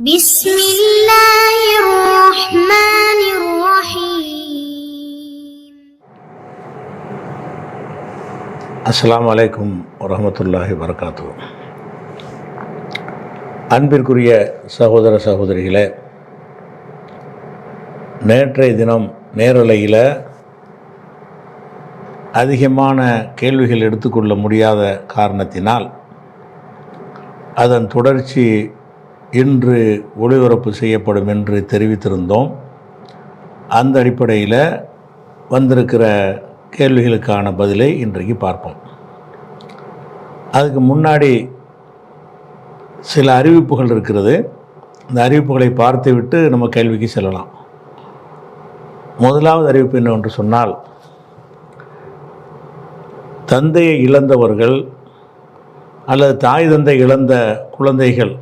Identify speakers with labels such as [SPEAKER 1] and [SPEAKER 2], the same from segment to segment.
[SPEAKER 1] بسم الله الرحمن الرحيم.
[SPEAKER 2] அஸ்ஸலாமு அலைக்கும் வரஹ்மத்துல்லாஹி வபரகாத்துஹு. அன்பிற்குரிய சகோதர சகோதரிகளே, நேற்றைய தினம் நேரலையில் அதிகமான கேள்விகள் எடுத்துக்கொள்ள முடியாத காரணத்தினால் அதன் தொடர்ச்சி இன்று ஒளிபரப்பு செய்யப்படும் என்று தெரிவித்திருந்தோம். அந்த அடிப்படையில் வந்திருக்கிற கேள்விகளுக்கான பதிலை இன்றைக்கு பார்ப்போம். அதுக்கு முன்னாடி சில அறிவிப்புகள் இருக்கிறது. இந்த அறிவிப்புகளை பார்த்துவிட்டு நம்ம கேள்விக்கு செல்லலாம். முதலாவது அறிவிப்பு என்னவென்று சொன்னால், தந்தையை இழந்தவர்கள் அல்லது தாய் தந்தை இழந்த குழந்தைகள்,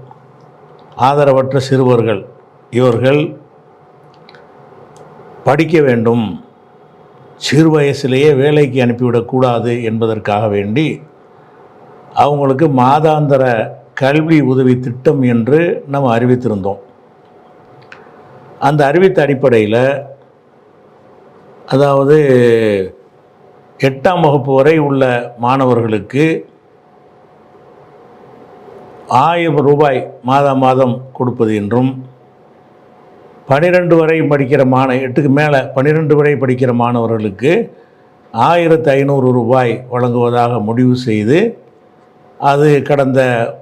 [SPEAKER 2] ஆதரவற்ற சிறுவர்கள், இவர்கள் படிக்க வேண்டும், சிறு வயசிலேயே வேலைக்கு அனுப்பிவிடக்கூடாது என்பதற்காக வேண்டி அவங்களுக்கு மாதாந்திர கல்வி உதவி திட்டம் என்று நம்ம அறிவித்திருந்தோம். அந்த அறிவித்த அடிப்படையில், அதாவது 8ஆம் வகுப்பு வரை உள்ள மாணவர்களுக்கு 1000 ரூபாய் மாதம் கொடுப்பது என்றும், 12 வரை படிக்கிற 8க்கு மேலே 12 வரை படிக்கிற மாணவர்களுக்கு 1500 ரூபாய் வழங்குவதாக முடிவு செய்து அது கடந்த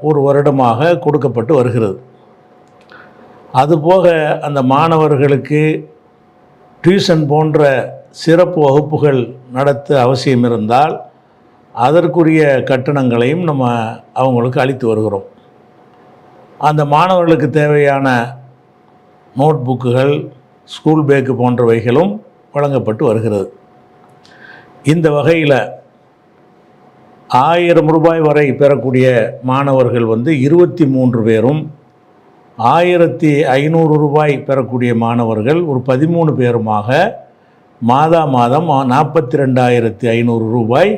[SPEAKER 2] ஒரு வருடமாக கொடுக்கப்பட்டு வருகிறது. அதுபோக அந்த மாணவர்களுக்கு டியூஷன் போன்ற சிறப்பு வகுப்புகள் நடத்த அவசியம் இருந்தால் அதற்குரிய கட்டணங்களையும் நம்ம அவங்களுக்கு அளித்து வருகிறோம். அந்த மாணவர்களுக்கு தேவையான நோட் புக்குகள், ஸ்கூல் பேக்கு போன்றவைகளும் வழங்கப்பட்டு வருகிறது. இந்த வகையில் 1000 ரூபாய் வரை பெறக்கூடிய மாணவர்கள் 23 பேரும், 1500 ரூபாய் பெறக்கூடிய மாணவர்கள் ஒரு 13 பேருமாக மாதம் 42,500 ரூபாய்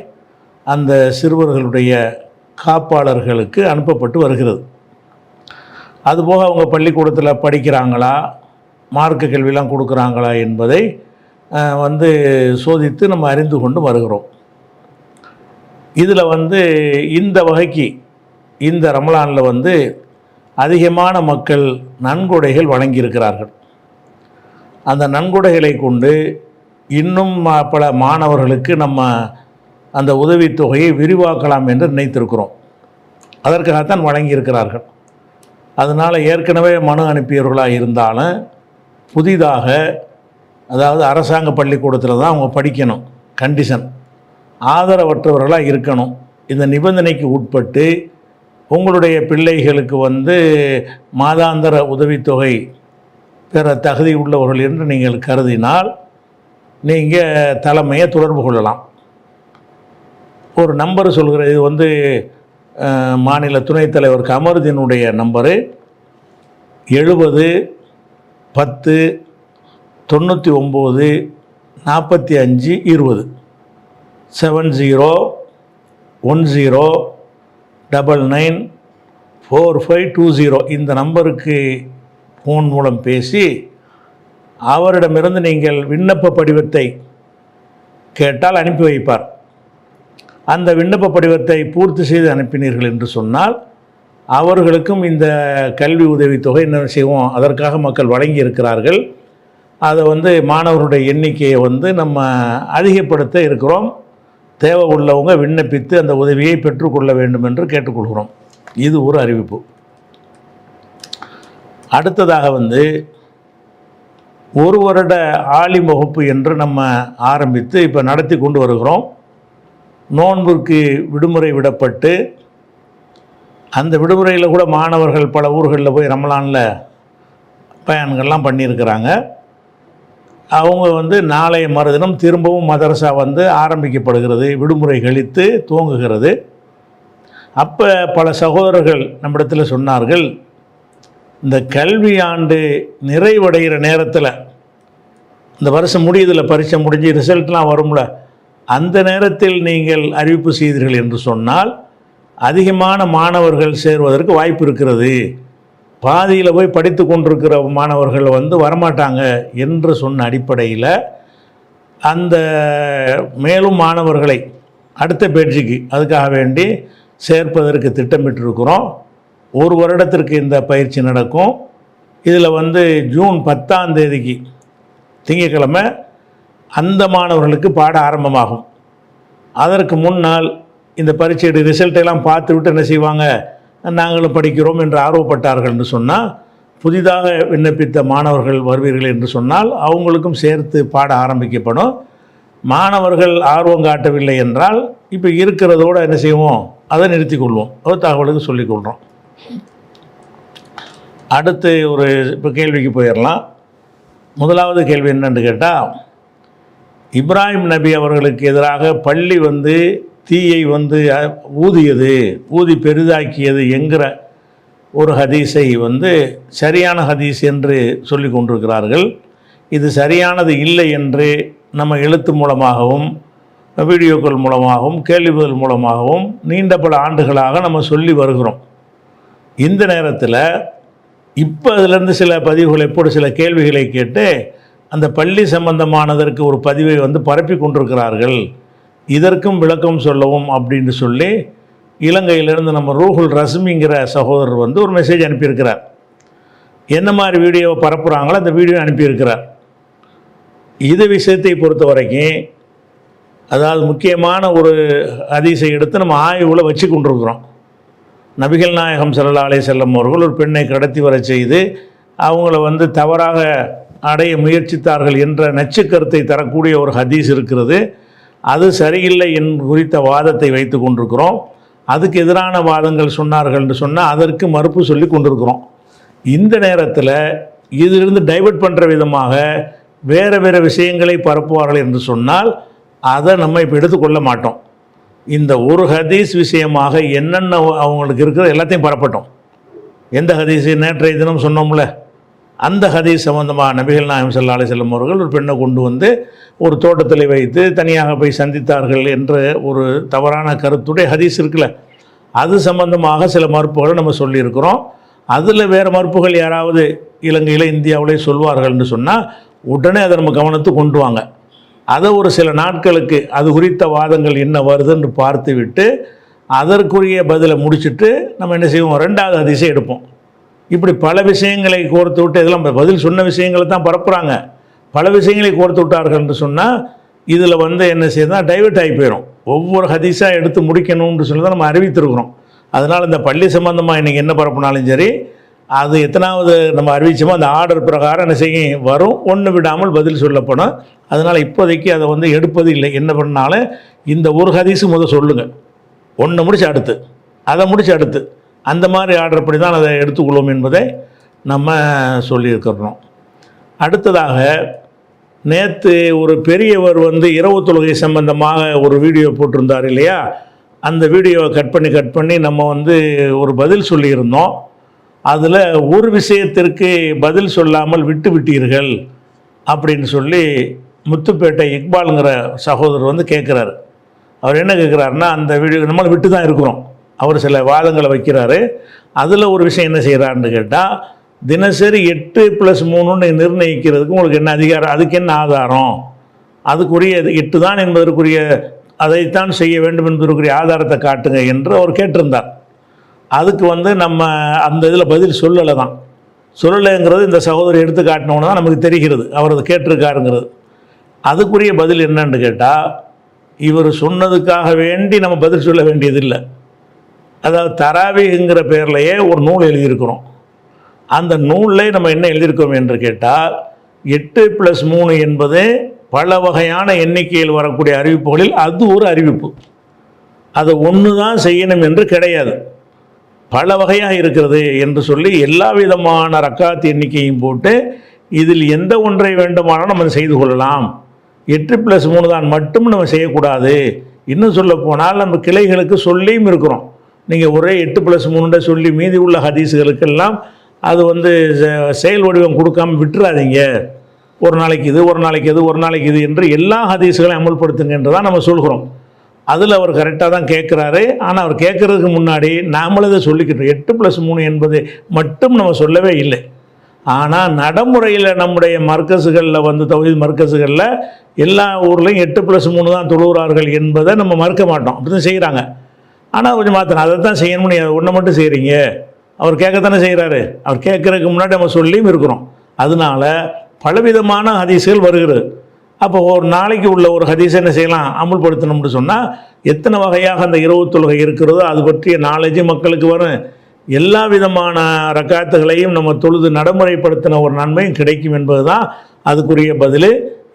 [SPEAKER 2] அந்த சிறுவர்களுடைய காப்பாளர்களுக்கு அனுப்பப்பட்டு வருகிறது. அதுபோக அவங்க பள்ளிக்கூடத்தில் படிக்கிறாங்களா, மார்க்க கல்வியெலாம் கொடுக்குறாங்களா என்பதை சோதித்து நம்ம அறிந்து கொண்டு வருகிறோம். இதில் இந்த வகைக்கு இந்த ரமலானில் அதிகமான மக்கள் நன்கொடைகள் வழங்கியிருக்கிறார்கள். அந்த நன்கொடைகளை கொண்டு இன்னும் பல மாணவர்களுக்கு நம்ம அந்த உதவித்தொகையை விரிவாக்கலாம் என்று நினைத்திருக்கிறோம். அதற்காகத்தான் வழங்கியிருக்கிறார்கள். அதனால் ஏற்கனவே மனு அனுப்பியவர்களாக இருந்தாலும் புதிதாக, அதாவது அரசாங்க பள்ளிக்கூடத்தில் தான் அவங்க படிக்கணும், கண்டிஷன், ஆதரவற்றவர்களாக இருக்கணும், இந்த நிபந்தனைக்கு உட்பட்டு உங்களுடைய பிள்ளைகளுக்கு மாதாந்திர உதவித்தொகை பெற தகுதி உள்ளவர்கள் என்று நீங்கள் கருதினால் நீங்கள் தலைமையை தொடர்பு கொள்ளலாம். ஒரு நம்பர் சொல்கிறது. இது மாநில துணைத் தலைவர் கமருதீனுடைய நம்பரு 70 10 99 45 20 7010994520. இந்த நம்பருக்கு ஃபோன் மூலம் பேசி அவரிடமிருந்து நீங்கள் விண்ணப்ப படிவத்தை கேட்டால் அனுப்பி வைப்பார். அந்த விண்ணப்ப படிவத்தை பூர்த்தி செய்து அனுப்பினீர்கள் என்று சொன்னால் அவர்களுக்கும் இந்த கல்வி உதவித்தொகை என்ன செய்வோம், அதற்காக மக்கள் வழங்கி இருக்கிறார்கள். அதை மாணவர்களுடைய எண்ணிக்கையை நம்ம அதிகப்படுத்த இருக்கிறோம். தேவை உள்ளவங்க விண்ணப்பித்து அந்த உதவியை பெற்றுக்கொள்ள வேண்டும் என்று கேட்டுக்கொள்கிறோம். இது ஒரு அறிவிப்பு. அடுத்ததாக ஒரு வருட ஆலிம் வகுப்பு என்று நம்ம ஆரம்பித்து இப்போ நடத்தி கொண்டு வருகிறோம். நோன்பிற்கு விடுமுறை விடப்பட்டு அந்த விடுமுறையில் கூட மாணவர்கள் பல ஊர்களில் போய் ரமலானில் பயன்கள்லாம் பண்ணியிருக்கிறாங்க. அவங்க நாளைய மறுதினம் திரும்பவும் மதரசா ஆரம்பிக்கப்படுகிறது, விடுமுறை கழித்து துவங்குகிறது. அப்போ பல சகோதரர்கள் நம்மிடத்தில் சொன்னார்கள், இந்த கல்வி ஆண்டு நிறைவடைகிற நேரத்தில், இந்த வருஷம் முடியுதில், பரீட்சை முடிஞ்சு ரிசல்ட்லாம் வரும்ல, அந்த நேரத்தில் நீங்கள் அறிவிப்பு செய்தீர்கள் என்று சொன்னால் அதிகமான மாணவர்கள் சேர்வதற்கு வாய்ப்பு இருக்கிறது. பாதியில் போய் படித்து கொண்டிருக்கிற மாணவர்கள் வந்து வரமாட்டாங்க என்று சொன்ன அடிப்படையில் அந்த மேலும் மாணவர்களை அடுத்த பேட்சுக்கு அதுக்காக வேண்டி சேர்ப்பதற்கு திட்டமிட்டிருக்கிறோம். ஒரு வருடத்திற்கு இந்த பயிற்சி நடக்கும். இதில் வந்து ஜூன் 10ஆம் தேதிக்கு திங்கட்கிழமை அந்த மாணவர்களுக்கு பாட ஆரம்பமாகும். அதற்கு முன்னால் இந்த பரீட்சையுடைய ரிசல்ட்டெல்லாம் பார்த்து விட்டு என்ன செய்வாங்க, நாங்களும் படிக்கிறோம் என்று ஆர்வப்பட்டார்கள் என்று சொன்னால், புதிதாக விண்ணப்பித்த மாணவர்கள் வருவீர்கள் என்று சொன்னால் அவங்களுக்கும் சேர்த்து பாட ஆரம்பிக்கப்படும். மாணவர்கள் ஆர்வம் காட்டவில்லை என்றால் இப்போ இருக்கிறதோடு என்ன செய்வோம், அதை நிறுத்தி கொள்வோம். ஒரு தகவலுக்கு சொல்லிக்கொள்கிறோம். அடுத்து ஒரு இப்போ கேள்விக்கு போயிடலாம். முதலாவது கேள்வி என்னன்னு கேட்டால், இப்ராஹிம் நபி அவர்களுக்கு எதிராக பள்ளி வந்து தீயை வந்து ஊதி பெரிதாக்கியது என்கிற ஒரு ஹதீஸை வந்து சரியான ஹதீஸ் என்று சொல்லி கொண்டிருக்கிறார்கள். இது சரியானது இல்லை என்று நம்ம எழுத்து மூலமாகவும் வீடியோக்கள் மூலமாகவும் கேள்விகள் மூலமாகவும் நீண்ட பல ஆண்டுகளாக நம்ம சொல்லி வருகிறோம். இந்த நேரத்தில் இப்போ அதிலிருந்து சில பதிவுகளை போட்டு சில கேள்விகளை கேட்டு அந்த பள்ளி சம்பந்தமானதற்கு ஒரு பதிவை வந்து பரப்பி கொண்டிருக்கிறார்கள். இதற்கும் விளக்கம் சொல்லவும் அப்படின்னு சொல்லி இலங்கையிலிருந்து நம்ம ரூஹுல் ரஸ்மிங்கிற சகோதரர் வந்து ஒரு மெசேஜ் அனுப்பியிருக்கிறார். என்ன மாதிரி வீடியோவை பரப்புகிறாங்களோ அந்த வீடியோ அனுப்பியிருக்கிறார். இது விஷயத்தை பொறுத்த வரைக்கும், அதாவது முக்கியமான ஒரு ஹதீஸை எடுத்து நம்ம ஆய்வில் வச்சு கொண்டிருக்கிறோம். நபிகள் நாயகம் ஸல்லல்லாஹு அலைஹி வஸல்லம் அவர்கள் ஒரு பெண்ணை கடத்தி வர செய்து அவங்கள வந்து தவறாக அடைய முயற்சித்தார்கள் என்ற நச்சுக்கருத்தை தரக்கூடிய ஒரு ஹதீஸ் இருக்கிறது. அது சரியில்லை குறித்த வாதத்தை வைத்து கொண்டிருக்கிறோம். அதுக்கு எதிரான வாதங்கள் சொன்னார்கள் என்று சொன்னால் அதற்கு மறுப்பு சொல்லி கொண்டிருக்கிறோம். இந்த நேரத்தில் இதிலிருந்து டைவர்ட் பண்ணுற விதமாக வேறு வேறு விஷயங்களை பரப்புவார்கள் என்று சொன்னால் அதை நம்ம இப்போ எடுத்துக்கொள்ள மாட்டோம். இந்த ஒரு ஹதீஸ் விஷயமாக என்னென்ன அவங்களுக்கு இருக்கிற எல்லாத்தையும் பரப்பட்டோம். எந்த ஹதீஸ் நேற்றைய தினம் சொன்னோம்ல, அந்த ஹதீஸ் சம்பந்தமாக நபிகள் நாயகம் ஸல்லல்லாஹு அலைஹி வஸல்லம் அவர்கள் ஒரு பெண்ணை கொண்டு வந்து ஒரு தோட்டத்தில் வைத்து தனியாக போய் சந்தித்தார்கள் என்ற ஒரு தவறான கருத்துடைய ஹதீஸ் இருக்குல்ல, அது சம்பந்தமாக சில மறுப்புகளை நம்ம சொல்லியிருக்கிறோம். அதில் வேறு மறுப்புகள் யாராவது இலங்கையில் இந்தியாவிலே சொல்வார்கள் என்று சொன்னால் உடனே அதை நம்ம கவனத்துக்கு கொண்டு வாங்க. அதை ஒரு சில நாட்களுக்கு அது குறித்த வாதங்கள் என்ன வருதுன்னு பார்த்து விட்டு அதற்குரிய பதிலை முடிச்சுட்டு நம்ம என்ன செய்வோம், ரெண்டாவது ஹதீஸை எடுப்போம். இப்படி பல விஷயங்களை கோர்த்து விட்டு இதெல்லாம் பதில் சொன்ன விஷயங்களை தான் பரப்புகிறாங்க. பல விஷயங்களை கோர்த்து விட்டார்கள் என்று சொன்னால் இதில் வந்து என்ன செய்யணும், டைவர்ட் ஆகி போயிடும். ஒவ்வொரு ஹதீஸாக எடுத்து முடிக்கணும்னு சொல்லி தான் நம்ம அறிவித்திருக்கிறோம். அதனால் இந்த பள்ளி சம்பந்தமாக இன்றைக்கி என்ன பரப்புனாலும் சரி, அது எத்தனாவது நம்ம அறிவிச்சோமோ அந்த ஆர்டர் பிரகாரம் என்ன செய்யும் வரும், ஒன்று விடாமல் பதில் சொல்லப்படும். அதனால் இப்போதைக்கு அதை வந்து எடுப்பது இல்லை. என்ன பண்ணாலும் இந்த ஒரு ஹதீஸு சொல்லுங்கள், ஒன்று முடிச்சு அடுத்து அதை முடிச்சு அடுத்து அந்த மாதிரி ஆர்டர் படி தான் அதை எடுத்துக்கொள்வோம் என்பதை நம்ம சொல்லியிருக்கிறோம். அடுத்ததாக நேற்று ஒரு பெரியவர் வந்து இரவு தொழுகை சம்பந்தமாக ஒரு வீடியோ போட்டிருந்தார் இல்லையா, அந்த வீடியோவை கட் பண்ணி நம்ம வந்து ஒரு பதில் சொல்லியிருந்தோம். அதில் ஒரு விஷயத்திற்கு பதில் சொல்லாமல் விட்டு விட்டீர்கள் அப்படின்னு சொல்லி முத்துப்பேட்டை இக்பாலுங்கிற சகோதரர் வந்து கேட்குறாரு. அவர் என்ன கேட்குறாருன்னா, அந்த வீடியோ நம்மளை விட்டு தான் இருக்கிறோம். அவர் சில வாதங்களை வைக்கிறாரு. அதில் ஒரு விஷயம் என்ன செய்கிறாருன்னு கேட்டால், தினசரி 8+3 நிர்ணயிக்கிறதுக்கு உங்களுக்கு என்ன அதிகாரம், அதுக்கு என்ன ஆதாரம், அதுக்குரிய 8 தான் என்பதற்குரிய அதைத்தான் செய்ய வேண்டும் என்பதற்குரிய ஆதாரத்தை காட்டுங்க என்று அவர் கேட்டிருந்தார். அதுக்கு வந்து நம்ம அந்த இதில் பதில் சொல்லலைங்கிறது இந்த சகோதரி எடுத்து காட்டினோன்னு தான் நமக்கு தெரிகிறது அவர் அதை கேட்டிருக்காருங்கிறது. அதுக்குரிய பதில் என்னன்னு கேட்டால், இவர் சொன்னதுக்காக வேண்டி நம்ம பதில் சொல்ல வேண்டியதில்லை. அதாவது தராவிங்கிற பேர்லையே ஒரு நூல் எழுதியிருக்கிறோம். அந்த நூலில் நம்ம என்ன எழுதியிருக்கோம் என்று கேட்டால், 8+3 என்பது பல வகையான எண்ணிக்கையில் வரக்கூடிய அறிவிப்புகளில் அது ஒரு அறிவிப்பு. அதை ஒன்று தான் செய்யணும் என்று கிடையாது, பல வகையாக இருக்கிறது என்று சொல்லி எல்லா விதமான ரக்காத் எண்ணிக்கையும் போட்டு இதில் எந்த ஒன்றை வேண்டுமானாலும் நம்ம செய்து கொள்ளலாம். 8+3 தான் மட்டும் நம்ம செய்யக்கூடாது. இன்னும் சொல்ல போனால் நம்ம கிளைகளுக்கு சொல்லியும் இருக்கிறோம். நீங்கள் ஒரே 8+3 சொல்லி மீதி உள்ள ஹதீஸுகளுக்கெல்லாம் அது வந்து செயல் வடிவம் கொடுக்காமல் விட்டுறாதீங்க. ஒரு நாளைக்கு இது, ஒரு நாளைக்கு இது, ஒரு நாளைக்கு இது என்று எல்லா ஹதீஸுகளையும் அமல்படுத்துங்க என்று தான் நம்ம சொல்கிறோம். அதில் அவர் கரெக்டாக தான் கேட்குறாரு. ஆனால் அவர் கேட்குறதுக்கு முன்னாடி நாமளும் இதை சொல்லிக்கிட்டோம். 8+3 என்பது மட்டும் நம்ம சொல்லவே இல்லை. ஆனால் நடைமுறையில் நம்முடைய மர்க்கஸுகளில் வந்து தௌஹீத் மர்க்கஸுகளில் எல்லா ஊர்லேயும் 8+3 தான் தொழுகிறார்கள் என்பதை நம்ம மறுக்க மாட்டோம். அப்படி தான் செய்கிறாங்க. ஆனால் கொஞ்சம் மாற்றணும். அதை தான் செய்யணும்னு ஒன்றை மட்டும் செய்கிறீங்க. அவர் கேட்கத்தானே செய்கிறாரு. அவர் கேட்குறதுக்கு முன்னாடி நம்ம சொல்லியும் இருக்கிறோம். அதனால பலவிதமான ஹதீஸ்கள் வருகிறது. அப்போ ஒரு நாளைக்கு உள்ள ஒரு ஹதீஸை என்ன செய்யலாம், அமுல்படுத்தணும்னு சொன்னால் எத்தனை வகையாக அந்த இரவு தொழுகை இருக்கிறதோ அது பற்றிய நாலேஜ் மக்களுக்கு வரும். எல்லா விதமான ரக்காத்துகளையும் நம்ம தொழுது நடைமுறைப்படுத்தின ஒரு நன்மையும் கிடைக்கும் என்பது தான் அதுக்குரிய பதில்.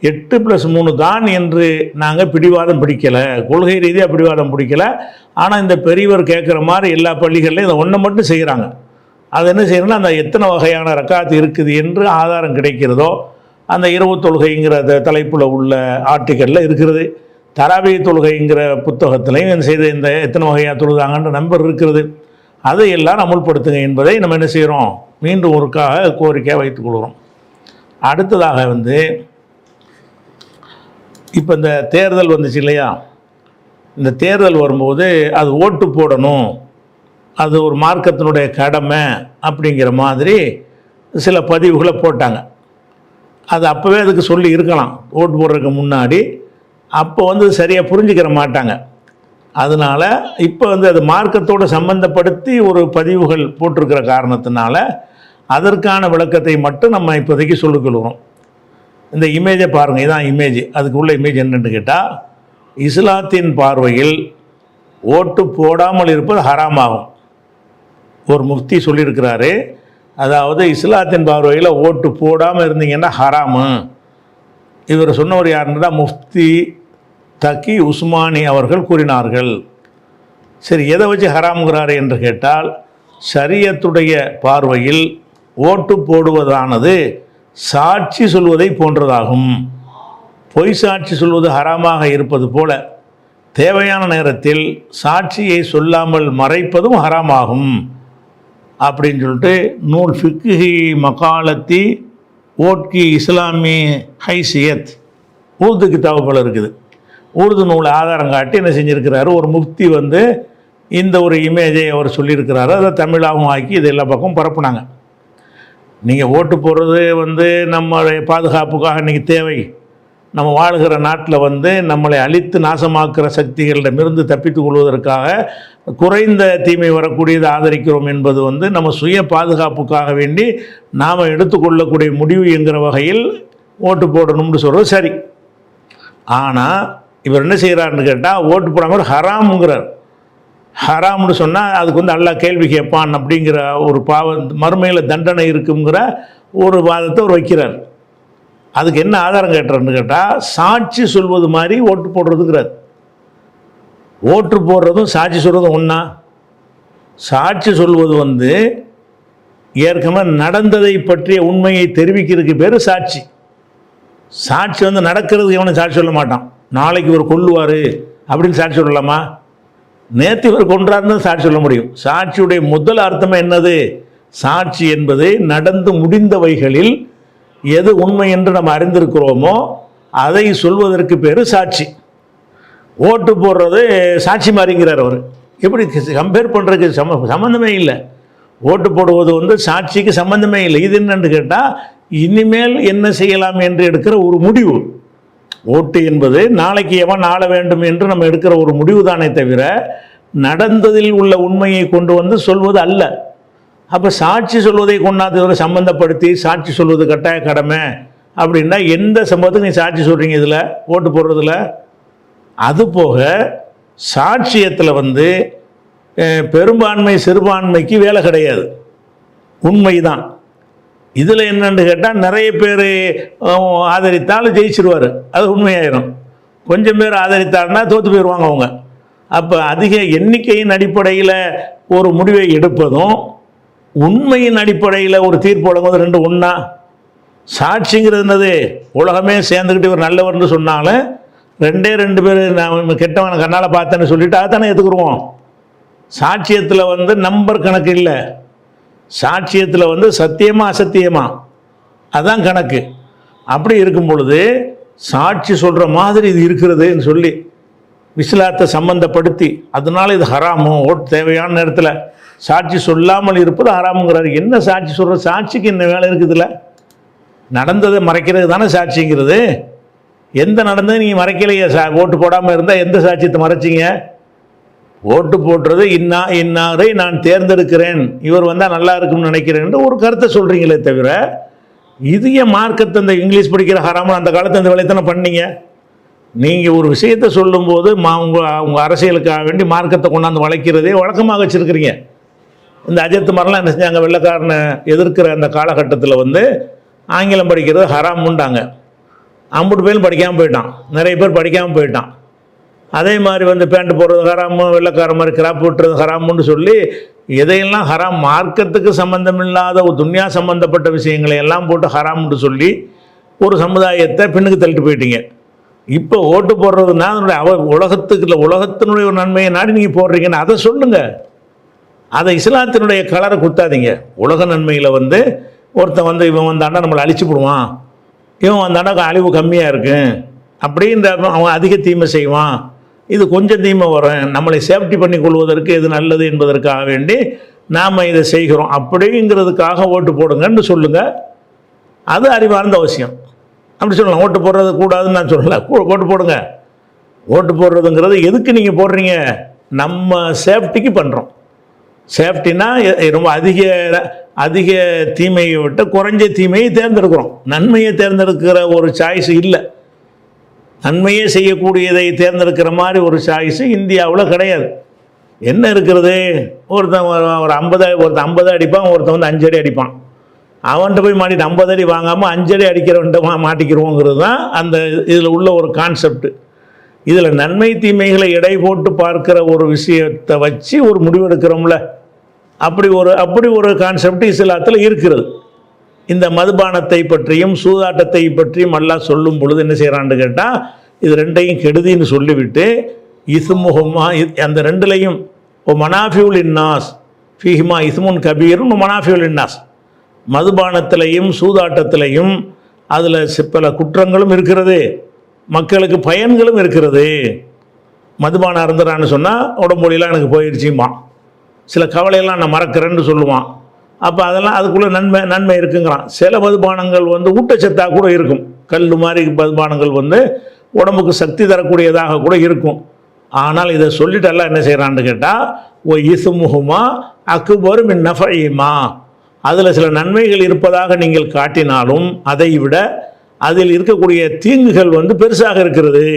[SPEAKER 2] 8+3 தான் என்று நாங்கள் பிடிவாதம் பிடிக்கலை, கொள்கை ரீதியாக பிடிவாதம் பிடிக்கலை. ஆனால் இந்த பெரியவர் கேட்குற மாதிரி எல்லா பள்ளிகள்லையும் இதை ஒன்றை மட்டும் செய்கிறாங்க. அது என்ன செய்யணும்னா, அந்த எத்தனை வகையான ரக்காத்து இருக்குது என்று ஆதாரம் கிடைக்கிறதோ அந்த இரவு தொழுகைங்கிற தலைப்பில் உள்ள ஆர்டிக்கலில் இருக்கிறது. தராவி தொழுகைங்கிற புத்தகத்திலையும் என்ன செய்து இந்த எத்தனை வகையாக தொழுதாங்கன்ற நம்பர் இருக்கிறது. அதை எல்லாம் அமுல்படுத்துங்க என்பதை நம்ம என்ன செய்கிறோம், மீண்டும் ஒருக்காக கோரிக்கையாக வைத்துக் கொள்கிறோம். அடுத்ததாக வந்து இப்போ இந்த தேர்தல் வந்துச்சு இல்லையா, இந்த தேர்தல் வரும்போது அது ஓட்டு போடணும், அது ஒரு மார்க்கத்தினுடைய கடமை அப்படிங்கிற மாதிரி சில பதிவுகளை போட்டாங்க. அது அப்போவே அதுக்கு சொல்லி இருக்கலாம் ஓட்டு போடுறதுக்கு முன்னாடி. அப்போ வந்து சரியாக புரிஞ்சுக்கிற மாட்டாங்க. அதனால் இப்போ வந்து அது மார்க்கத்தோடு சம்பந்தப்படுத்தி ஒரு பதிவுகள் போட்டிருக்கிற காரணத்தினால அதற்கான விளக்கத்தை மட்டும் நம்ம இப்போதைக்கு சொல்லிக்கொள்கிறோம். இந்த இமேஜை பாருங்கள், இதான் இமேஜ். அதுக்கு உள்ள இமேஜ் என்னென்னு கேட்டால், இஸ்லாத்தின் பார்வையில் ஓட்டு போடாமல் இருப்பது ஹராமாகும். ஒரு முஃப்தி சொல்லியிருக்கிறாரு, அதாவது இஸ்லாத்தின் பார்வையில் ஓட்டு போடாமல் இருந்தீங்கன்னா ஹராமு. இவர் சொன்னவர் யாருன்னா முஃப்தி தக்கி உஸ்மானி அவர்கள் கூறினார்கள். சரி, எதை வச்சு ஹராம்ங்கிறாரு என்று கேட்டால், ஷரியத்துடைய பார்வையில் ஓட்டு போடுவதானது சாட்சி சொல்வதை போன்றதாகும். பொய் சாட்சி சொல்வது ஹராமாக இருப்பது போல தேவையான நேரத்தில் சாட்சியை சொல்லாமல் மறைப்பதும் ஹராமாகும் அப்படின்னு சொல்லிட்டு நூல் ஃபிக்ஹி மகாலத்தி ஓட்கி இஸ்லாமி ஹைசியத் உருது கிதாபு போல இருக்குது. உருது நூல் ஆதாரம் காட்டி என்ன செஞ்சுருக்கிறாரு, ஒரு முஃப்தி வந்து இந்த ஒரு இமேஜை அவர் சொல்லியிருக்கிறாரு. அதை தமிழாகவும் ஆக்கி இது எல்லா பக்கம் பரப்புனாங்க. நீங்கள் ஓட்டு போடுறது வந்து நம்மளுடைய பாதுகாப்புக்காக இன்றைக்கி தேவை. நம்ம வாழ்கிற நாட்டில் வந்து நம்மளை அழித்து நாசமாக்குற சக்திகளிடமிருந்து தப்பித்துக் கொள்வதற்காக குறைந்த தீமை வரக்கூடியதை ஆதரிக்கிறோம் என்பது வந்து நம்ம சுய பாதுகாப்புக்காக வேண்டி நாம் எடுத்துக்கொள்ளக்கூடிய முடிவு என்கிற வகையில் ஓட்டு போடணும்னு சொல்கிறது சரி. ஆனால் இவர் என்ன செய்கிறாருன்னு கேட்டால், ஓட்டு போடாமல் ஹராம்ங்கிறார். ஹராம்னு சொன்னால் அதுக்கு வந்து அல்லாஹ் கேள்வி கேட்பான் அப்படிங்கிற ஒரு மறுமையில் தண்டனை இருக்குங்கிற ஒரு வாதத்தை அவர் வைக்கிறார். அதுக்கு என்ன ஆதாரம் கேட்டுறாருன்னு கேட்டால், சாட்சி சொல்வது மாதிரி ஓட்டு போடுறதுங்கிறார். ஓட்டு போடுறதும் சாட்சி சொல்வதும் ஒன்றா? சாட்சி சொல்வது வந்து ஏற்கனவே நடந்ததை பற்றிய உண்மையை தெரிவிக்கிறதுக்கு பேர் சாட்சி. சாட்சி வந்து நடக்கிறதுக்கு எவனும் சாட்சி சொல்ல மாட்டான். நாளைக்கு இவர் கொல்லுவார் அப்படின்னு சாட்சி சொல்லலாமா? நேற்று இவர் கொன்றாருன்னு சாட்சி சொல்ல முடியும். சாட்சியுடைய முதல் அர்த்தம் என்னது? சாட்சி என்பது நடந்து முடிந்தவைகளில் எது உண்மை என்று நம்ம அறிந்திருக்கிறோமோ அதை சொல்வதற்கு பேர் சாட்சி. ஓட்டு போடுறது சாட்சி மாதிரிங்கிறார் அவர். எப்படி கம்பேர் பண்ணுறதுக்கு சம்மந்தமே இல்லை. ஓட்டு போடுவது வந்து சாட்சிக்கு சம்மந்தமே இல்லை. இது என்னன்னு கேட்டால், இனிமேல் என்ன செய்யலாம் என்று எடுக்கிற ஒரு முடிவு. ஓட்டு என்பது நாளைக்கு எவன் ஆள வேண்டும் என்று நம்ம எடுக்கிற ஒரு முடிவு தானே தவிர நடந்ததில் உள்ள உண்மையை கொண்டு வந்து சொல்வது அல்ல. அப்போ சாட்சி சொல்வதை கொண்டாந்து சம்பந்தப்படுத்தி சாட்சி சொல்வது கட்டாய கடமை அப்படின்னா எந்த சம்பவத்துக்கு நீ சாட்சி சொல்கிறீங்க இதில் ஓட்டு போடுறதில்ல? அதுபோக சாட்சியத்தில் வந்து பெரும்பான்மை சிறுபான்மைக்கு வேலை கிடையாது, உண்மைதான். இதில் என்னன்னு கேட்டால், நிறைய பேர் ஆதரித்தாலும் ஜெயிச்சிருவார், அது உண்மையாயிரும். கொஞ்சம் பேர் ஆதரித்தாருன்னா தோற்று போயிடுவாங்க அவங்க. அப்போ அதிக எண்ணிக்கையின் அடிப்படையில் ஒரு முடிவை எடுப்பதும் உண்மையின் அடிப்படையில் ஒரு தீர்ப்பு வழங்குவது ரெண்டு ஒன்றா? சாட்சிங்கிறது என்னது? உலகமே சேர்ந்துக்கிட்டு இவர் நல்லவர்னு சொன்னாலும் ரெண்டு பேர் நான் கெட்டவனை கண்ணால் பார்த்தேன்னு சொல்லிவிட்டு அதைத்தானே எடுத்துக்கிடுவோம். சாட்சியத்தில் வந்து நம்பர் கணக்கு இல்லை. சாட்சியத்தில் வந்து சத்தியமா அசத்தியமா அதுதான் கணக்கு. அப்படி இருக்கும் பொழுது சாட்சி சொல்கிற மாதிரி இது இருக்கிறதுன்னு சொல்லி இஸ்லாத்தை சம்பந்தப்படுத்தி அதனால இது ஹராமோ ஓட்டு தேவையான நேரத்தில் சாட்சி சொல்லாமல் இருப்பது ஹராமுங்கிறாரு. என்ன சாட்சி சொல்கிற? சாட்சிக்கு என்ன வேலை இருக்குதுல்ல? நடந்ததை மறைக்கிறது தானே சாட்சிங்கிறது. எந்த நடந்தது நீங்கள் மறைக்கலையே. ஓட்டு போடாமல் இருந்தால் எந்த சாட்சியத்தை மறைச்சிங்க? ஓட்டு போடுறது இன்னாரை நான் தேர்ந்தெடுக்கிறேன், இவர் வந்தால் நல்லா இருக்கும்னு நினைக்கிறேன் ஒரு கருத்தை சொல்கிறீங்களே தவிர, இது என் மார்க்கத்தை இந்த இங்கிலீஷ் படிக்கிற ஹராமல் அந்த காலத்தில் அந்த வேலையை பண்ணீங்க. நீங்கள் ஒரு விஷயத்தை சொல்லும்போது உங்கள் அரசியலுக்காக வேண்டி மார்க்கத்தை கொண்டாந்து வளைக்கிறதே வழக்கமாக வச்சுருக்கிறீங்க. இந்த அஜித் மாதிரிலாம் என்ன செஞ்சாங்க? வெள்ளைக்காரனை எதிர்க்கிற அந்த காலகட்டத்தில் ஆங்கிலம் படிக்கிறது ஹராம் உண்டாங்க. 50 பேரும் படிக்காமல் போயிட்டான், நிறைய பேர் படிக்காமல் போயிட்டான். அதே மாதிரி பேண்ட் போடுறது ஹராமு, வெள்ளைக்கார மாதிரி கிராப் விட்டுறது ஹராமுன்னு சொல்லி எதையெல்லாம் ஹராம், மார்க்கத்துக்கு சம்பந்தம் இல்லாத ஒரு துன்யா சம்பந்தப்பட்ட விஷயங்களை எல்லாம் போட்டு ஹராம்னு சொல்லி ஒரு சமுதாயத்தை பின்னுக்கு தள்ளிட்டு போயிட்டீங்க. இப்போ ஓட்டு போடுறதுன்னா அதனுடைய உலகத்தினுடைய ஒரு நன்மையை நாடி நீங்கள் போடுறீங்கன்னு அதை சொல்லுங்கள். அதை இஸ்லாத்தினுடைய கலரை குத்தாதீங்க. உலக நன்மையில் ஒருத்தன் இவன் வந்தாண்டா நம்மளை அழிச்சு போடுவான், இவன் வந்தாண்டா அழிவு கம்மியாக இருக்கு அப்படின்ற அவன் அதிக தீமை செய்வான், இது கொஞ்சம் தீமை வரும், நம்மளை சேஃப்டி பண்ணி கொள்வதற்கு எது நல்லது என்பதற்காக வேண்டி நாம் இதை செய்கிறோம் அப்படிங்கிறதுக்காக ஓட்டு போடுங்கன்னு சொல்லுங்கள். அது அறிவார்ந்த அவசியம். அப்படி சொல்லலாம். ஓட்டு போடுறது கூடாதுன்னு நான் சொல்லலை. ஓட்டு போடுங்க. ஓட்டு போடுறதுங்கிறது எதுக்கு நீங்கள் போடுறீங்க? நம்ம சேஃப்டிக்கு பண்ணுறோம். சேஃப்டினா ரொம்ப அதிக தீமையை விட்டு குறைஞ்ச தீமையை தேர்ந்தெடுக்கிறோம். நன்மையை தேர்ந்தெடுக்கிற ஒரு சாய்ஸ் இல்லை. நன்மையே செய்யக்கூடியதை தேர்ந்தெடுக்கிற மாதிரி ஒரு சாய்ஸு இந்தியாவில் கிடையாது. என்ன இருக்கிறது? ஒருத்தன் ஒரு 50 அடிப்பான், ஒருத்தன் 5 அடி அடிப்பான். அவன்கிட்ட போய் மாட்டிட்டு 50 அடி வாங்காமல் 5 அடி அடிக்கிறவன்ட்ட மாட்டிக்கிறோங்கிறது தான் அந்த இதில் உள்ள ஒரு கான்செப்ட். இதில் நன்மை தீமைகளை எடை போட்டு பார்க்கிற ஒரு விஷயத்தை வச்சு ஒரு முடிவெடுக்கிறோம்ல, அப்படி ஒரு கான்செப்ட் இஸ்லாத்தில் இருக்கிறது. இந்த மதுபானத்தை பற்றியும் சூதாட்டத்தை பற்றியும் எல்லாம் சொல்லும் பொழுது என்ன செய்கிறான்னு கேட்டால், இது ரெண்டையும் கெடுதின்னு சொல்லிவிட்டு இஸ்முஹுமா, அந்த ரெண்டுலையும் மனாஃபியுல் இன்னாஸ் ஃபீஹிமா இஸ்முன் கபீரும் மனாஃபியுல் இன்னாஸ், மதுபானத்திலையும் சூதாட்டத்திலையும் அதில் பல குற்றங்களும் இருக்கிறது, மக்களுக்கு பயன்களும் இருக்கிறது. மதுபானம் இருந்துறான்னு சொன்னால் உடம்பொழியெல்லாம் எனக்கு போயிடுச்சுமா, சில கவலையெல்லாம் நான் மறக்கிறேன்னு சொல்லுவான். அப்போ அதெல்லாம் அதுக்குள்ளே நன்மை இருக்குங்கிறான். சில மதுபானங்கள் ஊட்டச்சத்தாக கூட இருக்கும். கல் மாதிரி மதுபானங்கள் உடம்புக்கு சக்தி தரக்கூடியதாக கூட இருக்கும். ஆனால் இதை சொல்லிட்டு எல்லாம் என்ன செய்கிறான்னு கேட்டால், ஓ இசுமுகுமா அக்பர் மின் நஃபஇமா, அதில் சில நன்மைகள் இருப்பதாக நீங்கள் காட்டினாலும் அதை விட அதில் இருக்கக்கூடிய தீங்குகள் பெருசாக இருக்கிறது,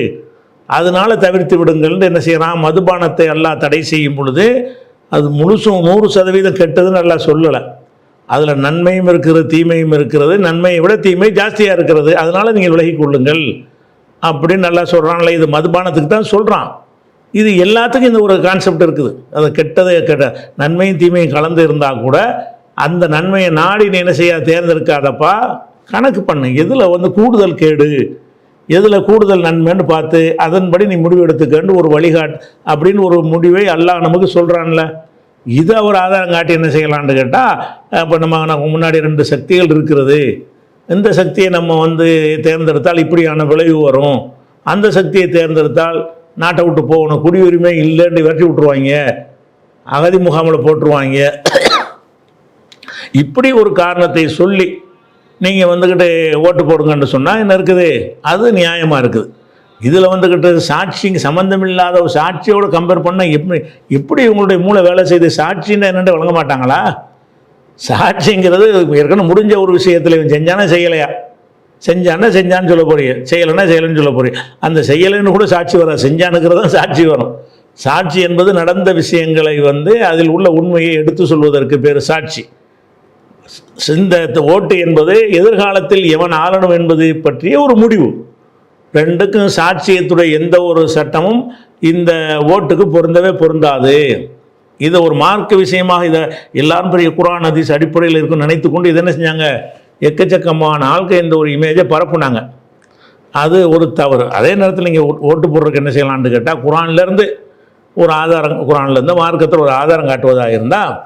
[SPEAKER 2] அதனால் தவிர்த்து விடுங்கள்னு என்ன செய்கிறான்? மதுபானத்தை எல்லாம் தடை செய்யும் பொழுது அது முழுசும் 100% கெட்டதுன்னு நல்லா சொல்லலை. அதில் நன்மையும் இருக்கிறது, தீமையும் இருக்கிறது. நன்மையை விட தீமை ஜாஸ்தியாக இருக்கிறது, அதனால் நீங்கள் விலகி கொள்ளுங்கள் அப்படின்னு நல்லா சொல்கிறான்ல. இது மதுபானத்துக்கு தான் சொல்கிறான். இது எல்லாத்துக்கும் இந்த ஒரு கான்செப்ட் இருக்குது. அது கெட்ட நன்மையும் தீமையும் கலந்து இருந்தால் கூட அந்த நன்மையை நாடி நீ என்ன செய்ய தேர்ந்தெடுக்காதப்பா, கணக்கு பண்ணு. எதில் கூடுதல் கேடு, எதில் கூடுதல் நன்மைன்னு பார்த்து அதன்படி நீ முடிவு எடுத்துக்கன்னு ஒரு வழிகாட்டு அப்படின்னு ஒரு முடிவை அல்லாஹ் நமக்கு சொல்கிறான்ல. இதை ஒரு ஆதாரம் காட்டி என்ன செய்யலான்னு கேட்டால், இப்போ நமக்கு முன்னாடி 2 சக்திகள் இருக்கிறது, இந்த சக்தியை நம்ம தேர்ந்தெடுத்தால் இப்படியான விளைவு வரும், அந்த சக்தியை தேர்ந்தெடுத்தால் நாட்டை விட்டு போகணும், குடியுரிமை இல்லைன்னு விரட்டி விட்டுருவாங்க, அகதி முகாமில் போட்டுருவாங்க, இப்படி ஒரு காரணத்தை சொல்லி நீங்கள் ஓட்டு போடுங்கன்னு சொன்னால் என்ன இருக்குது? அது நியாயமாக இருக்குது. இதில் சாட்சி சம்மந்தமில்லாத ஒரு சாட்சியோடு கம்பேர் பண்ணால் எப்படி உங்களுடைய மூளை வேலை செய்து? சாட்சின்னு என்னென்று வழங்க மாட்டாங்களா? சாட்சிங்கிறது ஏற்கனவே முடிஞ்ச ஒரு விஷயத்தில் இவன் செஞ்சானா செய்யலையா, செஞ்சான்னு சொல்ல போறீங்க, செய்யலைன்னு சொல்ல போறீங்க. அந்த செய்யலைன்னு கூட சாட்சி வர, செஞ்சானுங்கிறது தான் சாட்சி வரும். சாட்சி என்பது நடந்த விஷயங்களை அதில் உள்ள உண்மையை எடுத்து சொல்வதற்கு பேர் சாட்சி. இந்த ஓட்டு என்பது எதிர்காலத்தில் எவன் ஆளணும் என்பது பற்றிய ஒரு முடிவு. ரெண்டுக்கும் சாட்சியத்துடைய எந்த ஒரு சட்டமும் இந்த ஓட்டுக்கு பொருந்தாது. இதை ஒரு மார்க்க விஷயமாக இதை எல்லாரும் பெரிய குர்ஆன் ஹதீஸ் அடிப்படையில் இருக்குன்னு நினைத்து கொண்டு இதை என்ன செஞ்சாங்க? எக்கச்சக்கமான ஆட்கள் இந்த ஒரு இமேஜை பரப்புனாங்க. அது ஒரு தவறு. அதே நேரத்தில் நீங்கள் ஓட்டு போடுறதுக்கு என்ன செய்யலான்னு கேட்டால், குர்ஆன்லேருந்து ஒரு ஆதாரம், குர்ஆன்லேருந்து மார்க்கத்தில் ஒரு ஆதாரம் காட்டுவதாக இருந்தால்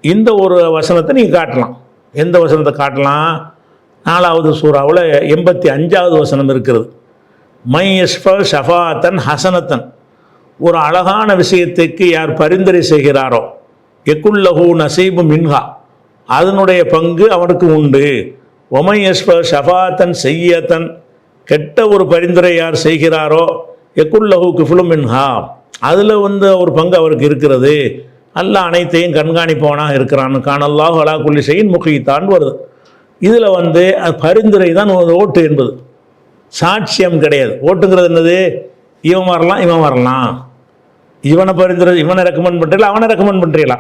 [SPEAKER 2] இந்த ஒரு வசனத்தை நீங்கள் காட்டலாம். எந்த வசனத்தை காட்டலாம்? 4வது சூறாவில் 85வது வசனம் இருக்கிறது. மை யஷ்ஃபா ஷஃபாத்தன் ஹசனத்தன், ஒரு அழகான விஷயத்துக்கு யார் பரிந்துரை செய்கிறாரோ எக்குல்லஹு நசீபு மின்ஹா, அதனுடைய பங்கு அவனுக்கு உண்டு. ஒமை ஷஃபாத்தன் செய்யத்தன், கெட்ட ஒரு பரிந்துரை யார் செய்கிறாரோ எக்குல்லஹு கிஃபுலும் மின்ஹா, அதில் ஒரு பங்கு அவருக்கு இருக்கிறது. அல்லாஹ் அனைத்தையும் கண்காணிப்பவனாக இருக்கிறான்னு காணல்லாஹு அலா குல்லி ஷைஇன் முகீத்தான் வருது. இதில் பரிந்துரை தான் ஓட்டு என்பது, சாட்சியம் கிடையாது. ஓட்டுங்கிறது என்னது? இவன் வரலாம் இவன் வரலாம், இவனை பரிந்துரை இவனை ரெக்கமெண்ட் பண்ணுறீங்களா அவனை ரெக்கமெண்ட் பண்ணுறீங்களா,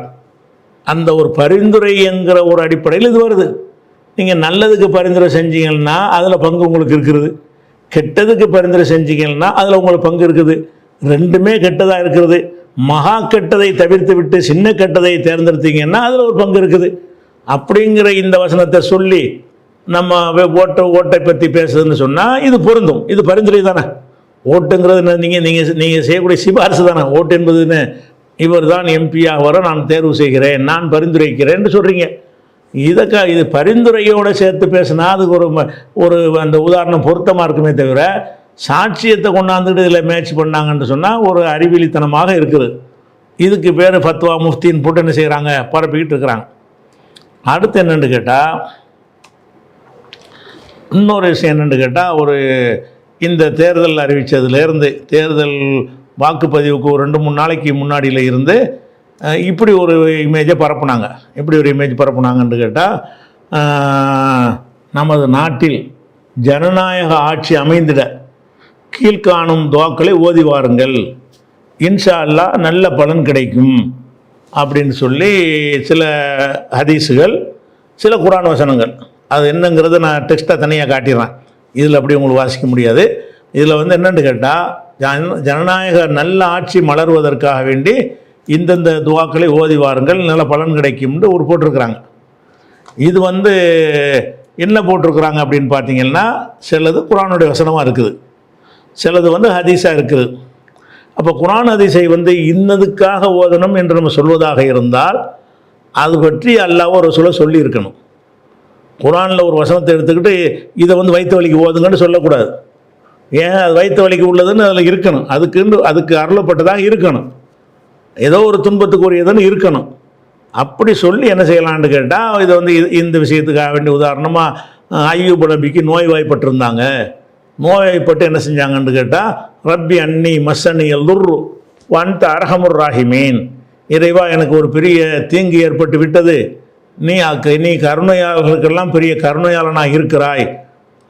[SPEAKER 2] அந்த ஒரு பரிந்துரை என்கிற ஒரு அடிப்படையில் இது வருது. நீங்கள் நல்லதுக்கு பரிந்துரை செஞ்சீங்கன்னா அதில் பங்கு உங்களுக்கு இருக்கிறது, கெட்டதுக்கு பரிந்துரை செஞ்சீங்கன்னா அதில் உங்களுக்கு பங்கு இருக்குது. ரெண்டுமே கெட்டதாக இருக்கிறது. மகா கெட்டதை தவிர்த்து விட்டு சின்ன கெட்டதை தேர்ந்தெடுத்தீங்கன்னா அதில் ஒரு பங்கு இருக்குது. அப்படிங்கிற இந்த வசனத்தை சொல்லி நம்ம ஓட்டை பற்றி பேசுதுன்னு சொன்னால் இது பொருந்தும். இது பரிந்துரை தானே. ஓட்டுங்கிறது நீங்கள் செய்யக்கூடிய சிபாரிசு தானே. ஓட்டு என்பதுன்னு இவர் தான் எம்பியாக வர நான் தேர்வு செய்கிறேன், நான் பரிந்துரைக்கிறேன்னு சொல்கிறீங்க. இது பரிந்துரையோடு சேர்த்து பேசினா அதுக்கு ஒரு அந்த உதாரணம் பொருத்தமாக இருக்குமே தவிர, சாட்சியத்தை கொண்டாந்துட்டு இதில் மேட்ச் பண்ணாங்கன்னு சொன்னால் ஒரு அறிவிலித்தனமாக இருக்குது. இதுக்கு பேர் ஃபத்வா முஃப்தின்னு போட்டு என்ன செய்கிறாங்க, பரப்பிக்கிட்டு இருக்கிறாங்க. அடுத்து என்னென்னு கேட்டால், இன்னொரு விஷயம் என்னென்னு கேட்டால், இந்த தேர்தல் அறிவித்ததுலேருந்து தேர்தல் வாக்குப்பதிவுக்கு ஒரு 2-3 நாளைக்கு முன்னாடியில் இருந்து இப்படி ஒரு இமேஜை பரப்புனாங்க. எப்படி ஒரு இமேஜ் பரப்புனாங்கன்னு கேட்டால், நமது நாட்டில் ஜனநாயக ஆட்சி அமைந்திட கீழ்காணும் துவாக்களை ஓதி வாருங்கள், இன்ஷா அல்லாஹ் நல்ல பலன் கிடைக்கும் அப்படின்னு சொல்லி சில ஹதீஸுகள், சில குர்ஆன் வசனங்கள். அது என்னங்கிறது நான் டெக்ஸ்ட்டாக தனியாக காட்டிடுறேன், இதில் அப்படி உங்களுக்கு வாசிக்க முடியாது. இதில் என்னென்னு கேட்டால், ஜனநாயக நல்ல ஆட்சி மலர்வதற்காக வேண்டி இந்தந்த துவாக்களை ஓதி வாருங்கள் நல்ல பலன் கிடைக்கும்னு ஒரு போட்டிருக்கிறாங்க. இது என்ன போட்டிருக்கிறாங்க அப்படின்னு பார்த்தீங்கன்னா, சிலது குர்ஆனுடைய வசனமாக இருக்குது, சிலது ஹதீஸாக இருக்குது. அப்போ குர்ஆன் ஹதீஸை இன்னதுக்காக ஓதணும் என்று நம்ம சொல்வதாக இருந்தால் அது பற்றி அல்லாஹ் ஒரு சொல்லி இருக்கணும். குர்ஆனில் ஒரு வசனத்தை எடுத்துக்கிட்டு இதை வயிற்று வலிக்கு ஓதுங்கன்னு சொல்லக்கூடாது. ஏன்? அது வயிற்று வலிக்கு உள்ளதுன்னு அதில் இருக்கணும், அதுக்கு அருளப்பட்டதாக இருக்கணும், ஏதோ ஒரு துன்பத்துக்குரியதுன்னு இருக்கணும். அப்படி சொல்லி என்ன செய்யலான்னு கேட்டால், இதை இந்த விஷயத்துக்காக வேண்டிய உதாரணமாக அய்யூப் நபிக்கு நோய்வாய்ப்பட்டிருந்தாங்க. நோய்வாய்ப்பட்டு என்ன செஞ்சாங்கன்னு கேட்டால், ரப்பி அன்னி மஸ்ஸனி யல்துர்ரு வஅன்த அர்ஹமுர் ராஹிமீன், இறைவா எனக்கு ஒரு பெரிய தீங்கு ஏற்பட்டு விட்டது, நீ கருணையாளர்களுக்கெல்லாம் பெரிய கருணையாளனாக இருக்கிறாய்,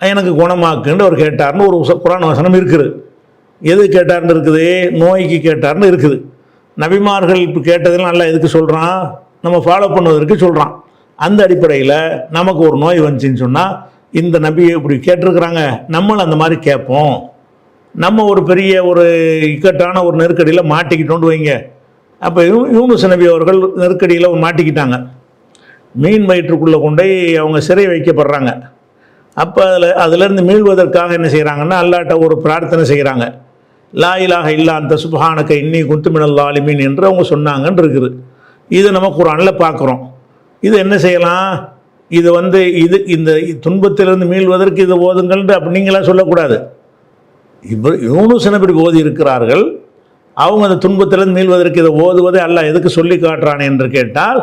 [SPEAKER 2] எனக்கு குணமாக்குன்னு அவர் கேட்டார்னு ஒரு குர்ஆன் வசனம் இருக்குது. எது கேட்டார்னு இருக்குது? நோய்க்கு கேட்டார்னு இருக்குது. நபிமார்கள் இப்போ கேட்டதெல்லாம் நல்லா எதுக்கு சொல்கிறான்? நம்ம ஃபாலோ பண்ணுவதற்கு சொல்கிறான். அந்த அடிப்படையில் நமக்கு ஒரு நோய் வந்துச்சின்னு சொன்னால் இந்த நபியை இப்படி கேட்டிருக்கிறாங்க, நம்மளும் அந்த மாதிரி கேட்போம். நம்ம ஒரு பெரிய ஒரு இக்கட்டான ஒரு நெருக்கடியில் மாட்டிக்கிட்டோன்னு வைங்க. அப்போ யூனுஸ் நபி அவர்கள் நெருக்கடியில் மாட்டிக்கிட்டாங்க, மீன் வயிற்றுக்குள்ளே கொண்டு அவங்க சிறை வைக்கப்படுறாங்க. அப்போ அதிலேருந்து மீள்வதற்காக என்ன செய்கிறாங்கன்னா, அல்லாஹ்ட்ட ஒரு பிரார்த்தனை செய்கிறாங்க. லா இலாஹ இல்லா அந்த சுப்ஹானக இன்னி குன்து மினல் ஸாலிமீன் என்று அவங்க சொன்னாங்கன்னு இருக்குது. இது நம்ம குர்ஆனில் பார்க்குறோம். இது என்ன செய்யலாம்? இது இந்த துன்பத்திலிருந்து மீள்வதற்கு இதை ஓதுங்கள்னு அப்படி நீங்களாம் சொல்லக்கூடாது. யூனுஸ் நபி ஓதி இருக்கிறார்கள், அவங்க அந்த துன்பத்திலிருந்து மீள்வதற்கு இதை ஓதுவதை அல்லாஹ் எதுக்கு சொல்லி காட்டுறான் என்று கேட்டால்,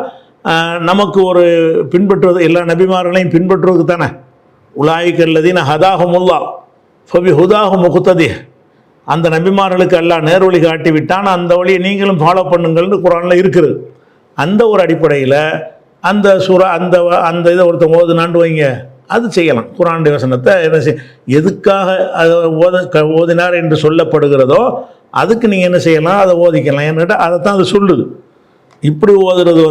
[SPEAKER 2] நமக்கு ஒரு பின்பற்றுவது, எல்லா நபிமார்களையும் பின்பற்றுவதுக்கு தானே. உலாயிக்கல்லதீன ஹதாஹுமுல்லாஹ் ஃபபி ஹுதாஹு முக்ததி, அந்த நபிமார்களுக்கு அல்லாஹ் நேர்வழி காட்டி விட்டான், அந்த வழியை நீங்களும் ஃபாலோ பண்ணுங்கள்னு குர்ஆனில் இருக்குது. அந்த ஒரு அடிப்படையில் அந்த சூரா அந்த இதை ஒருத்தன் ஓதுனான்னு வைங்க, அது செய்யலாம். குர்ஆனுடைய வசனத்தை எதுக்காக அதை ஓதினார் என்று சொல்லப்படுகிறதோ அதுக்கு நீங்கள் என்ன செய்யலாம், அதை ஓதிக்கலாம். ஏன்னுட்டா அதைத்தான் அது சொல்லுது. இப்படி ஓதுறது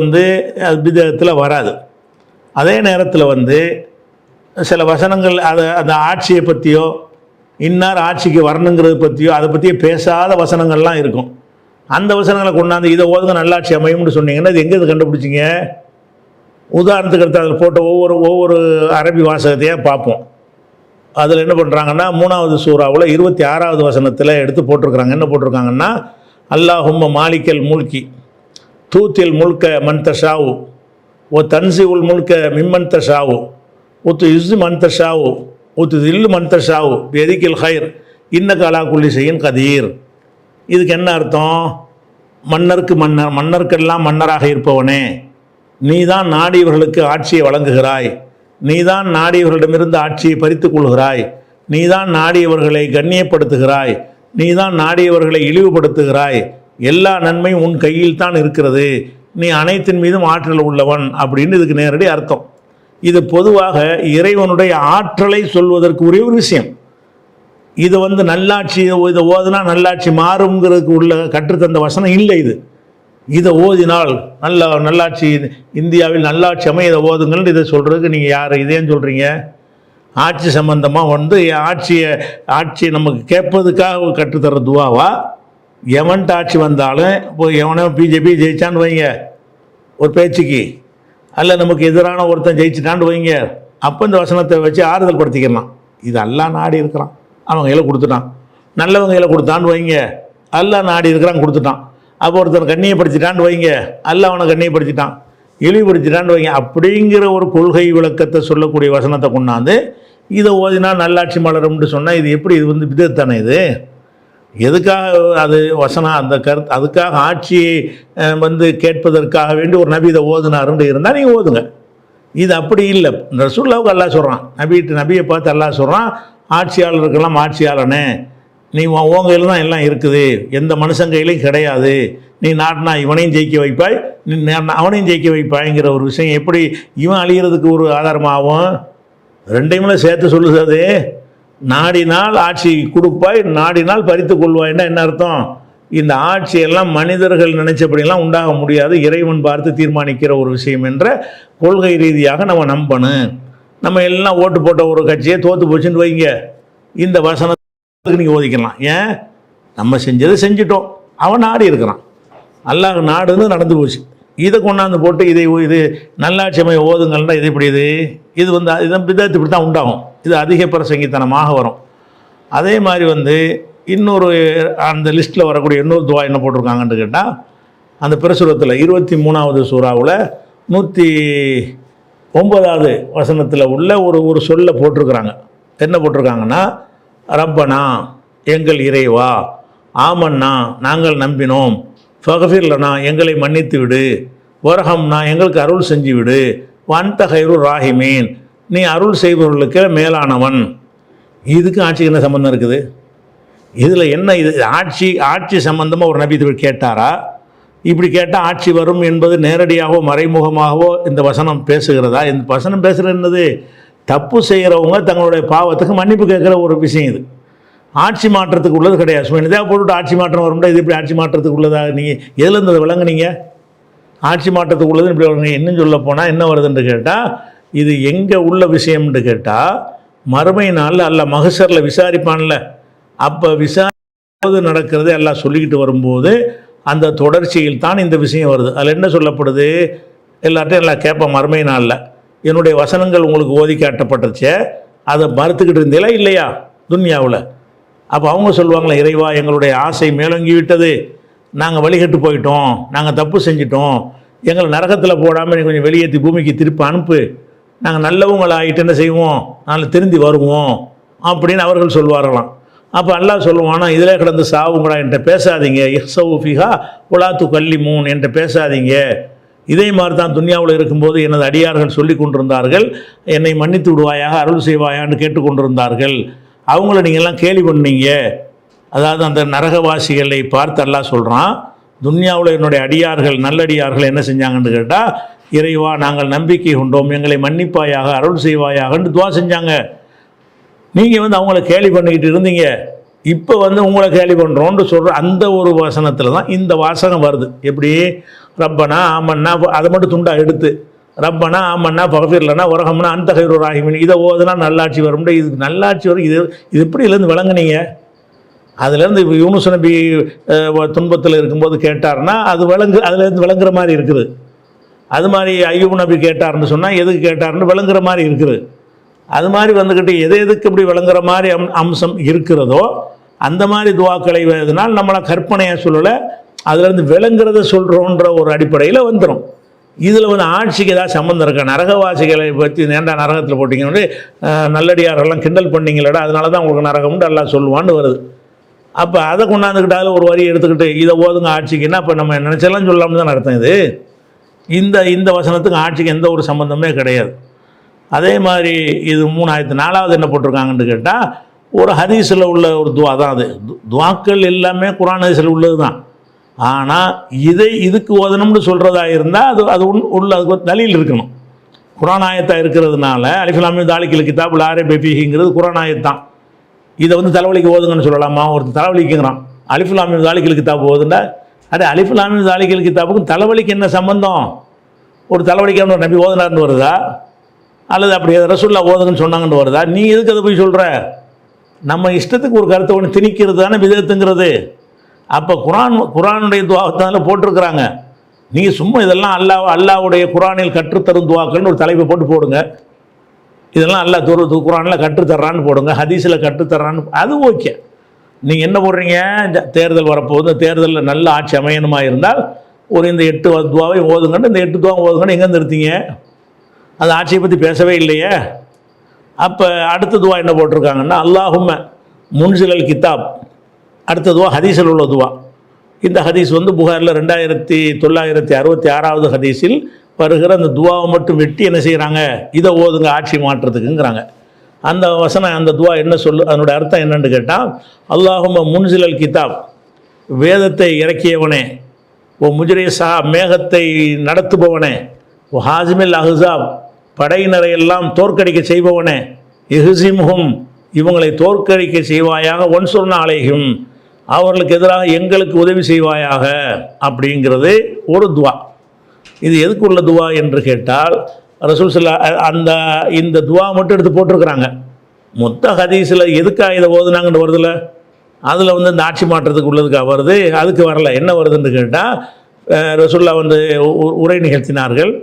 [SPEAKER 2] அது பிதத்தில் வராது. அதே நேரத்தில் சில வசனங்கள் அந்த ஆட்சியை பற்றியோ இன்னார் ஆட்சிக்கு வரணுங்கிறத பற்றியோ அதை பற்றியே பேசாத வசனங்கள்லாம் இருக்கும். அந்த வசனங்களை கொண்டாந்து இதை ஓதுங்க நல்லாட்சி அமையும்னு சொன்னீங்கன்னா இது எங்கே கண்டுபிடிச்சிங்க? உதாரணத்துக்கு எடுத்து அதில் போட்ட ஒவ்வொரு அரபி வாசகத்தையாக பார்ப்போம். அதில் என்ன பண்ணுறாங்கன்னா, 3வது சூறாவில் 26வது வசனத்தில் எடுத்து போட்டிருக்கிறாங்க. என்ன போட்டிருக்காங்கன்னா, அல்லாஹும்ம மாலிக்கல் முல்கி தூத்தில் முல்க மன் தஷாவு ஓ தன்சி உல் முல்க மிம்மன் தஷாவு ஒத்து இஸ்ஸு மன் தஷாவு ஒத்து தில்லு மன் தஷாவு எதிக்கில் ஹைர் இன்னக அலா குல்லி ஷைஇன் கதீர். இதுக்கு என்ன அர்த்தம்? மன்னருக்கு மன்னர், மன்னருக்கெல்லாம் மன்னராக இருப்பவனே, நீ தான் நாடியவர்களுக்கு ஆட்சியை வழங்குகிறாய், நீ தான் நாடியவர்களிடமிருந்து ஆட்சியை பறித்துக் கொள்கிறாய், நீ தான் நாடியவர்களை கண்ணியப்படுத்துகிறாய், நீ தான் நாடியவர்களை இழிவுபடுத்துகிறாய், எல்லா நன்மையும் உன் கையில் தான் இருக்கிறது, நீ அனைத்தின் மீதும் ஆற்றல் உள்ளவன் அப்படின்னு இதுக்கு நேரடி அர்த்தம். இது பொதுவாக இறைவனுடைய ஆற்றலை சொல்வதற்கு உரிய ஒரு விஷயம். இது நல்லாட்சி, இதை ஓதுனா நல்லாட்சி மாறுங்கிறதுக்கு உள்ள கற்றுத்தந்த வசனம் இல்லை. இதை ஓதினால் நல்லாட்சி, இந்தியாவில் நல்லாட்சி அமைய இதை ஓதுங்கள் இதை சொல்கிறதுக்கு நீங்கள் யார் இதேன்னு சொல்கிறீங்க? ஆட்சி சம்பந்தமாக ஆட்சியை நமக்கு கேட்பதுக்காக கற்றுத்தர துவாவா? எவன்ட்டு ஆட்சி வந்தாலும் இப்போ எவனோ பிஜேபி ஜெயிச்சான்னு வைங்க ஒரு பேச்சுக்கு, அல்ல நமக்கு எதிரான ஒருத்தன் ஜெயிச்சிட்டான்னு வைங்க, அப்போ இந்த வசனத்தை வச்சு ஆறுதல் படுத்திக்கலாம். இது எல்லாம் நாடி இருக்கிறான், அவங்க கையில் கொடுத்துட்டான். நல்லவங்க கையில் கொடுத்தான்னு வைங்க, எல்லாம் நாடி இருக்கிறான் கொடுத்துட்டான். அப்போ ஒருத்தன் கண்ணியப்படுத்திட்டான்னு வைங்க, அல்ல அவனை கண்ணியப்படுத்திட்டான், இழிவுபடுத்திட்டான்னு வைங்க. அப்படிங்கிற ஒரு கொள்கை விளக்கத்தை சொல்லக்கூடிய வசனத்தை கொண்டாந்து இதை ஓதினா நல்லாட்சி மலரும்னு சொன்னால் இது எப்படி? இது விதத்தானே இது? எதுக்காக அது வசனம்? அந்த கருத்து அதுக்காக ஆட்சியை கேட்பதற்காக வேண்டி ஒரு நபி இதை ஓதுனாருன்னு இருந்தால் நீங்கள் ஓதுங்க. இது அப்படி இல்லை. ரசூலுல்லாஹ்வுக்கு அல்லாஹ் சொல்கிறான், நபியை பார்த்து அல்லாஹ் சொல்கிறான், ஆட்சியாளருக்கெல்லாம் ஆட்சியாளனே, நீ உன் கையில் தான் எல்லாம் இருக்குது, எந்த மனுஷன் கையிலையும் கிடையாது, நீ நாட்டினா இவனையும் ஜெயிக்க வைப்பாய், நீ அவனையும் ஜெயிக்க வைப்பாய்ங்கிற ஒரு விஷயம் எப்படி இவன் அழிகிறதுக்கு ஒரு ஆதாரமாகும்? ரெண்டையுமே சேர்த்து சொல்லுது. அது நாடினால் ஆட்சி கொடுப்பாய், நாடினால் பறித்து கொள்வாய்னா என்ன அர்த்தம்? இந்த ஆட்சியெல்லாம் மனிதர்கள் நினைச்சபடியெல்லாம் உண்டாக முடியாது, இறைவன் பார்த்து தீர்மானிக்கிற ஒரு விஷயம் என்ற கொள்கை ரீதியாக நம்ம நம்பணும். நம்ம எல்லாம் ஓட்டு போட்ட ஒரு கட்சியை தோற்று போச்சுன்னு வைங்க, இந்த வசனத்துக்கு நீங்கள் ஓதிக்கலாம். ஏன்? நம்ம செஞ்சதை செஞ்சிட்டோம், அவன் நாடி இருக்கிறான், அல்லாஹ் நாடுன்னு நடந்து போச்சு. இதை கொண்டாந்து போட்டு இது நல்லாட்சி அமைய ஓதுங்கள்னா இது இப்படி இது இதன் பிதத்து இப்படி தான் உண்டாகும். இது அதிக பிரசங்கித்தனமாக வரும். அதே மாதிரி இன்னொரு அந்த லிஸ்ட்டில் வரக்கூடிய இன்னொரு துவா என்ன போட்டிருக்காங்கன்னு கேட்டால், அந்த பிரசுரத்தில் 23வது சூறாவில் 109வது வசனத்தில் உள்ள ஒரு சொல்ல போட்டிருக்கிறாங்க. என்ன போட்டிருக்காங்கன்னா, ரப்பனா எங்கள் இறைவா, ஆமன்னா நாங்கள் நம்பினோம், ஃபகஃபிர்லனா எங்களை மன்னித்து விடு, வரஹம்னா எங்களுக்கு அருள் செஞ்சு விடு, வன்த கைரு ராஹிமீன் நீ அருள் செய்பவர்களுக்கு மேலானவன். இதுக்கு ஆட்சிக்கு என்ன சம்பந்தம் இருக்குது? இதில் என்ன? இது ஆட்சி சம்பந்தமாக ஒரு நபி கேட்டாரா? இப்படி கேட்டால் ஆட்சி வரும் என்பது நேரடியாகவோ மறைமுகமாகவோ இந்த வசனம் பேசுகிறதா? இந்த வசனம் பேசுகிறது என்னது? தப்பு செய்கிறவங்க தங்களுடைய பாவத்துக்கு மன்னிப்பு கேட்குற ஒரு விஷயம். இது ஆட்சி மாற்றத்துக்கு உள்ளது கிடையாது. சும்மா இதாக போட்டுவிட்டு ஆட்சி மாற்றம் வரும்னா இது இப்படி ஆட்சி மாற்றத்துக்கு உள்ளதா? நீங்கள் எதில் இருந்தது விளங்குனீங்க? ஆட்சி மாற்றத்துக்கு உள்ளதுன்னு இப்படி விளங்குங்க. இன்னும் சொல்ல போனால் என்ன வருதுன்னு கேட்டால், இது எங்கே உள்ள விஷயம்னு கேட்டால், மறுமை நாளில் அல்ல மகசரில் விசாரிப்பான்ல, அப்போ விசாரிப்பது நடக்கிறது எல்லாம் சொல்லிக்கிட்டு வரும்போது அந்த தொடர்ச்சியில் தான் இந்த விஷயம் வருது. அதில் என்ன சொல்லப்படுது? எல்லார்ட்டையும் எல்லாம் கேட்பேன் மறுமை நாளில், என்னுடைய வசனங்கள் உங்களுக்கு ஓதி காட்டப்பட்டுச்சே, அதை மறுத்துக்கிட்டு இருந்தீங்களா இல்லையா துன்யாவில்? அப்போ அவங்க சொல்லுவாங்களே, இறைவா எங்களுடைய ஆசை மேலோங்கி விட்டது, நாங்கள் வழிகட்டு போயிட்டோம், நாங்கள் தப்பு செஞ்சிட்டோம், எங்களை நரகத்தில் போடாமல் நீ கொஞ்சம் வெளியேற்றி பூமிக்கு திருப்பி அனுப்பு, நாங்கள் நல்லவங்களை ஆகிட்டு என்ன செய்வோம், நாங்கள் திருந்தி வருவோம் அப்படின்னு அவர்கள் சொல்வார்களாம். அப்போ அல்லாஹ் சொல்லுவானா, இதில் கிடந்து சாவுங்களா, என்கிட்ட பேசாதீங்க, இஹ்சவு ஃபிஹா உலாத்து கல்லிமூன் என்கிட்ட பேசாதீங்க. இதே மாதிரி தான் துன்யாவில் இருக்கும்போது எனது அடியார்கள் சொல்லி கொண்டிருந்தார்கள், என்னை மன்னித்து விடுவாயாக, அருள் செய்வாயான்னு கேட்டுக்கொண்டிருந்தார்கள். அவங்கள நீங்கள்லாம் கேலி பண்ணீங்க. அதாவது அந்த நரகவாசிகளை பார்த்து அல்லாஹ் சொல்கிறான், துன்யாவில் என்னுடைய அடியார்கள் நல்லடியார்கள் என்ன செஞ்சாங்கன்னு கேட்டால், இறைவா நாங்கள் நம்பிக்கை கொண்டோம், எங்களை மன்னிப்பாயாக, அருள் செய்வாயாகன்னு துவா செஞ்சாங்க. நீங்கள் அவங்கள கேலி பண்ணிக்கிட்டு இருந்தீங்க, இப்போ உங்களை கேலி பண்ணுறோன்னு சொல்கிற அந்த ஒரு வசனத்தில் தான் இந்த வாசகம் வருது. எப்படி? ரப்பனா ஆமன்னா, அதை மட்டும் துண்டா எடுத்து ரப்பனா ஆமன்னா பகஃபிர்லனா வரஹம்னா அந்த கைரு ராஹிமின் இதை ஓதுனா நல்லாட்சி வரும்னு, இதுக்கு நல்லாட்சி வரும். இது எப்படி இதுலேருந்து விளங்குனீங்க? அதுலேருந்து யூனுஸ் நபி துன்பத்தில் இருக்கும்போது கேட்டார்னா அதுலேருந்து விளங்குற மாதிரி இருக்குது. அது மாதிரி ஐயூப் நபி கேட்டார்னு சொன்னால் எதுக்கு கேட்டார்னு விளங்குற மாதிரி இருக்குது. அது மாதிரி எதுக்கு இப்படி விளங்குற மாதிரி அம்சம் இருக்கிறதோ அந்த மாதிரி துவாக்களை எழுதினால் நம்மளை கற்பனையாக சொல்லலை, அதுலேருந்து விளங்குறத சொல்கிறோன்ற ஒரு அடிப்படையில் வந்துடும். இதில் ஆட்சிக்கு ஏதாவது சம்மந்தம் இருக்கா? நரகவாசிகளை பற்றி நேண்டா நரகத்தில் போட்டிங்கன்னு நல்லடியாரெல்லாம் கிண்டல் பண்ணிங்களடா, அதனால தான் உங்களுக்கு நரகம்னு எல்லாம் சொல்லுவான்னு வருது. அப்போ அதை கொண்டாந்துக்கிட்டாலும் ஒரு வரி எடுத்துக்கிட்டு இதை ஓதுங்க ஆட்சிக்குன்னா அப்போ நம்ம நினச்செல்லாம் சொல்லாமல் தான் அர்த்தம் இது. இந்த வசனத்துக்கு ஆட்சிக்கு எந்த ஒரு சம்மந்தமே கிடையாது. அதே மாதிரி இது 4வது என்ன போட்டிருக்காங்கன்னு கேட்டால் ஒரு ஹதீஸில் உள்ள ஒரு துவா தான் அது. துவாக்கள் எல்லாமே குர்ஆன் ஹதீஸில் உள்ளது தான். ஆனால் இதுக்கு ஓதணும்னு சொல்கிறதா இருந்தால் அது உள்ள அதுக்கு தலீல் இருக்கணும். குர்ஆன் ஆயத்தாக இருக்கிறதுனால அலிஃப் லாம் மீம் தாலிகல் கிதாப் லா ரைப ஃபீஹிங்கிறது குர்ஆன் ஆயத் தான். இதை தலைவலிக்கு ஓதுங்கன்னு சொல்லலாமா? ஒருத்தர் தலைவலிக்குங்கிறான், அலிஃப் லாம் மீம் தாலிகல் கிதாப் ஓதுண்டா, அடே அலிஃப் லாம் மீம் தாலிகல் கிதாப்புக்கும் தலைவலிக்கு என்ன சம்பந்தம்? ஒரு தலைவலிக்கான ஒரு நபி ஓதுனார்னு வருதா? அல்லது அப்படி ரசூலுல்லாஹ் ஓதுங்கன்னு சொன்னாங்கன்னு வருதா? நீ எதுக்கு அதை போய் சொல்கிற? நம்ம இஷ்டத்துக்கு ஒரு கருத்தை ஒன்று திணிக்கிறது தானே விதத்துங்கிறது. அப்போ குர்ஆனுடைய துவாவத்தான போட்டிருக்கிறாங்க. நீங்கள் சும்மா இதெல்லாம் அல்லாஹ்வுடைய குர்ஆனில் கற்றுத்தரும் துவாக்கள்னு ஒரு தலைப்பை போடுங்க. இதெல்லாம் அல்லாஹ் குர்ஆனில் கற்றுத்தர்றான்னு போடுங்க, ஹதீஸில் கற்றுத்தர்றான்னு, அது ஓகே. நீங்கள் என்ன போடுறீங்க? தேர்தல் வரப்போகுது, தேர்தலில் நல்ல ஆட்சி அமையணுமா இருந்தால் இந்த 8 துவாவை ஓதுங்கன்னு, இந்த 8 துவா ஓதுங்கன்னு எங்கே நிறுத்திங்க? அது ஆட்சியை பற்றி பேசவே இல்லையே. அப்போ அடுத்த துவா என்ன போட்டிருக்காங்கன்னா அல்லாஹும்ம முன்சிலல் கிதாப். அடுத்த துவா ஹதீஸில் உள்ள துவா. இந்த ஹதீஸ் புகாரில் 2966வது ஹதீஸில் வருகிற அந்த துவாவை மட்டும் வெட்டி என்ன செய்கிறாங்க? இதை ஓதுங்க ஆட்சி மாற்றத்துக்குங்கிறாங்க. அந்த வசனம், அந்த துவா என்ன அதனோட அர்த்தம் என்னன்னு கேட்டால் அல்லாஹும்ம முன்சிலல் கிதாப், வேதத்தை இறக்கியவனே, ஓ முஜ்ரிஸா மேகத்தை நடத்துபவனே, ஓ ஹாசிமில் அஹ்ஸாப் படையினரை எல்லாம் தோற்கடிக்க செய்பவனே, இஹ்ஸிம்ஹும் இவங்களை தோற்கடிக்க செய்வாயாக, ஒன்சுர்னா அலைஹிம் அவர்களுக்கு எதிராக எங்களுக்கு உதவி செய்வாயாக அப்படிங்கிறது ஒரு துவா. இது எதுக்கு உள்ள துவா என்று கேட்டால் ரசூல் ஸல்லல்லாஹு இந்த துவா மட்டும் எடுத்து போட்டிருக்கிறாங்க. மொத்த ஹதீஸில் எதுக்காக இதை ஓதுனாங்கன்னு வருதுல்ல, அதில் இந்த ஆட்சி மாற்றத்துக்கு உள்ளதுக்காக வருது. அதுக்கு வரல. என்ன வருதுன்னு கேட்டால் ரசூலுல்லாஹ் உரை நிகழ்த்தினார்கள்.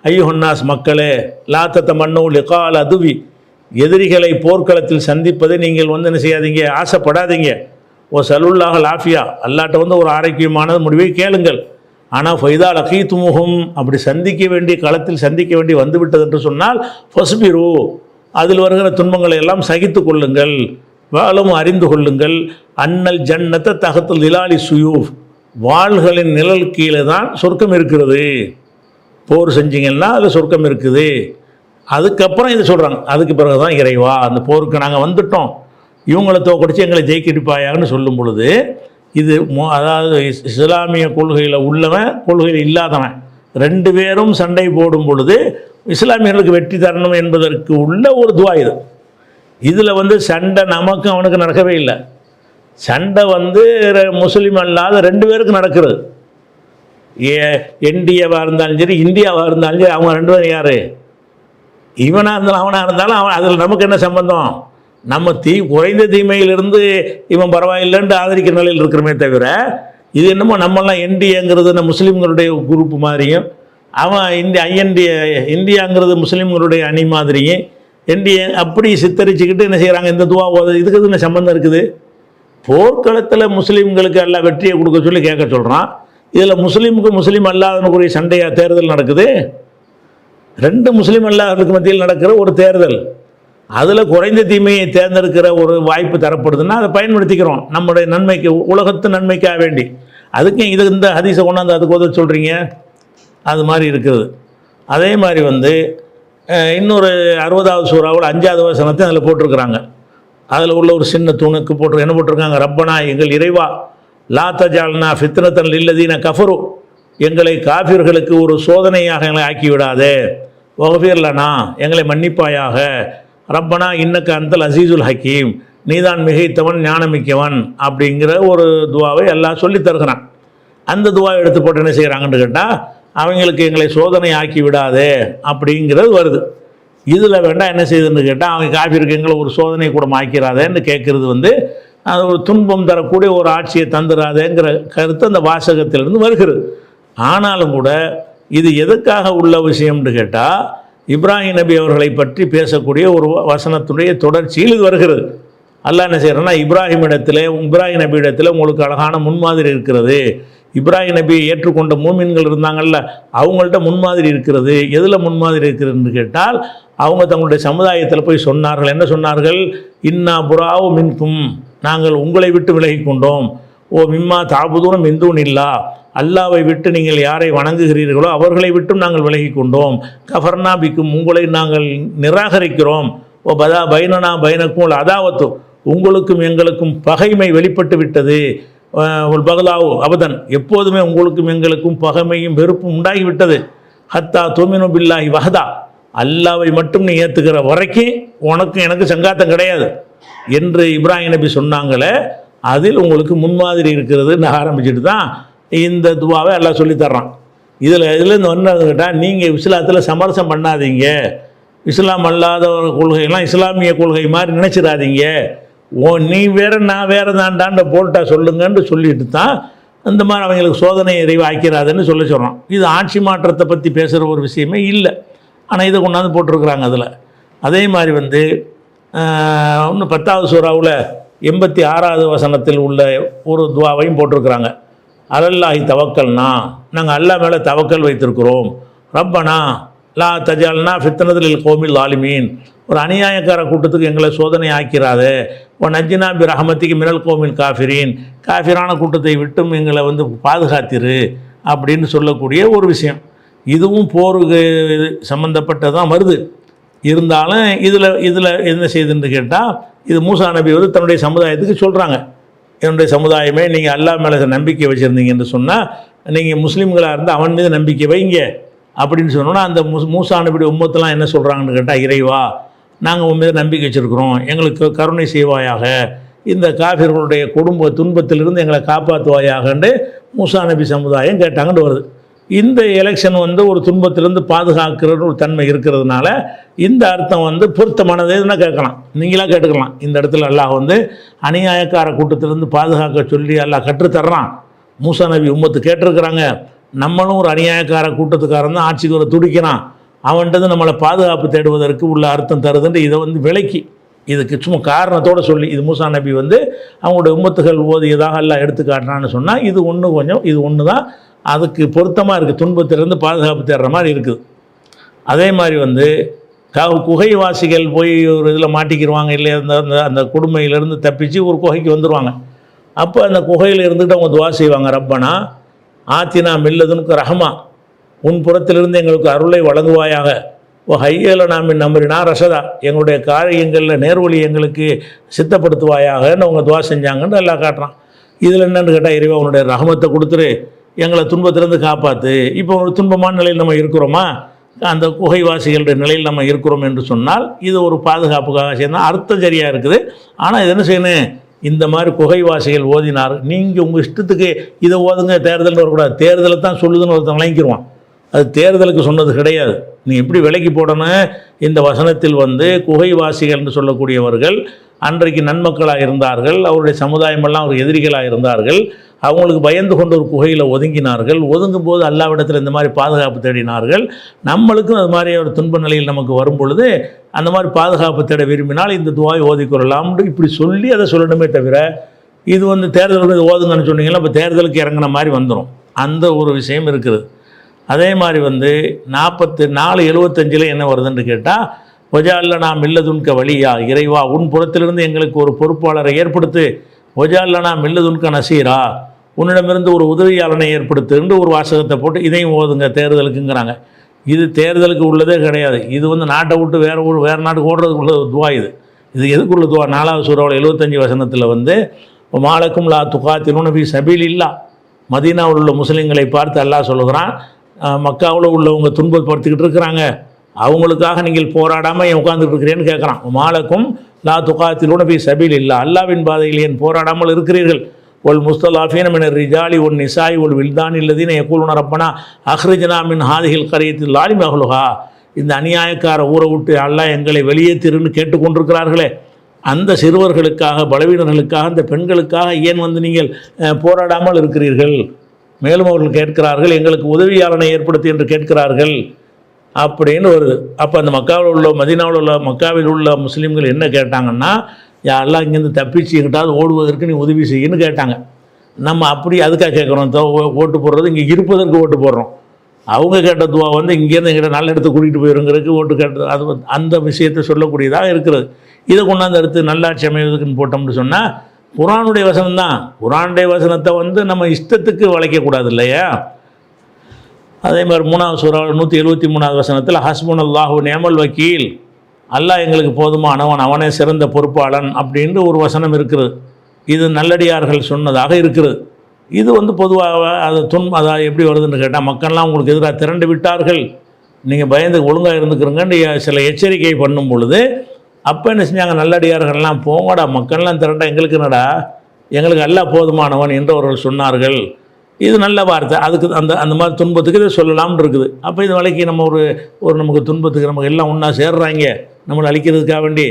[SPEAKER 2] ஐயுஹன்னாஸ் மக்களே, லா தத்தமன்னு லிகால் அதுவி, எதிரிகளை போர்க்களத்தில் சந்திப்பதை நீங்கள் என்ன செய்யாதீங்க, ஆசைப்படாதீங்க. ஓ சலுல்லாஹ் லாஃபியா, அல்லாட்ட ஒரு ஆரோக்கியமான முடிவை கேளுங்கள். ஆனால் ஃபைதா லகீத்துமுஹும், அப்படி சந்திக்க வேண்டிய களத்தில் சந்திக்க வேண்டி வந்துவிட்டது என்று சொன்னால் ஃபஸ்பிரு, அதில் வருகிற துன்பங்களை எல்லாம் சகித்து கொள்ளுங்கள். வாழும் அறிந்து கொள்ளுங்கள், அன்னல் ஜன்னத்தை தகத்துல் திலாலி சுயூஃப், வாள்களின் நிழல் கீழே தான் சொர்க்கம் இருக்கிறது. போர் செஞ்சிங்கன்னா அதில் சொர்க்கம் இருக்குது. அதுக்கப்புறம் இது சொல்கிறாங்க, அதுக்கு பிறகு தான் இறைவா அந்த போருக்கு நாங்கள் வந்துட்டோம், இவங்களை தோக்கடிச்சு எங்களை ஜெயிக்கிடுப்பாயான்னு சொல்லும் பொழுது இது அதாவது இஸ்லாமிய கொள்கையில் உள்ளவன் கொள்கையில் இல்லாதவன் 2 பேரும் சண்டை போடும் பொழுது இஸ்லாமியர்களுக்கு வெற்றி தரணும் என்பதற்கு உள்ள ஒரு துவா இது. இதில் சண்டை நமக்கு அவனுக்கு நடக்கவே இல்லை. சண்டை முஸ்லீம் அல்லாத 2 பேருக்கு நடக்கிறது. என்டிஏவாக இருந்தாலும் சரி, இந்தியாவாக இருந்தாலும் சரி, அவங்க 2 பேரும் யார்? இவனாக இருந்தாலும் அவனாக இருந்தாலும் அதில் நமக்கு என்ன சம்பந்தம்? நம்ம குறைந்த தீமையிலிருந்து இவன் பரவாயில்லைன்ட்டு ஆதரிக்கிற நிலையில் இருக்கிறமே தவிர, இது என்னமோ நம்மெல்லாம் என்டிஏங்கிறது முஸ்லீம்களுடைய குரூப் மாதிரியும், அவன் இந்தியாங்கிறது முஸ்லீம்களுடைய அணி மாதிரியும் என்டிஏ அப்படி சித்தரிச்சுக்கிட்டு என்ன செய்கிறாங்க? இந்த துவா இதுக்கு என்ன சம்பந்தம் இருக்குது? போர்க்களத்தில் முஸ்லீம்களுக்கு எல்லாம் வெற்றியை கொடுக்க சொல்லி கேட்க சொல்கிறான். இதில் முஸ்லீம் அல்லாதவனுக்குரிய சண்டையாக தேர்தல் நடக்குது. 2 முஸ்லீம் அல்லாதவர்களுக்கு மத்தியில் நடக்கிற ஒரு தேர்தல். அதில் குறைந்த தீமையை தேர்ந்தெடுக்கிற ஒரு வாய்ப்பு தரப்படுதுன்னா அதை பயன்படுத்திக்கிறோம் நம்முடைய நன்மைக்கு, உலகத்து நன்மைக்காக வேண்டி. அதுக்கு இந்த ஹதீஸை கொண்டாந்து அதுக்கு உதவ சொல்கிறீங்க, அது மாதிரி இருக்குது. அதே மாதிரி இன்னொரு 60வது சூறாவில் 5வது வசனத்தை அதில் போட்டிருக்கிறாங்க. அதில் உள்ள ஒரு சின்ன தூணுக்கு என்ன போட்டிருக்காங்க? ரப்பனா எங்கள் இறைவா, லா தஜால்னா ஃபித்னத்தன் லில்லதீன கஃபரு, எங்களை காஃபிர்களுக்கு ஒரு சோதனையாக எங்களை ஆக்கிவிடாதே. வஃபிர்லனா எங்களை மன்னிப்பாயாக. ரப்பனா இன்னக்க அந்தல் அசீசுல் ஹக்கீம், நீதான் மிகைத்தவன் ஞானமிக்கவன் அப்படிங்கிற ஒரு துவாவை எல்லாம் சொல்லி தருகிறான். அந்த துவாவை எடுத்து போட்டு என்ன செய்கிறாங்கன்னு கேட்டால் அவங்களுக்கு எங்களை சோதனை ஆக்கி விடாதே அப்படிங்கிறது வருது. இதில் வேண்டாம் என்ன செய்யுதுன்னு கேட்டால் அவங்க காஃபிருக்கு எங்களை ஒரு சோதனை கூட ஆக்கிறாதேன்னு கேட்குறது அது ஒரு துன்பம் தரக்கூடிய ஒரு ஆட்சியை தந்துடாதேங்கிற கருத்து அந்த வாசகத்திலிருந்து வருகிறது. ஆனாலும் கூட இது எதுக்காக உள்ள விஷயம்னு கேட்டால் இப்ராஹிம் நபி அவர்களை பற்றி பேசக்கூடிய ஒரு வசனத்துடைய தொடர்ச்சியில் இது வருகிறது. அல்லாஹ் என்ன செய்கிறேன்னா, இப்ராஹிம் நபி இடத்துல உங்களுக்கு அழகான முன்மாதிரி இருக்கிறது. இப்ராஹிம் நபியை ஏற்றுக்கொண்ட மூமின்கள் இருந்தாங்கல்ல, அவங்கள்ட்ட முன்மாதிரி இருக்கிறது. எதில் முன்மாதிரி இருக்கிறதுன்னு கேட்டால் அவங்க தங்களுடைய சமுதாயத்தில் போய் சொன்னார்கள். என்ன சொன்னார்கள்? இன்னா புராவு மின்கும், நாங்கள் உங்களை விட்டு விலகி கொண்டோம். ஓ மிம்மா தாபுதூனம் இந்தூன் இல்லா, அல்லாவை விட்டு நீங்கள் யாரை வணங்குகிறீர்களோ அவர்களை விட்டும் நாங்கள் விலகி கொண்டோம். கஃபர்னா பிக்கும், உங்களை நாங்கள் நிராகரிக்கிறோம். ஓ பதா பைனனா பைனக்கும் அதாவத்து, உங்களுக்கும் எங்களுக்கும் பகைமை வெளிப்பட்டு விட்டது. ஒரு பகலாவு அபதன், எப்போதுமே உங்களுக்கும் எங்களுக்கும் பகைமையும் வெறுப்பும் உண்டாகிவிட்டது. ஹத்தா துமினு பில்லாஹி வஹதா, அல்லாவை மட்டும் நீ ஏற்றுக்கிற வரைக்கும் உனக்கு எனக்கு சங்காத்தம் கிடையாது என்று இப்ராஹிம் நபி சொன்னாங்களே, அதில் உங்களுக்கு முன்மாதிரி இருக்கிறதுன்னு ஆரம்பிச்சுட்டு தான் இந்த துவாவை எல்லாம் சொல்லித்தர்றான். இதுலேருந்து ஒன்று கேட்டால், நீங்கள் இஸ்லாத்தில் சமரசம் பண்ணாதீங்க, இஸ்லாம் அல்லாத கொள்கையெல்லாம் இஸ்லாமிய கொள்கை மாதிரி நினச்சிடாதீங்க, நீ வேறு நான் வேறு தாண்டாண்ட போல்ட்டா சொல்லுங்கன்னு சொல்லிட்டு தான் இந்த மாதிரி அவங்களுக்கு சோதனை எறிவு ஆக்கிறாதுன்னு சொல்கிறான். இது ஆட்சி மாற்றத்தை பற்றி பேசுகிற ஒரு விஷயமே இல்லை, ஆனால் இதை கொண்டாந்து போட்டிருக்கிறாங்க அதில். அதே மாதிரி இன்னும் 10வது சூறாவில் 86வது வசனத்தில் உள்ள ஒரு துவாவையும் போட்டிருக்கிறாங்க. அலல்லாஹி தவக்கல்னா, நாங்கள் அல்லா மேலே தவக்கல் வைத்திருக்கிறோம். ரப்பனா லா தஜால்னா ஃபித்னதில் கோமில் ஆலிமீன், ஒரு அநியாயக்கார கூட்டத்துக்கு எங்களை சோதனை ஆக்கிறாதே. ஓ நஜ்ஜினா பி ரஹமத்திக்கு மினல் கோமில் காஃபிரீன், காஃபிரான கூட்டத்தை விட்டும் எங்களை பாதுகாத்திரு அப்படின்னு சொல்லக்கூடிய ஒரு விஷயம். இதுவும் போருக்கு சம்மந்தப்பட்டதான் வருது. இருந்தாலும் இதில் என்ன செய்யுதுன்னு கேட்டால், இது மூசா நபி தன்னுடைய சமுதாயத்துக்கு சொல்கிறாங்க, என்னுடைய சமுதாயமே நீங்கள் அல்லா மேலே நம்பிக்கை வச்சுருந்தீங்கன்னு சொன்னால், நீங்கள் முஸ்லீம்களாக இருந்தால் அவன் மீது நம்பிக்கை வைங்க அப்படின்னு சொன்னோன்னா, அந்த மூசா நபியுடைய உம்மத்தெல்லாம் என்ன சொல்கிறாங்கன்னு கேட்டால், இறைவா நாங்கள் உன் மீது நம்பிக்கை வச்சுருக்கிறோம், எங்களுக்கு கருணை செய்வாயாக, இந்த காஃபிர்களுடைய துன்பத்திலிருந்து எங்களை காப்பாற்றுவாயாகன்னு மூசா நபி சமுதாயம் கேட்டாங்கன்னு வருது. இந்த எலெக்ஷன் ஒரு துன்பத்திலிருந்து பாதுகாக்கிற ஒரு தன்மை இருக்கிறதுனால இந்த அர்த்தம் பொருத்தமானதுன்னா கேட்கலாம், நீங்களாக கேட்டுக்கலாம். இந்த இடத்துல அல்லாஹ் அநியாயக்கார கூட்டத்திலிருந்து பாதுகாக்க சொல்லி அல்லாஹ் கற்றுத்தர்றான். மூசா நபி உம்மத்து கேட்டிருக்கிறாங்க, நம்மளும் ஒரு அநியாயக்கார கூட்டத்துக்காரன் தான் ஆட்சிக்கு வர துடிக்கிறான், அவன்கிட்ட நம்மளை பாதுகாப்பு தேடுவதற்கு உள்ள அர்த்தம் தருதுன்னு இதை விலக்கி இதுக்கு சும்மா காரணத்தோடு சொல்லி, இது மூசா நபி அவங்களுடைய உம்மத்துகள் ஓதியதாக எல்லாம் எடுத்து காட்டுறான்னு சொன்னால், இது ஒன்று தான் அதுக்கு பொருத்தமாக இருக்குது, துன்பத்திலிருந்து பாதுகாப்பு தேடுற மாதிரி இருக்குது. அதே மாதிரி குகைவாசிகள் போய் ஒரு இதில் மாட்டிக்கிடுவாங்க இல்லையா, அந்த கொடுமையிலேருந்து தப்பிச்சு ஒரு குகைக்கு வந்துடுவாங்க. அப்போ அந்த குகையில் இருந்துட்டு அவங்க துவா செய்வாங்க, ரப்பனா ஆத்தினா மில்லதுனுக்கு ரஹமா, உன் புறத்திலிருந்து எங்களுக்கு அருளை வழங்குவாயாக, ஓ ஹையல நாமின் நம்பரினா ரசதா, எங்களுடைய காரியங்களில் நேர்வழி எங்களுக்கு சித்தப்படுத்துவாயாகன்னு அவங்க துவா செஞ்சாங்கன்னு எல்லாம் காட்டுறான். இதில் என்னென்னு கேட்டால், இறைவா உன்னுடைய ரஹமத்தை கொடுத்துரு, எங்களை துன்பத்திலேருந்து காப்பாற்று. இப்போ ஒரு துன்பமான நிலையில் நம்ம இருக்கிறோமா, அந்த குகைவாசிகளுடைய நிலையில் நம்ம இருக்கிறோம் என்று சொன்னால் இது ஒரு பாதுகாப்புக்காக செய்யணும், அர்த்தம் சரியாக இருக்குது. ஆனால் இது என்ன செய்யணும், இந்த மாதிரி குகைவாசிகள் ஓதினார், நீங்கள் உங்கள் இஷ்டத்துக்கு இதை ஓதுங்க தேர்தல்னு வரக்கூடாது, தேர்தலை தான் சொல்லுதுன்னு ஒருத்தன் விளங்கிடுவான். அது தேர்தலுக்கு சொன்னது கிடையாது. நீ எப்படி விலைக்கு போடணும், இந்த வசனத்தில் குகைவாசிகள்னு சொல்லக்கூடியவர்கள் அன்றைக்கு நன்மக்களாக இருந்தார்கள், அவருடைய சமுதாயமெல்லாம் ஒரு எதிரிகளாக இருந்தார்கள், அவங்களுக்கு பயந்து கொண்டு ஒரு குகையில் ஒதுங்கினார்கள். ஒதுங்கும் போது அல்லாவிடத்தில் இந்த மாதிரி பாதுகாப்பு தேடினார்கள். நம்மளுக்கும் அது மாதிரி ஒரு துன்ப நிலையில் நமக்கு வரும் பொழுது அந்த மாதிரி பாதுகாப்பு தேட விரும்பினால் இந்த துவாயை ஓதிக்கொள்ளலாம்னு இப்படி சொல்லி அதை சொல்லணுமே தவிர, இது தேர்தலுக்கு ஓதுங்கன்னு சொன்னீங்கன்னா இப்போ தேர்தலுக்கு இறங்கின மாதிரி வந்துடும், அந்த ஒரு விஷயம் இருக்குது. அதே மாதிரி 44:75 என்ன வருதுன்னு கேட்டால், ஒஜால்ல நாம் இல்லதுன்க வழியா, இறைவா உன் புறத்திலிருந்து எங்களுக்கு ஒரு பொறுப்பாளரை ஏற்படுத்து, ஒஜால்ல நாம் இல்லதுன்க நசீரா, உன்னிடமிருந்து ஒரு உதவியாளனை ஏற்படுத்துன்னு ஒரு வாசகத்தை போட்டு இதையும் ஓதுங்க தேர்தலுக்குங்கிறாங்க. இது தேர்தலுக்கு உள்ளதே கிடையாது. இது நாட்டை விட்டு வேறு நாட்டுக்கு ஓடுறதுக்கு உள்ள துவா. இது எதுக்குள்ள துவா, 4வது சூறாவில் 75 வசனத்தில் மாலக்கும் லா துகாத்திலுன ஃபீ சபீலில்லா, மதீனாவில் உள்ள முஸ்லீம்களை பார்த்து அல்லாஹ் சொல்லுகிறான், மக்காவில் உள்ளவங்க துன்பப்படுத்திக்கிட்டு இருக்கிறாங்க, அவங்களுக்காக நீங்கள் போராடாமல் உட்காந்துட்டு இருக்கிறேன்னு கேட்குறான். மாலக்கும் லா துகாத்திலுன ஃபீ சபீலில்லா, அல்லாவின் பாதையில் ஏன் போராடாமல் இருக்கிறீர்கள். ஒல் முஸ்தலாஃபீன மினர் ரிஜாலி ஒல் நிசாய் ஒல் வில்தான் இல்லதீன யக்கூலுன ரப்பனா அஹ்ரிஜ்னா மின் ஹாதிஹில் கரியத்தில் லாலிம் அஹ்லுஹா, இந்த அநியாயக்கார ஊரை விட்டு அல்லாஹ் எங்களை வெளியேற்றிருன்னு கேட்டுக்கொண்டிருக்கிறார்களே, அந்த சிறுவர்களுக்காக, பலவீனர்களுக்காக, அந்த பெண்களுக்காக ஏன் நீங்கள் போராடாமல் இருக்கிறீர்கள். மேலும் அவர்கள் கேட்கிறார்கள், எங்களுக்கு உதவியாளனை ஏற்படுத்தி என்று கேட்கிறார்கள் அப்படின்னு வருது. அப்போ அந்த மக்காவில் உள்ள மதீனாவில் உள்ள மக்காவில் உள்ள முஸ்லீம்கள் என்ன கேட்டாங்கன்னா, யாரெல்லாம் இங்கேருந்து தப்பிச்சு எங்கிட்டாவது ஓடுவதற்கு நீ உதவி செய்யன்னு கேட்டாங்க. நம்ம அப்படி அதுக்காக கேட்குறோம், ஓட்டு போடுறது இங்கே இருப்பதற்கு ஓட்டு போடுறோம். அவங்க கேட்ட துவா இங்கேருந்து எங்கிட்ட நல்ல இடத்துக்கு கூட்டிகிட்டு போயிருங்கிறதுக்கு ஓட்டு கேட்டது, அது அந்த விஷயத்தை சொல்லக்கூடியதாக இருக்கிறது. இதை கொண்டாந்து அடுத்து நல்லாட்சி அமைவதற்குன்னு போட்டோம்னு சொன்னால், குர்ஆனுடைய வசனம் தான். குர்ஆனுடைய வசனத்தை வந்து நம்ம இஷ்டத்துக்கு வளைக்கக்கூடாது இல்லையா? அதே மாதிரி 3வது சூரா 173வது வசனத்தில் ஹஸ்புனல்லாஹு நிஅமல் வக்கீல், அல்லாஹ் எங்களுக்கு போதுமானவன், அவனே சிறந்த பொறுப்பாளன் அப்படின்ற ஒரு வசனம் இருக்குது. இது நல்லடியார்கள் சொன்னதாக இருக்குது. இது வந்து பொதுவாக அது அதாவது எப்படி வருதுன்னு கேட்டால், மக்கள்லாம் உங்களுக்கு எதிராக திரண்டு விட்டார்கள், நீங்கள் பயந்து ஒழுங்காக இருந்துக்கிறங்கன்னு சில எச்சரிக்கை பண்ணும் பொழுது அப்போ என்ன செஞ்சாங்க, நல்லடியார்கள்லாம் போங்கடா, மக்கள்லாம் திரண்டா எங்களுக்கு என்னடா, எங்களுக்கு அல்லாஹ் போதுமானவன் என்றவர்கள் சொன்னார்கள். இது நல்ல வார்த்தை. அதுக்கு அந்த மாதிரி துன்பத்துக்கு இதை சொல்லலாம்னு இருக்குது. அப்போ இது வரைக்கும் நம்ம ஒரு நமக்கு துன்பத்துக்கு நமக்கு எல்லாம் ஒன்றா சேர்றாங்க நம்மளை அழிக்கிறதுக்காக வேண்டி,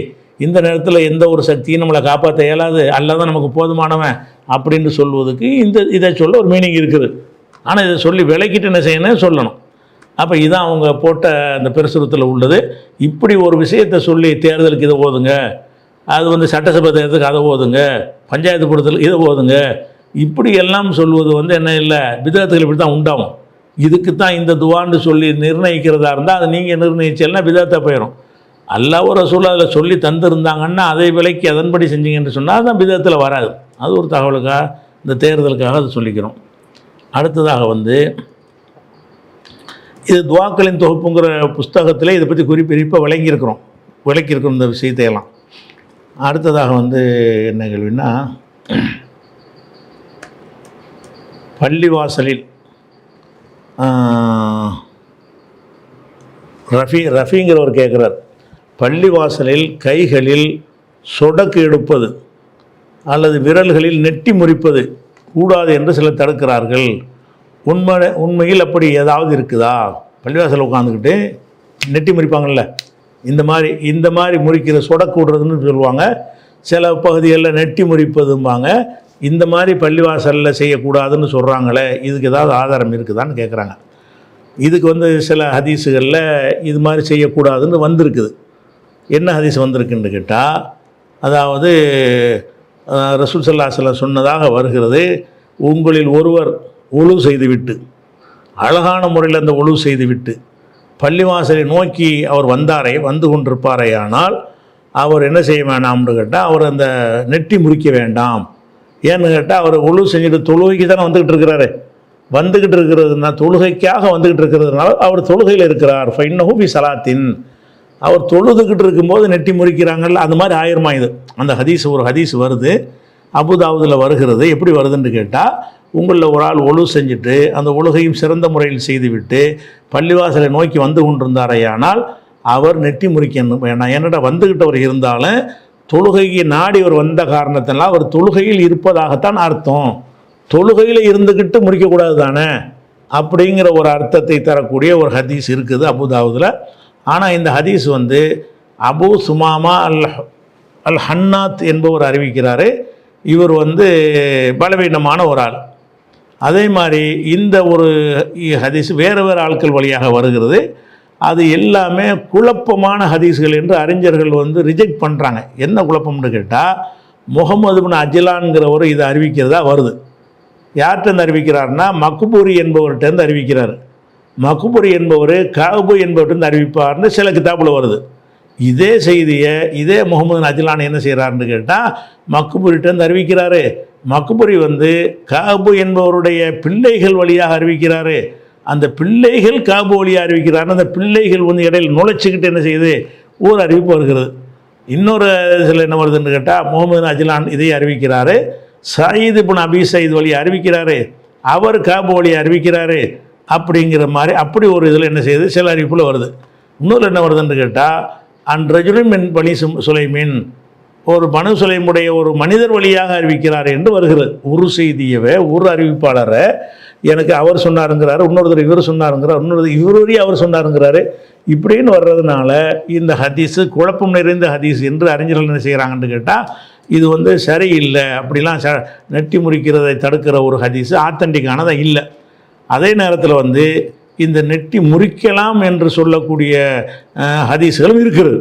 [SPEAKER 2] இந்த நேரத்தில் எந்த ஒரு சக்தியும் நம்மளை காப்பாற்ற இயலாது, அல்ல தான் நமக்கு போதுமானவன் அப்படின்னு சொல்வதுக்கு இதை சொல்ல ஒரு மீனிங் இருக்குது. ஆனால் இதை சொல்லி விளக்கிட்டு என்ன செய்யணும் சொல்லணும். அப்போ இதான் அவங்க போட்ட அந்த பிரசுரத்தில் உள்ளது. இப்படி ஒரு விஷயத்தை சொல்லி தேர்தலுக்கு இதை ஓதுங்க, அது வந்து சட்டசபை தேர்தலுக்கு அதை ஓதுங்க, பஞ்சாயத்து கூட்டத்தில் இதை ஓதுங்க, இப்படி எல்லாம் சொல்வது வந்து என்ன இல்லை, பிதஅத்துகள் இப்படி தான் உண்டாகும். இதுக்கு தான் இந்த துவான்னு சொல்லி நிர்ணயிக்கிறதா இருந்தால் அதை நீங்கள் நிர்ணயிச்சல்னா பிதஅத்தாக போயிடும். அல்லாஹ் ஒரு ரசூல் அதில் சொல்லி தந்துருந்தாங்கன்னா அதை விலைக்கு அதன்படி செஞ்சீங்கன்னு சொன்னால் அதுதான் பிதஅத்தில் வராது. அது ஒரு தகவலுக்காக இந்த தேர்தலுக்காக அதை சொல்லிக்கிறோம். அடுத்ததாக வந்து இது துவாக்களின் தொகுப்புங்கிற புஸ்தகத்தில் இதை பற்றி குறிப்பாக விளக்கியிருக்கிறோம் இந்த விஷயத்தையெல்லாம். அடுத்ததாக வந்து என்ன கேள்வின்னா, பள்ளிவாசலில் ரஃபிங்கிறவர் கேட்குறார், பள்ளிவாசலில் கைகளில் சொடக்கு எடுப்பது அல்லது விரல்களில் நெட்டி முறிப்பது கூடாது என்று சிலர் தடுக்கிறார்கள். உண்மையில் அப்படி ஏதாவது இருக்குதா? பள்ளிவாசலில் உட்காந்துக்கிட்டு நெட்டி முறிப்பாங்கள்ல, இந்த மாதிரி முறிக்கிற சொடக்கு விடுறதுன்னு சொல்லுவாங்க. சில பகுதிகளில் நெட்டி முறிப்பதும்பாங்க. இந்த மாதிரி பள்ளிவாசலில் செய்யக்கூடாதுன்னு சொல்கிறாங்களே, இதுக்கு ஏதாவது ஆதாரம் இருக்குதான்னு கேட்குறாங்க. இதுக்கு வந்து சில ஹதீஸுகளில் இது மாதிரி செய்யக்கூடாதுன்னு வந்திருக்குது. என்ன ஹதீஸ் வந்திருக்குன்னு கேட்டால், அதாவது ரசூல் ஸல்லல்லாஹு அலைஹி வஸல்லம் சொன்னதாக வருகிறது, உங்களில் ஒருவர் ஒழு செய்துவிட்டு, அழகான முறையில் அந்த ஒழு செய்துவிட்டு பள்ளிவாசலை நோக்கி அவர் வந்து கொண்டிருப்பாரே, ஆனால் அவர் என்ன செய்ய வேண்டாம்னு கேட்டால், அவர் அந்த நெட்டி முறிக்க வேண்டாம். ஏன்னு கேட்டால், அவர் ஒழு செஞ்சுட்டு தொழுகைக்கு தானே வந்துக்கிட்டு இருக்கிறதுனா தொழுகைக்காக வந்துக்கிட்டு இருக்கிறதுனால அவர் தொழுகையில் இருக்கிறார். ஃபைன்னஹு ஃபி ஸலாத்தின், அவர் தொழுதுகிட்டு இருக்கும்போது நெட்டி முறிக்கிறாங்கல்ல, அந்த மாதிரி ஆயிரமா இது. அந்த ஒரு ஹதீஸ் வருது, அபுதாவுதில் வருகிறது. எப்படி வருதுன்னு கேட்டால், உங்களில் ஒரு ஆள் ஒழு செஞ்சுட்டு அந்த ஒழுகையும் சிறந்த முறையில் செய்துவிட்டு பள்ளிவாசலை நோக்கி வந்து கொண்டிருந்தாரையானால் அவர் நெட்டி முறிக்கணும் வேணாம். என்னடா வந்துக்கிட்டவர் இருந்தாலும் தொழுகைக்கு நாடி அவர் வந்த காரணத்தினால் அவர் தொழுகையில் இருப்பதாகத்தான் அர்த்தம். தொழுகையில் இருந்துக்கிட்டு முறிக்கக்கூடாது தானே அப்படிங்கிற ஒரு அர்த்தத்தை தரக்கூடிய ஒரு ஹதீஸ் இருக்குது அபுதாவுதில். ஆனால் இந்த ஹதீஸ் வந்து அபு சுமாமா அல் ஹன்னாத் என்பவர் அறிவிக்கிறாரு. இவர் வந்து பலவீனமான ஒரு ஆள். அதே மாதிரி இந்த ஒரு ஹதீஸ் வேறு ஆட்கள் வழியாக வருகிறது. அது எல்லாமே குழப்பமான ஹதீஸ்கள் என்று அறிஞர்கள் வந்து ரிஜெக்ட் பண்ணுறாங்க. என்ன குழப்பம்னு கேட்டால், முகமது பின் அஜ்லான்கிறவர் இதை அறிவிக்கிறதா வருது. யார்கிட்ட அறிவிக்கிறார்னா மக்பூரி என்பவர்கிட்ட அறிவிக்கிறார். மக்பூரி என்பவர் காபு என்பவர்கிட்ட அறிவிப்பார்னு சில கிதாபில் வருது. இதே செய்தியை இதே முகமது அஜ்லான் என்ன செய்கிறாருன்னு கேட்டால், மக்பூரிகிட்ட அறிவிக்கிறாரு. மக்பூரி வந்து காபு என்பவருடைய பிள்ளைகள் வழியாக அறிவிக்கிறாரு. அந்த பிள்ளைகள் காபு வழியாக அறிவிக்கிறாருன்னு அந்த பிள்ளைகள் வந்து இடையில் நுழைச்சிக்கிட்டு என்ன செய்யுது, ஒரு அறிவிப்பு வருகிறது. இன்னொரு சில என்ன வருதுன்னு கேட்டால், முகமது அஜ்லான் இதை அறிவிக்கிறாரு. சயீத் இப்னு அபி சயீத் வழி அறிவிக்கிறாரு, அவர் காபு வழி அறிவிக்கிறாரு. அப்படிங்கிற மாதிரி அப்படி ஒரு இதில் என்ன செய்யுது, சில அறிவிப்பில் வருது. இன்னொரு என்ன வருதுன்னு கேட்டால், அன்ரஜுலின் மின் பனி சுலைமின், ஒரு பனு சுலைமுடைய ஒரு மனிதர் வழியாக அறிவிக்கிறார் என்று வருகிறது. ஒரு செய்தியவே ஒரு அறிவிப்பாளரை எனக்கு அவர் சொன்னாருங்கிறாரு, இன்னொருத்தர் இவர் சொன்னாருங்கிறார், இன்னொரு இவர் வழியாக அவர் சொன்னாருங்கிறாரு. இப்படின்னு வர்றதுனால இந்த ஹதீஸு குழப்பம் நிறைந்த ஹதீஸ் என்று அறிஞர்கள் என்ன செய்கிறாங்கன்னு கேட்டால், இது வந்து சரியில்லை. அப்படிலாம் நெட்டி முறிக்கிறதை தடுக்கிற ஒரு ஹதீஸு ஆத்தன்டிக்கானதாக இல்லை. அதே நேரத்தில் வந்து இந்த நெட்டி முறிக்கலாம் என்று சொல்லக்கூடிய ஹதீஸ்களும் இருக்குது.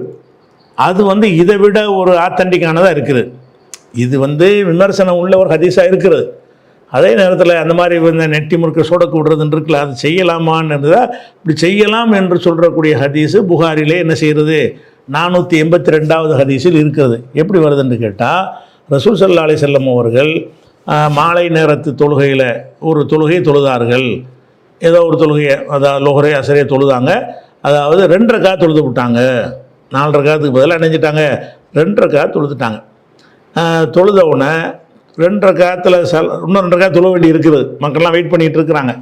[SPEAKER 2] அது வந்து இதை விட ஒரு ஆத்தன்டிக்கானதாக இருக்குது. இது வந்து விமர்சனம் உள்ள ஒரு ஹதீஸாக இருக்கிறது. அதே நேரத்தில் அந்த மாதிரி வந்து நெட்டி முறுக்க சொடக்கு விடுறதுன்னு இருக்குல்ல, அது செய்யலாமான்னு இருந்தால் இப்படி செய்யலாம் என்று சொல்கிறக்கூடிய ஹதீஸு புகாரிலே என்ன செய்கிறது, 482வது ஹதீஸில் இருக்கிறது. எப்படி வருதுன்னு கேட்டால், ரசூல் ஸல்லல்லாஹு அலைஹி வஸல்லம் அவர்கள் மாலை நேரத்து தொழுகையில் ஒரு தொழுகையை தொழுதார்கள். ஏதோ ஒரு தொழுகையை, அதாவது லொஹரை அசரையை தொழுதாங்க. அதாவது 2 ரக்காத் தொழுது விட்டாங்க. 4 ரக்காத்துக்கு பதிலாக நினைஞ்சிட்டாங்க, 2 ரக்காத் தொழுதுட்டாங்க. தொழுத உடனே 2 ரக்காத்தில் இன்னும் 2 ரக்காத் தொழ வேண்டி இருக்குது. மக்கள்லாம் வெயிட் பண்ணிகிட்டு இருக்கிறாங்க.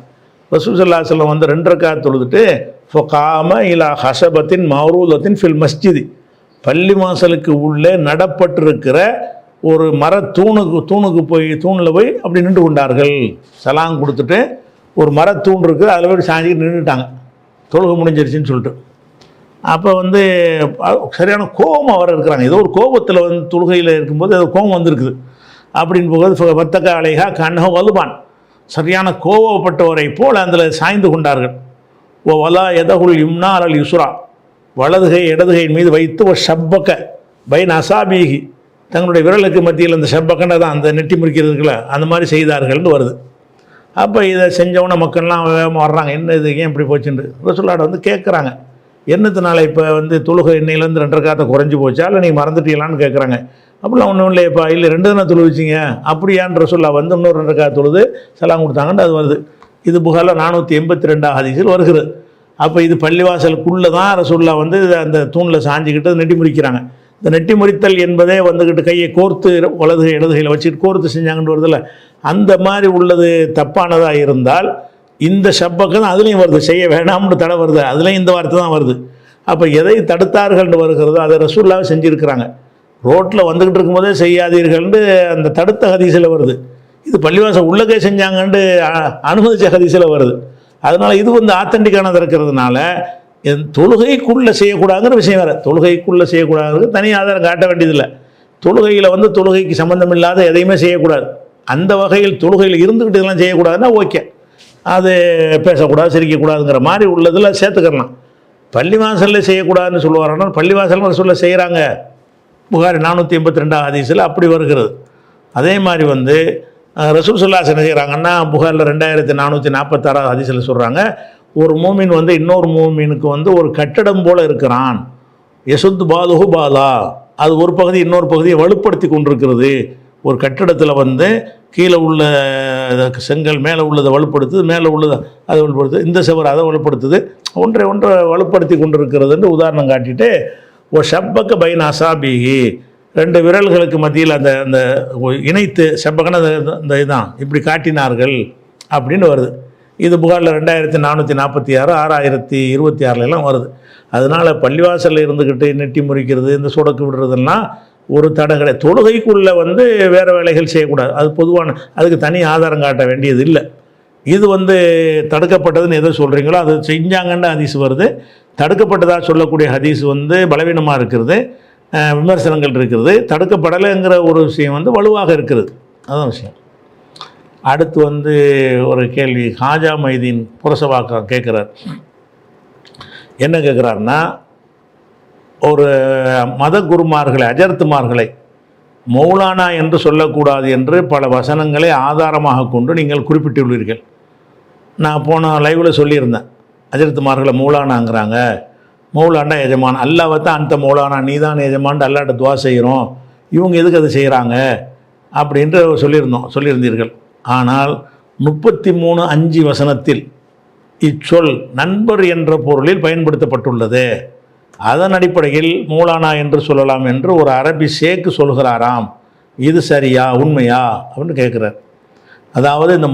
[SPEAKER 2] ரசூல் ஸல்லல்லாஹு அலைஹி வஸல்லம் வந்து 2 ரக்காத் தொழுதுட்டு ஃபகாம இலா ஹஸபத்தின் மௌரூதத்தின் ஃபில் மஸ்ஜிதி, பள்ளி வாசலுக்கு உள்ளே நடப்பட்டிருக்கிற ஒரு தூணுக்கு போய் தூணில் போய் அப்படி நின்று கொண்டார்கள். சலாம் கொடுத்துட்டு ஒரு மரத்தூண் இருக்குது, அதில் போய் சாஞ்சிக்கிட்டு நின்றுட்டாங்க, தொழுகை முடிஞ்சிருச்சுன்னு சொல்லிட்டு. அப்போ வந்து சரியான கோபம் வர இருக்கிறாங்க. ஏதோ ஒரு கோபத்தில் வந்து தொழுகையில் இருக்கும்போது ஏதோ கோபம் வந்திருக்குது. அப்படின்னு போகும்போது வத்தக்க அலைகா கண்ணகம் வலுபான், சரியான கோபப்பட்டவரை போல் அதில் சாய்ந்து கொண்டார்கள். ஓ வலா எதகுல் இம்னா அல் யுஸ்ரா, வலதுகை இடதுகையின் மீது வைத்து ஒரு ஷப்பக்க பைன் அசாபீகி, தங்களுடைய விரலுக்கு மத்தியில் அந்த ஷப்பக்கனை தான் அந்த நெட்டி முறிக்கிறதுக்குள்ள அந்த மாதிரி செய்தார்கள்னு வருது. அப்போ இதை செஞ்சவொன்னே மக்கள்லாம் வேகமாக வர்றாங்க, என்ன இது ஏன் இப்படி போச்சுன்னு ரசூலுல்லாஹ் வந்து கேட்குறாங்க. என்னத்தினால இப்போ வந்து தொழுகை எண்ணெயிலேருந்து 2 ரக்காத்தை குறைஞ்சி போச்சா, இல்லை நீங்கள் மறந்துட்டீங்களான்னு கேட்குறாங்க. அப்படிலாம் ஒன்றும் இல்லையப்பா, இல்லை 2 தானே தொழுவிச்சிங்க அப்படியான்னு ரசூலுல்லாஹ் வந்து இன்னொரு 2 ரக்காத் தொழுது சலாம் கொடுத்தாங்கன்னு அது வருது. இது புகாரில் 482 ஹதீஸில் வருகிறது. அப்போ இது பள்ளிவாசலுக்குள்ளே தான் ரசூலுல்லாஹ் வந்து அந்த தூணில் சாஞ்சிக்கிட்டு நெட்டி முறிக்கிறாங்க. இந்த நெட்டி முறித்தல் என்பதே வந்துக்கிட்டு கையை கோர்த்து வலதுகை இடதுகையில் வச்சுட்டு கோர்த்து செஞ்சாங்கன்னு வருதில்ல, அந்த மாதிரி உள்ளது தப்பானதாக இருந்தால் இந்த ஷப்பக்கம் தான் அதுலேயும் வருது, செய்ய வேணாம்னு தடை வருது, அதுலேயும் இந்த வார்த்தை தான் வருது. அப்போ எதை தடுத்தார்கள்னு வருகிறதோ அதை ரசூலுல்லாஹ் செஞ்சுருக்கிறாங்க. ரோட்டில் வந்துக்கிட்டு இருக்கும்போதே செய்யாதீர்கள்னு அந்த தடுத்த ஹதீஸில் வருது. இது பள்ளிவாசல் உள்ளக்கே செஞ்சாங்கன்னு அனுமதிச்ச ஹதீஸில் வருது. அதனால் இது வந்து ஆத்தன்டிக்கானது இருக்கிறதுனால தொழுகைக்குள்ளே செய்யக்கூடாதுங்கிற விஷயம் வேறு. தொழுகைக்குள்ளே செய்யக்கூடாதுங்கிறது தனி ஆதாரம் காட்ட வேண்டியதில்லை. தொழுகையில் வந்து தொழுகைக்கு சம்மந்தம் இல்லாத எதையுமே செய்யக்கூடாது. அந்த வகையில் தொழுகையில் இருந்துக்கிட்டு இதெல்லாம் செய்யக்கூடாதுன்னா ஓகே, அது பேசக்கூடாது சிரிக்கக்கூடாதுங்கிற மாதிரி உள்ளதில் சேர்த்துக்கலாம். பள்ளிவாசலில் செய்யக்கூடாதுன்னு சொல்லுவாங்கன்னா பள்ளிவாசல் ரசூலுல்லாஹ் செய்கிறாங்க. புகாரி 482 ஹதீஸில் அப்படி வருகிறது. அதே மாதிரி வந்து ரசூல் ஸல்லல்லாஹு அலைஹி வஸல்லம் என்ன செய்கிறாங்கன்னா புகாரில் 2446 ஹதீஸில் சொல்கிறாங்க, ஒரு மூமின் வந்து இன்னொரு மூமினுக்கு வந்து ஒரு கட்டடம் போல் இருக்கிறான். யசுத் பாதுஹு பாலா, அது ஒரு பகுதி இன்னொரு பகுதியை வலுப்படுத்தி கொண்டிருக்கிறது. ஒரு கட்டடத்தில் வந்து கீழே உள்ள செங்கல் மேலே உள்ளதை வலுப்படுத்துது, மேலே உள்ளதை அதை வலுப்படுத்துது, இந்த சுவர் அதை வலுப்படுத்துது, ஒன்றை வலுப்படுத்தி கொண்டிருக்கிறதுன்னு உதாரணம் காட்டிட்டு ஓ ஷப்பக்க பைன் அசாபிஹி, 2 விரல்களுக்கு மத்தியில் அந்த அந்த இணைத்து ஷப்பக்கன இந்த இதுதான் இப்படி காட்டினார்கள் அப்படின்னு வருது. இது புகாரில் 2446 6026 வருது. அதனால் பள்ளிவாசலில் இருந்துக்கிட்டு நெட்டி முறிக்கிறது, இந்த சொடக்கு விடுறதெல்லாம் ஒரு தடை கிடையாது. தொழுகைக்குள்ளே வந்து வேறு வேலைகள் செய்யக்கூடாது, அது பொதுவான, அதுக்கு தனி ஆதாரம் காட்ட வேண்டியது இல்லை. இது வந்து தடுக்கப்பட்டதுன்னு எதை சொல்கிறீங்களோ அது செஞ்சாங்கன்னு ஹதீஸ் வருது. தடுக்கப்பட்டதாக சொல்லக்கூடிய ஹதீஸ் வந்து பலவீனமாக இருக்கிறது, விமர்சனங்கள் இருக்கிறது. தடுக்கப்படலைங்கிற ஒரு விஷயம் வந்து வலுவாக இருக்கிறது, அதுதான் விஷயம். அடுத்து வந்து ஒரு கேள்வி ஹாஜா மைதீன் புரசவாக்கா கேட்குறார். என்ன கேட்குறாருன்னா, ஒரு மத குருமார்களை அஜர்த்துமார்களை மௌலானா என்று சொல்லக்கூடாது என்று பல வசனங்களை ஆதாரமாக கொண்டு நீங்கள் குறிப்பிட்டுள்ளீர்கள். நான் போன லைவில் சொல்லியிருந்தேன், அஜர்த்துமார்களை மௌலானாங்கிறாங்க, மௌலானா எஜமான், அல்லாவை தான் அந்த மௌலானா நீ தான் எஜமான் அல்லாட்ட துவா செய்கிறோம், இவங்க எதுக்கு அதை செய்கிறாங்க அப்படின்ட்டு சொல்லியிருந்தீர்கள். ஆனால் 33:5 வசனத்தில் இச்சொல் நண்பர் என்ற பொருளில் பயன்படுத்தப்பட்டுள்ளது. அதன் அடிப்படையில் மௌலானா என்று சொல்லலாம் என்று ஒரு அரபி ஷேக்கு சொல்கிறாராம். இது சரியா உண்மையா அப்படின்னு கேட்குறார். அதாவது இந்த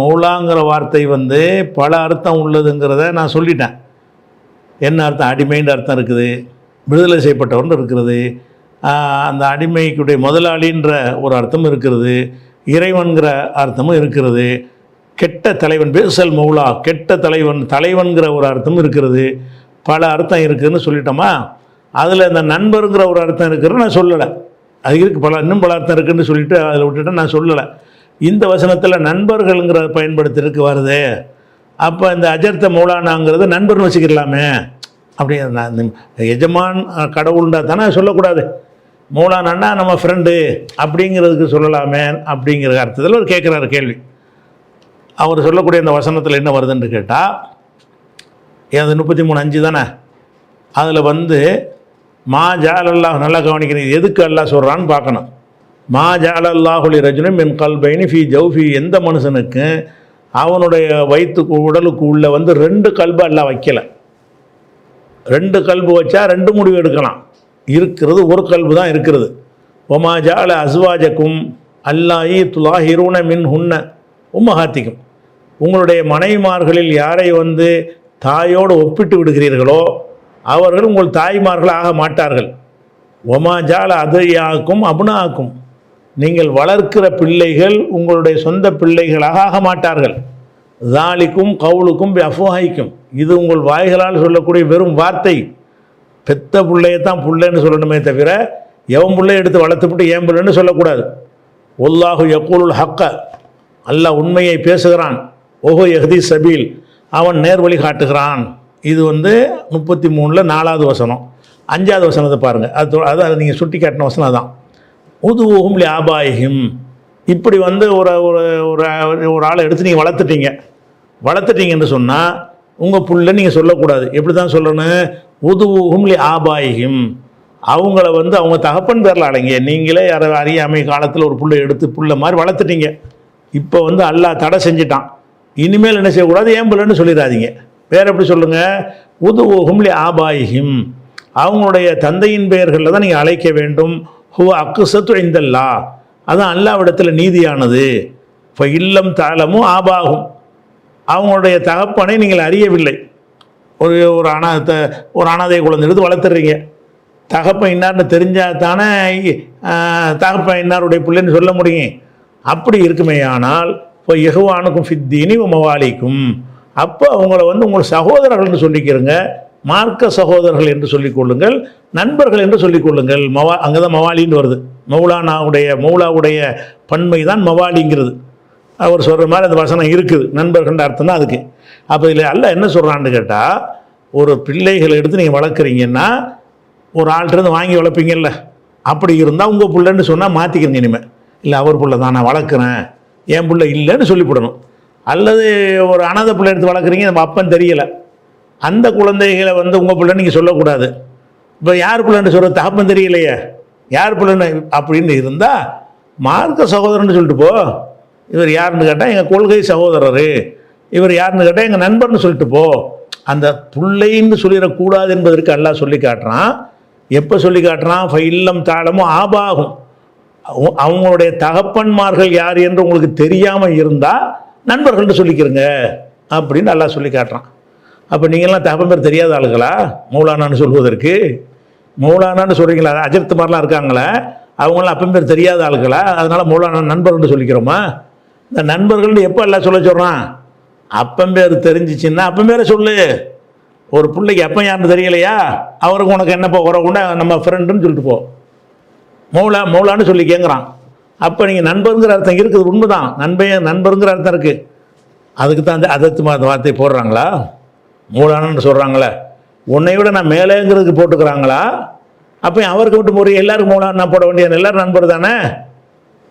[SPEAKER 2] மௌலாங்கிற வார்த்தை வந்து பல அர்த்தம் உள்ளதுங்கிறத நான் சொல்லிட்டேன். என்ன அர்த்தம்? அடிமைன்ற அர்த்தம் இருக்குது, விடுதலை செய்யப்பட்டவர்னு இருக்கிறது, அந்த அடிமைக்குடைய முதலாளின்ற ஒரு அர்த்தம் இருக்கிறது, இறைவன்கிற அர்த்தமும் இருக்கிறது, கெட்ட தலைவன் பேசல் மௌலா கெட்ட தலைவன்கிற ஒரு அர்த்தமும் இருக்கிறது, பல அர்த்தம் இருக்குதுன்னு சொல்லிட்டோமா. அதில் இந்த நண்பருங்கிற ஒரு அர்த்தம் இருக்குதுன்னு நான் சொல்லலை, அது இருக்குது இன்னும் பல அர்த்தம் இருக்குதுன்னு சொல்லிட்டு அதில் விட்டுட்டு நான் சொல்லலை. இந்த வசனத்தில் நண்பர்கள்ங்கிற பயன்படுத்திருக்கு வருது. அப்போ இந்த அஜர்த்த மௌலானாங்கிறது நண்பர்னு வச்சுக்கலாமே. அப்படி எஜமான் கடவுள்ன்றா தானே சொல்லக்கூடாது, மௌலானான்னா நம்ம ஃப்ரெண்டு அப்படிங்கிறதுக்கு சொல்லலாமே அப்படிங்கிற அர்த்தத்தில் ஒரு கேட்குறாரு கேள்வி. அவர் சொல்லக்கூடிய இந்த வசனத்தில் என்ன வருதுன்னு கேட்டால், அது 33:5 தானே, அதில் வந்து மா ஜால் அல்லாஹ் நல்லா கவனிக்கணும், எதுக்கு அல்லாஹ் சொல்கிறான்னு பார்க்கணும். மா ஜஅலல்லாஹு ரஜுலின் மின் கல்பைனி ஃபீ ஜௌஃபி, எந்த மனுஷனுக்கு அவனுடைய வயிற்றுக்கு உடலுக்கு உள்ள வந்து 2 கல்பு அல்லாஹ் வைக்கல. 2 கல்பு வச்சா 2 முடிவு எடுக்கலாம். இருக்கிறது ஒரு கல்பு தான் இருக்கிறது. ஒமா ஜஅல அஸ்வாஜக்கும் அல்லாஹி துலாஹிரூன மின் ஹுன்ன உம்மஹாத்திக்கும், உங்களுடைய மனைவிமார்களில் யாரை வந்து தாயோடு ஒப்பிட்டு விடுகிறீர்களோ அவர்கள் உங்கள் தாய்மார்கள் ஆக மாட்டார்கள். ஒமா ஜால அதையாக்கும் அபுனாக்கும், நீங்கள் வளர்க்கிற பிள்ளைகள் உங்களுடைய சொந்த பிள்ளைகளாக ஆக மாட்டார்கள். தாலிக்கும் கவுலுக்கும் அஃபுஹைக்கும், இது உங்கள் வாய்களால் சொல்லக்கூடிய வெறும் வார்த்தை. பெத்த பிள்ளையத்தான் பிள்ளைன்னு சொல்லணுமே தவிர எவன் பிள்ளையை எடுத்து வளர்த்துப்பட்டு ஏன் பிள்ளைன்னு சொல்லக்கூடாது. ஒல்லாஹு யக்கூலுல் ஹக்க, அல்லாஹ் உண்மையை பேசுகிறான். ஓஹோ யஹ்தி சபீல், அவன் நேர்வழி காட்டுகிறான். இது வந்து 33 4வது வசனம். 5வது வசனத்தை பாருங்கள். அது நீங்கள் சுட்டி காட்டின வசனம் தான். உதுவும் லி ஆபாயிஹிம், இப்படி வந்து ஒரு ஆளை எடுத்து நீங்கள் வளர்த்துட்டீங்கன்னு சொன்னால் உங்கள் புள்ள நீங்கள் சொல்லக்கூடாது. எப்படி தான் சொல்லணும்? உதுவும் லி ஆபாயிஹிம், அவங்கள வந்து அவங்க தகப்பன் பேரில் அலைங்க. நீங்களே அறியாமை காலத்தில் ஒரு புள்ளை எடுத்து புள்ள மாதிரி வளர்த்துட்டீங்க. இப்போ வந்து அல்லாஹ் தடை செஞ்சிட்டான். இனிமேல் என்ன செய்யக்கூடாது? ஏன் புள்ளன்னு சொல்லிடாதீங்க. வேறு எப்படி சொல்லுங்கள்? உதுவும் லி ஆபாயிஹிம், அவங்களுடைய தந்தையின் பெயர்களில் தான் நீங்கள் அழைக்க வேண்டும். ஹுவ அக்குசத்து இந்தல்லா, அதான் அல்லாவிடத்தில் நீதியானது. இப்போ இல்லம் தாளமும் ஆபாகும், அவங்களுடைய தகப்பனை நீங்கள் அறியவில்லை. ஒரு அனாதை குழந்தை எடுத்து வளர்த்துறீங்க. தகப்பன் இன்னார்னு தெரிஞ்சால் தானே தகப்பன் இன்னாருடைய பிள்ளைன்னு சொல்ல முடியும். அப்படி இருக்குமே ஆனால் இப்போ எகுவானுக்கும் ஃபித்தீனி மவாலிக்கும், அப்போ அவங்கள வந்து உங்கள் சகோதரர்கள்னு சொல்லிக்கிறங்க. மார்க்க சகோதரர்கள் என்று சொல்லிக்கொள்ளுங்கள், நண்பர்கள் என்று சொல்லிக்கொள்ளுங்கள். அங்கே தான் மவாலின்னு வருது. மௌலாவுடைய பன்மை தான் மவாலிங்கிறது. அவர் சொல்கிற மாதிரி அந்த வசனம் இருக்குது. நண்பர்கள்ன்ற அர்த்தம் தான் அதுக்கு. அப்போ இதில் அல்லாஹ் என்ன சொல்கிறான்னு கேட்டால், ஒரு பிள்ளைகளை எடுத்து நீங்கள் வளர்க்குறீங்கன்னா ஒரு ஆள்கிட்டருந்து வாங்கி வளர்ப்பீங்கல்ல, அப்படி இருந்தால் உங்கள் பிள்ளைன்னு சொன்னால் மாற்றிக்கிறீங்க. இனிமேல் இல்லை அவர் பிள்ளை தான் நான் வளர்க்குறேன், என் பிள்ளை இல்லைன்னு சொல்லிவிடணும். அல்லது ஒரு அனாதை பிள்ளை எடுத்து வளர்க்குறீங்க, நம்ம அப்பன் தெரியலை, அந்த குழந்தைகளை வந்து உங்கள் பிள்ளைன்னு நீங்கள் சொல்லக்கூடாது. இப்போ யார் பிள்ளைன்னு சொல்கிற தகப்பன் தெரியலையே, யார் பிள்ளைன்னு அப்படின்னு இருந்தால் மார்க்க சகோதரன்னு சொல்லிட்டு போ. இவர் யாருன்னு கேட்டால் எங்கள் கொள்கை சகோதரர், இவர் யாருன்னு கேட்டால் எங்கள் நண்பர்னு சொல்லிட்டு போ. அந்த பிள்ளைன்னு சொல்லிடக்கூடாது என்பதற்கு அல்லாஹ் சொல்லி காட்டுறான். எப்போ சொல்லி காட்டுறான்? இல்லம் தாளமும் ஆபாகும், அவங்களுடைய தகப்பன்மார்கள் யார் என்று உங்களுக்கு தெரியாமல் இருந்தால் நண்பர்கள்னு சொல்லிக்கிறங்க அப்படின்னு அல்லாஹ் சொல்லி காட்டுறான். அப்போ நீங்கள்லாம் தகப்பன் பேர் தெரியாத ஆளுங்களா மௌலானான்னு சொல்வதற்கு? மௌலானான்னு சொல்கிறீங்களா? அஜர்த்து மாதிரிலாம் இருக்காங்களே, அவங்களாம் அப்பன் பேர் தெரியாத ஆளுங்களா? அதனால் மௌலானா நண்பர்கள்னு சொல்லிக்கிறோமா? இந்த நண்பர்கள்னு எப்போ எல்லாம் சொல்கிறான்? அப்பன் பேர் தெரிஞ்சிச்சின்னா அப்பன் பேரை சொல்லு. ஒரு பிள்ளைக்கு அப்பன் யாருன்னு தெரியலையா, அவருக்கு உனக்கு என்னப்போ உறவுன்னா நம்ம ஃப்ரெண்டுன்னு சொல்லிட்டு போ. மௌலான்னு சொல்லி கேட்குறான். அப்போ நீங்கள் நண்பருங்கிற அர்த்தம் இருக்குது, உண்மைதான். நண்பருங்கிற அர்த்தம் இருக்குது. அதுக்கு தான் அந்த அதத்து அந்த வார்த்தையை போடுறாங்களா? மௌலானன்னு சொல்கிறாங்களே, உன்னை விட நான் மேலேங்கிறதுக்கு போட்டுக்கிறாங்களா? அப்போ அவருக்கு விட்டு போகிற எல்லாருக்கும் மௌலானா போட வேண்டிய எல்லோரும் நண்பர் தானே,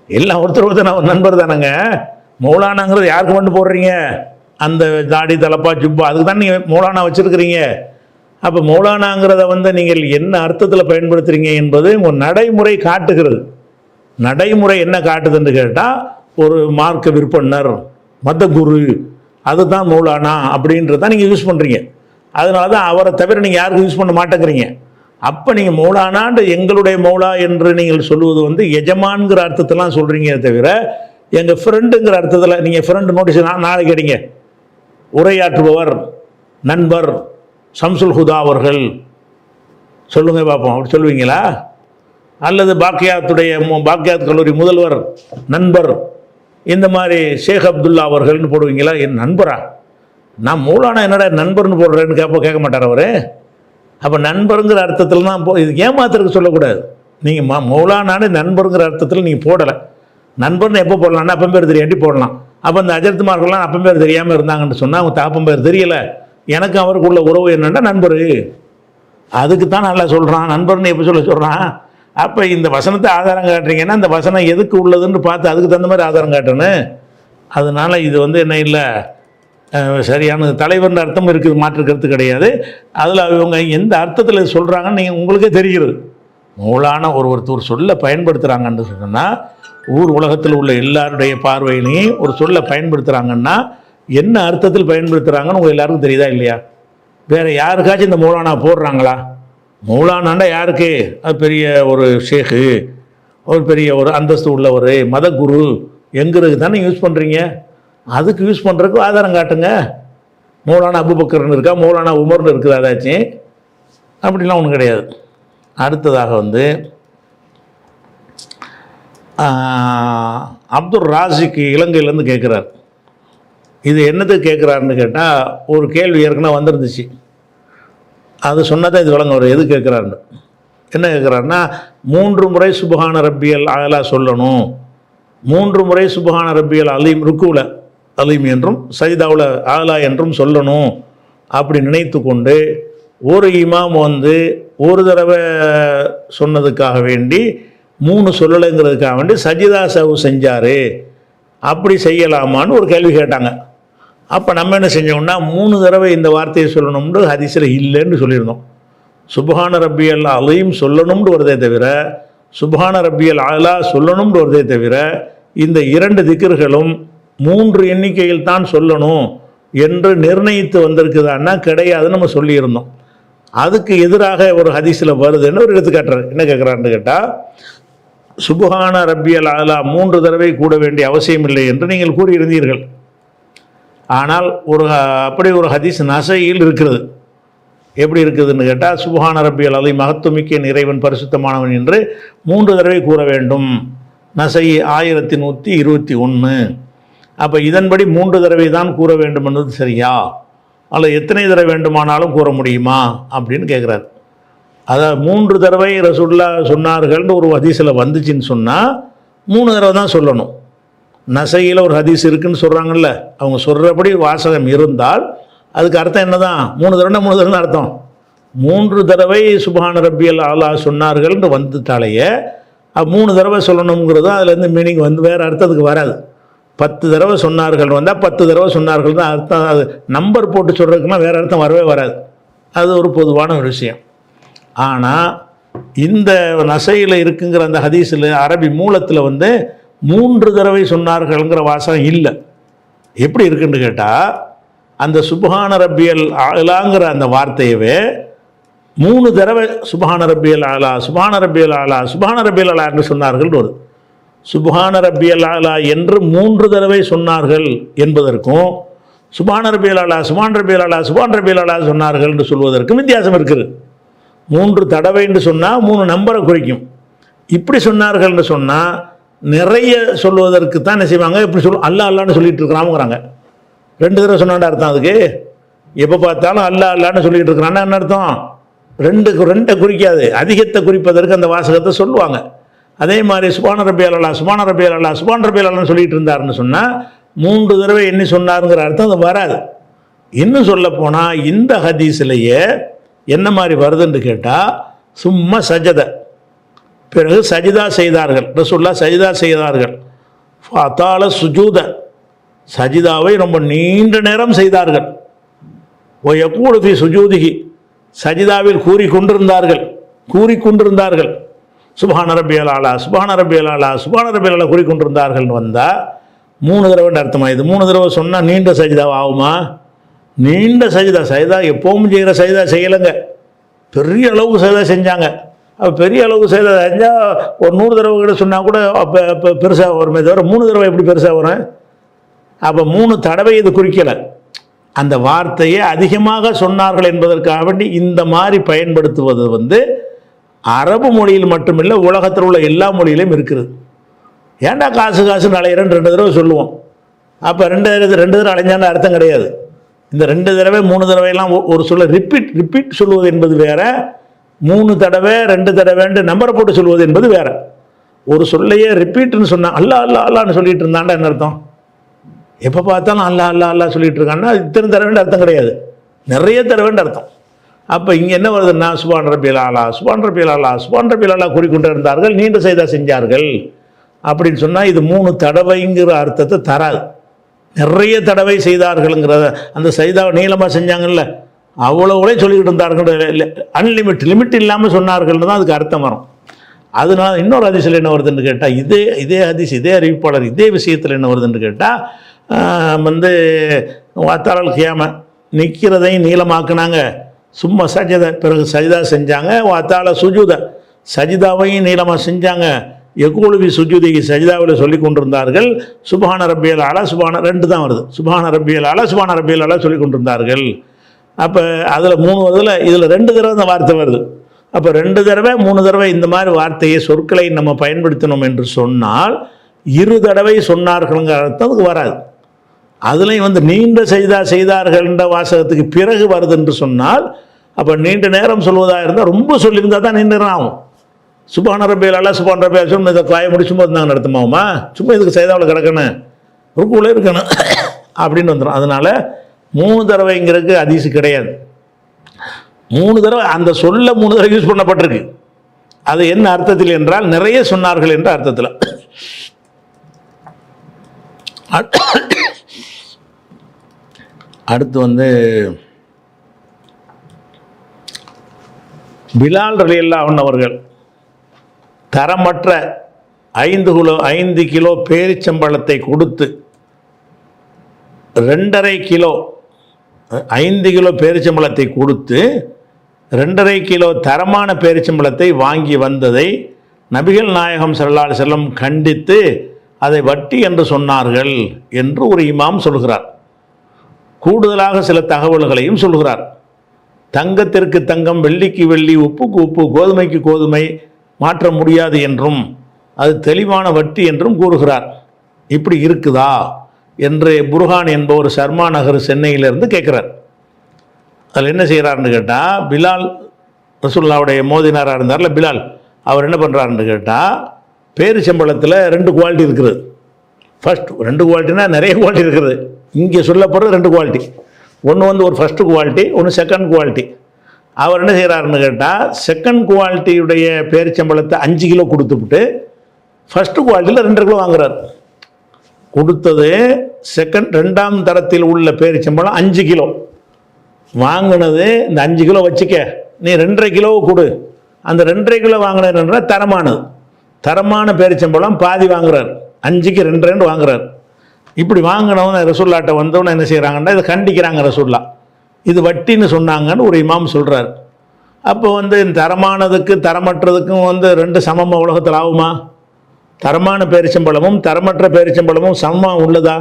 [SPEAKER 2] எல்லாம் ஒருத்தர் நண்பர் தானேங்க. மௌலானாங்கிறது யாருக்கு மட்டும் போடுறீங்க? அந்த தாடி தலப்பா ஜுப்பா அதுக்கு தான் நீங்கள் மௌலானா வச்சுருக்கிறீங்க. அப்போ மௌலானாங்கிறத வந்து நீங்கள் என்ன அர்த்தத்தில் பயன்படுத்துகிறீங்க என்பது உங்கள் நடைமுறை காட்டுகிறது. நடைமுறை என்ன காட்டுதுன்னு கேட்டால், ஒரு மார்க்க விற்பனர், மத குரு, அதுதான் மௌலானா அப்படின்றதான் நீங்கள் யூஸ் பண்ணுறீங்க. அதனால தான் அவரை தவிர நீங்கள் யாருக்கும் யூஸ் பண்ண மாட்டேங்கிறீங்க. அப்போ நீங்கள் மௌலானாண்டு எங்களுடைய மௌலா என்று நீங்கள் சொல்லுவது வந்து எஜமான்கிற அர்த்தத்தெல்லாம் சொல்கிறீங்க தவிர எங்கள் ஃப்ரெண்டுங்கிற அர்த்தத்தில். நீங்கள் ஃப்ரெண்டு நோட்டீஸ் நாளைக்கு அடிங்க, உரையாற்றுபவர், நண்பர், ஷம்சுல் ஹுதா அவர்கள் சொல்லுங்கள் பார்ப்போம், அப்படி சொல்லுவீங்களா? அல்லது பாக்கியாத் கல்லூரி முதல்வர் நண்பர், இந்த மாதிரி ஷேக் அப்துல்லா அவர்கள்னு போடுவீங்களா? என் நண்பரா? நான் மௌலானா என்னடா நண்பர்னு போடுறேன்னு கேட்க மாட்டார் அவர். அப்போ நண்பருங்கிற அர்த்தத்தில் தான் இது ஏமாத்திற்கு சொல்லக்கூடாது. நீங்கள் மௌலானான்னு நண்பருங்கிற அர்த்தத்தில் நீங்கள் போடலை. நண்பர்னு எப்போ போடலான்னா அப்பன் பேர் தெரியாட்டி போடலாம். அப்போ அந்த அஜர்த்துமார்கள்லாம் அப்பன் பேர் தெரியாமல் இருந்தாங்கன்னு சொன்னால் அவங்க தகப்பன் பேர் தெரியலை, எனக்கு அவருக்குள்ள உறவு என்னென்னா நண்பர். அதுக்கு தான் நல்லா சொல்கிறான், நண்பர்னு எப்போ சொல்கிறான்? அப்போ இந்த வசனத்தை ஆதாரம் காட்டுறீங்கன்னா அந்த வசனம் எதுக்கு உள்ளதுன்னு பார்த்து அதுக்கு தகுந்த மாதிரி ஆதாரம் காட்டணும். அதனால் இது வந்து என்ன இல்லை, சரியான தலைவர்ன்ற அர்த்தம் இருக்குது, மாற்று கருத்து கிடையாது. அதில் அவங்க எந்த அர்த்தத்தில் சொல்கிறாங்கன்னு நீங்கள் உங்களுக்கே தெரிகிறது. மௌலானா ஒருத்தர் சொல்ல பயன்படுத்துகிறாங்கன்னு சொன்னால் ஊர் உலகத்தில் உள்ள எல்லாருடைய பார்வையிலையும் ஒரு சொல்ல பயன்படுத்துகிறாங்கன்னா என்ன அர்த்தத்தில் பயன்படுத்துகிறாங்கன்னு உங்கள் எல்லாருக்கும் தெரியுதா இல்லையா? வேறு யாருக்காச்சும் இந்த மௌலானா போடுறாங்களா? மௌலானாண்டா யாருக்கு? அது பெரிய ஒரு ஷேக்கு, ஒரு பெரிய ஒரு அந்தஸ்து உள்ளவர், மத குரு எங்கிறது தானே யூஸ் பண்ணுறீங்க. அதுக்கு யூஸ் பண்ணுறதுக்கு ஆதாரம் காட்டுங்க. மௌலானா அபுபக்கர்னு இருக்கா, மௌலானா உமர்னு இருக்குது, அதாச்சும் அப்படிலாம் ஒன்றும் கிடையாது. அடுத்ததாக அப்துல் ராசிக்கு இலங்கையிலேருந்து கேட்குறார். இது என்னதுக்கு கேட்குறாருன்னு கேட்டால் ஒரு கேள்வி ஏற்கனவே வந்துருந்துச்சு, அது சொன்னதான் இது விளங்க வரும் எது கேட்குறாருன்னு. என்ன கேட்குறாருன்னா 3 முறை சுபஹான ரப்பியல் ஆலா சொல்லணும், 3 முறை சுபஹான ரப்பியல் அலீம் ருக்குவில் அலீம் என்றும் சஜிதாவில் ஆலா என்றும் சொல்லணும் அப்படி நினைத்து கொண்டு ஒரு இமாம் ஒரு தடவை சொன்னதுக்காக வேண்டி 3 சொல்லலைங்கிறதுக்காக வேண்டி சஜிதா சவு செஞ்சார், அப்படி செய்யலாமான்னு ஒரு கேள்வி கேட்டாங்க. அப்போ நம்ம என்ன செஞ்சோம்னா 3 தடவை இந்த வார்த்தையை சொல்லணும்னு ஹதீஸில் இல்லைன்னு சொல்லியிருந்தோம். சுபஹான ரப்பியல் அலீம் சொல்லணும்னு வருதே தவிர சுபஹான ரப்பியல் ஆலா சொல்லணும்னு வருதே தவிர இந்த 2 திக்ர்களும் 3 எண்ணிக்கையில் தான் சொல்லணும் என்று நிர்ணயித்து வந்திருக்குதான்னா கிடையாதுன்னு நம்ம சொல்லியிருந்தோம். அதுக்கு எதிராக ஒரு ஹதீஸில் வருதுன்னு ஒரு எடுத்துக்காட்டுறாரு. என்ன கேட்குறாருன்னு கேட்டால் சுபஹான ரப்பியல் ஆலா 3 தடவை கூட வேண்டிய அவசியம் இல்லை என்று நீங்கள் கூறியிருந்தீர்கள். ஆனால் அப்படி ஒரு ஹதீஸ் நசையில் இருக்கிறது. எப்படி இருக்குதுன்னு கேட்டால் சுபஹான ரப்பியல் அலீம் மகத்துவமிக்க இறைவன் பரிசுத்தமானவன் என்று 3 தடவை கூற வேண்டும். நசை 1121. அப்போ இதன்படி 3 தடவை தான் கூற வேண்டும் என்பது சரியா, அல்ல எத்தனை தடவை வேண்டுமானாலும் கூற முடியுமா அப்படின்னு கேட்குறாரு. அதாவது 3 தடவை ரசூலுல்லா சொன்னார்கள்னு ஒரு ஹதீஸில் வந்துச்சுன்னு சொன்னால் 3 தடவை தான் சொல்லணும். நசையில் ஒரு ஹதீஸ் இருக்குன்னு சொல்கிறாங்கல்ல, அவங்க சொல்கிறபடி வாசகம் இருந்தால் அதுக்கு அர்த்தம் என்ன தான்? 3 தடவை 3 தடவை அர்த்தம். 3 தடவை சுபஹான ரப்பியல் ஆலா சொன்னார்கள்னு வந்துட்டாலேயே 3 தடவை சொல்லணுங்கிறது அதுலேருந்து மீனிங் வேறு அர்த்தத்துக்கு வராது. 10 தடவை சொன்னார்கள் வந்தால் 10 தடவை சொன்னார்கள் தான் அர்த்தம். அது நம்பர் போட்டு சொல்கிறதுக்குன்னா வேறு அர்த்தம் வரவே வராது. அது ஒரு பொதுவான ஒரு விஷயம். ஆனால் இந்த நசையில் இருக்குங்கிற அந்த ஹதீஸில் அரபி மூலத்தில் 3 தடவை சொன்னார்கள்ங்கிற வாசகம் இல்லை. எப்படி இருக்குன்னு கேட்டால் அந்த சுபஹான ரப்பியல் ஆலாங்கிற அந்த வார்த்தையவே 3 தடவை சுபஹான ரப்பியல் ஆலா சுபஹான ரப்பியல் ஆலா சுபஹான ரப்பியல் ஆலா என்று சொன்னார்கள் ஒரு சுபஹான ரப்பியல் ஆலா என்று 3 தடவை சொன்னார்கள் என்பதற்கும் சுபஹான ரப்பியல் ஆலா சுபஹான ரப்பியல் ஆலா சுபஹான ரப்பியல் ஆலா சொன்னார்கள் என்று சொல்வதற்கும் வித்தியாசம் இருக்குது. 3 தடவை என்று சொன்னால் 3 நம்பரை குறிக்கும். இப்படி சொன்னார்கள் என்று சொன்னால் நிறைய சொல்வதற்கு தான் என்ன செய்வாங்க, இப்படி அல்லா அல்லான்னு சொல்லிட்டு இருக்கிறாங்கிறாங்க. 2 தடவை சொன்னாண்ட அர்த்தம் அதுக்கு. எப்போ பார்த்தாலும் அல்லா அல்லான்னு சொல்லிட்டு இருக்கிறான்னா என்ன அர்த்தம்? 2 குறிக்காது, அதிகத்தை குறிப்பதற்கு அந்த வாசகத்தை சொல்லுவாங்க. அதே மாதிரி சுபான ரப்பியல் அல்லா சுபான ரப்பியல் அல்லா சுபான ரப்பியல் அல்லான்னு சொல்லிட்டு இருந்தாருன்னு சொன்னால் 3 தடவை எண்ணி சொன்னாருங்கிற அர்த்தம் அது வராது. இன்னும் சொல்ல போனால் இந்த ஹதீஸ்லேயே என்ன மாதிரி வருதுன்னு கேட்டால் சும்மா சஜத, பிறகு சஜிதா செய்தார்கள், ரசூலுல்லாஹ் சஜிதா செய்தார்கள். ஃபதால சுஜூத, சஜிதாவை ரொம்ப நீண்ட நேரம் செய்தார்கள். ஓ யகூலு ஃபி சுஜூதிஹி, சஜிதாவில் கூறிக்கொண்டிருந்தார்கள். சுபஹான ரப்பியல் ஆலா சுபஹான ரப்பியல் ஆலா சுபஹான ரப்பியல் ஆலா கூறிக்கொண்டிருந்தார்கள்னு வந்தால் 3 தடவை அர்த்தமா? இது 3 தடவை சொன்னால் நீண்ட சஜிதாவை ஆகுமா? நீண்ட சஜிதா எப்பவும் செய்கிற சஜிதா செய்யலைங்க, பெரிய அளவுக்கு சஜிதா செஞ்சாங்க. அப்போ பெரிய அளவுக்கு சஜிதா செஞ்சால் ஒரு 100 தடவை கூட சொன்னால் கூட அப்போ பெருசாக வருமே தவிர 3 தடவை எப்படி பெருசாக வரும்? அப்போ 3 தடவை இது குறிக்கலை. அந்த வார்த்தையை அதிகமாக சொன்னார்கள் என்பதற்காக வேண்டி இந்த மாதிரி பயன்படுத்துவது அரபு மொழியில் மட்டுமில்லை, உலகத்தில் உள்ள எல்லா மொழியிலையும் இருக்குது. ஏன்டா காசு அலையிறன்னு 2 தடவை சொல்லுவோம். அப்போ 2 தடவை அலைஞ்சான அர்த்தம் கிடையாது. இந்த 2 தடவை 3 தடவையெல்லாம் ஒரு சொல்ல ரிப்பீட் சொல்லுவது என்பது வேற, 3 தடவை 2 தடவைன்ட்டு நம்பரை போட்டு சொல்வது என்பது வேற. ஒரு சொல்லையே ரிப்பீட்னு சொன்னால் அல்லா அல்லா அல்லான்னு சொல்லிட்டு இருந்தாண்டா என்ன அர்த்தம்? எப்போ பார்த்தாலும் அல்லா அல்லா அல்லா சொல்லிட்டு இருக்கான்னா இத்தனை தடவைன்ற அர்த்தம் கிடையாது, நிறைய தடவைன்ற அர்த்தம். அப்போ இங்கே என்ன வருதுன்னா சுபான் ரப்பியல் ஆலா சுபான் ரப்பியல் ஆலா சுபான் ரப்பியல் ஆலா கூறிக்கொண்டு இருந்தார்கள், நீண்ட செய்தா செஞ்சார்கள் அப்படின்னு சொன்னால் இது 3 தடவைங்கிற அர்த்தத்தை தராது. நிறைய தடவை செய்தார்கள்ங்கிறத, அந்த சைதாவை நீளமாக செஞ்சாங்கல்ல அவ்வளோவே சொல்லிக்கிட்டு இருந்தார்கள், லிமிட் இல்லாமல் சொன்னார்கள்னு தான் அதுக்கு அர்த்தம் வரும். அதனால இன்னொரு ஹதீஸில் என்ன வருதுன்னு கேட்டால் இதே ஹதீஸ் இதே அறிவிப்பாளர் இதே விஷயத்தில் என்ன வருதுன்னு கேட்டால் வந்து வாத்தாளல் கியாம நிற்கிறதையும் நீளமாக்குனாங்க, சும்மா சஜிதா பிறகு சஜிதா செஞ்சாங்க, வாத்தாள சுஜூத சஜிதாவையும் நீளமாக செஞ்சாங்க, எக்கூலுவி சுஜூதிக்கு சஜிதாவில் சொல்லி கொண்டிருந்தார்கள், சுபான ரப்பியல் அலா சுபான 2 தான் வருது, சுபான ரப்பியல் அலா சுபான ரப்பியல் அலா சொல்லி கொண்டிருந்தார்கள். அப்போ அதில் 3 வருதுல, இதில் 2 தடவை இந்த வார்த்தை வருது. அப்போ 2 தடவை 3 தடவை இந்த மாதிரி வார்த்தையை சொற்களை நம்ம பயன்படுத்தினோம் என்று சொன்னால் 2 தடவை சொன்னார்கள்ங்கிற அர்த்தத்துக்கு வராது. அதுலேயும் வந்து நீண்ட செய்தார்கள் என்ற வாசகத்துக்கு பிறகு வருது என்று சொன்னால் அப்போ நீண்ட நேரம் சொல்வதாக இருந்தால் ரொம்ப சொல்லியிருந்தால் தான் நீண்ட நேரம் ஆகும். சுபான ரப்பியல் அலா சுபான் ரப்பியல் சும்மா இதை காய முடிச்சும்போது இருந்தாங்க நடத்துமாவுமா, சும்மா இதுக்கு செய்தாவில் கிடக்கணும் ருக்குள்ளே இருக்கணும் அப்படின்னு வந்துடும். அதனால் 3 தடவைங்கிறதுக்கு ஹதீஸ் கிடையாது. 3 தடவை அந்த சொல்ல 3 தடவை யூஸ் பண்ணப்பட்டிருக்கு. அது என்ன அர்த்தத்தில் என்றால் நிறைய சொன்னார்கள் என்ற அர்த்தத்தில். அடுத்து வந்து பிலால் ரலியல்லாஹு அன்ஹு அவர்கள் தரமற்ற 5 கிலோ பேரிச்சம்பழத்தை கொடுத்து 2.5 கிலோ 5 கிலோ பேரிச்சம்பழத்தை கொடுத்து 2.5 கிலோ தரமான பேரிச்சம்பழத்தை வாங்கி வந்ததை நபிகள் நாயகம் ஸல்லல்லாஹு அலைஹி வஸல்லம் கண்டித்து அதை வட்டி என்று சொன்னார்கள் என்று ஒரு இமாம் சொல்கிறார். கூடுதலாக சில தகவல்களையும் சொல்கிறார். தங்கத்திற்கு தங்கம், வெள்ளிக்கு வெள்ளி, உப்புக்கு உப்பு, கோதுமைக்கு கோதுமை மாற்ற முடியாது என்றும் அது தெளிவான வட்டி என்றும் கூறுகிறார். இப்படி இருக்குதா என்று புர்ஹான் என்பவர் சர்மா நகர் சென்னையிலிருந்து கேட்குறார். அதில் என்ன செய்கிறாருன்னு கேட்டால், பிலால் ரசூலுல்லாஹ்வுடைய மோதினாராக இருந்தார்ல பிலால், அவர் என்ன பண்ணுறாருன்னு கேட்டால், பேரிச்சம்பழத்தில் 2 குவாலிட்டி இருக்குது. ஃபர்ஸ்ட் 2 குவாலிட்டினா நிறைய குவாலிட்டி இருக்குது. இங்கே சொல்லப்படுறது 2 குவாலிட்டி. ஒன்று வந்து ஒரு ஃபஸ்ட்டு குவாலிட்டி, ஒன்று செகண்ட் குவாலிட்டி. அவர் என்ன செய்கிறாருன்னு கேட்டால், செகண்ட் குவாலிட்டியுடைய பேரிச்சம்பழத்தை 5 கிலோ கொடுத்துவிட்டு ஃபஸ்ட்டு குவாலிட்டியில் 2 கிலோ வாங்குறார். கொடுத்தது ரெண்டாம் தரத்தில் உள்ள பேரிச்சம்பழம் 5 கிலோ வாங்கினது. இந்த 5 கிலோ வச்சுக்க, நீ 2.5 கிலோ கொடு. அந்த 2.5 கிலோ வாங்கினதுன்ற தரமானது, தரமான பேரிச்சம்பழம் பாதி வாங்குறார், 5க்கு 2 வாங்குறார். இப்படி வாங்கினவங்க ரசூல்லாட்ட வந்தவன என்ன செய்கிறாங்கன்னா இதை கண்டிக்கிறாங்க. ரசூல்லா இது வட்டின்னு சொன்னாங்கன்னு ஒரு இமாம் சொல்கிறார். அப்போ வந்து தரமானதுக்கு தரமற்றதுக்கும் வந்து 2 சமமாக உலகத்தில் ஆகுமா? தரமான பேரிச்சம்பழமும் தரமற்ற பேரிச்சம்பழமும் சமமாக உள்ளதா?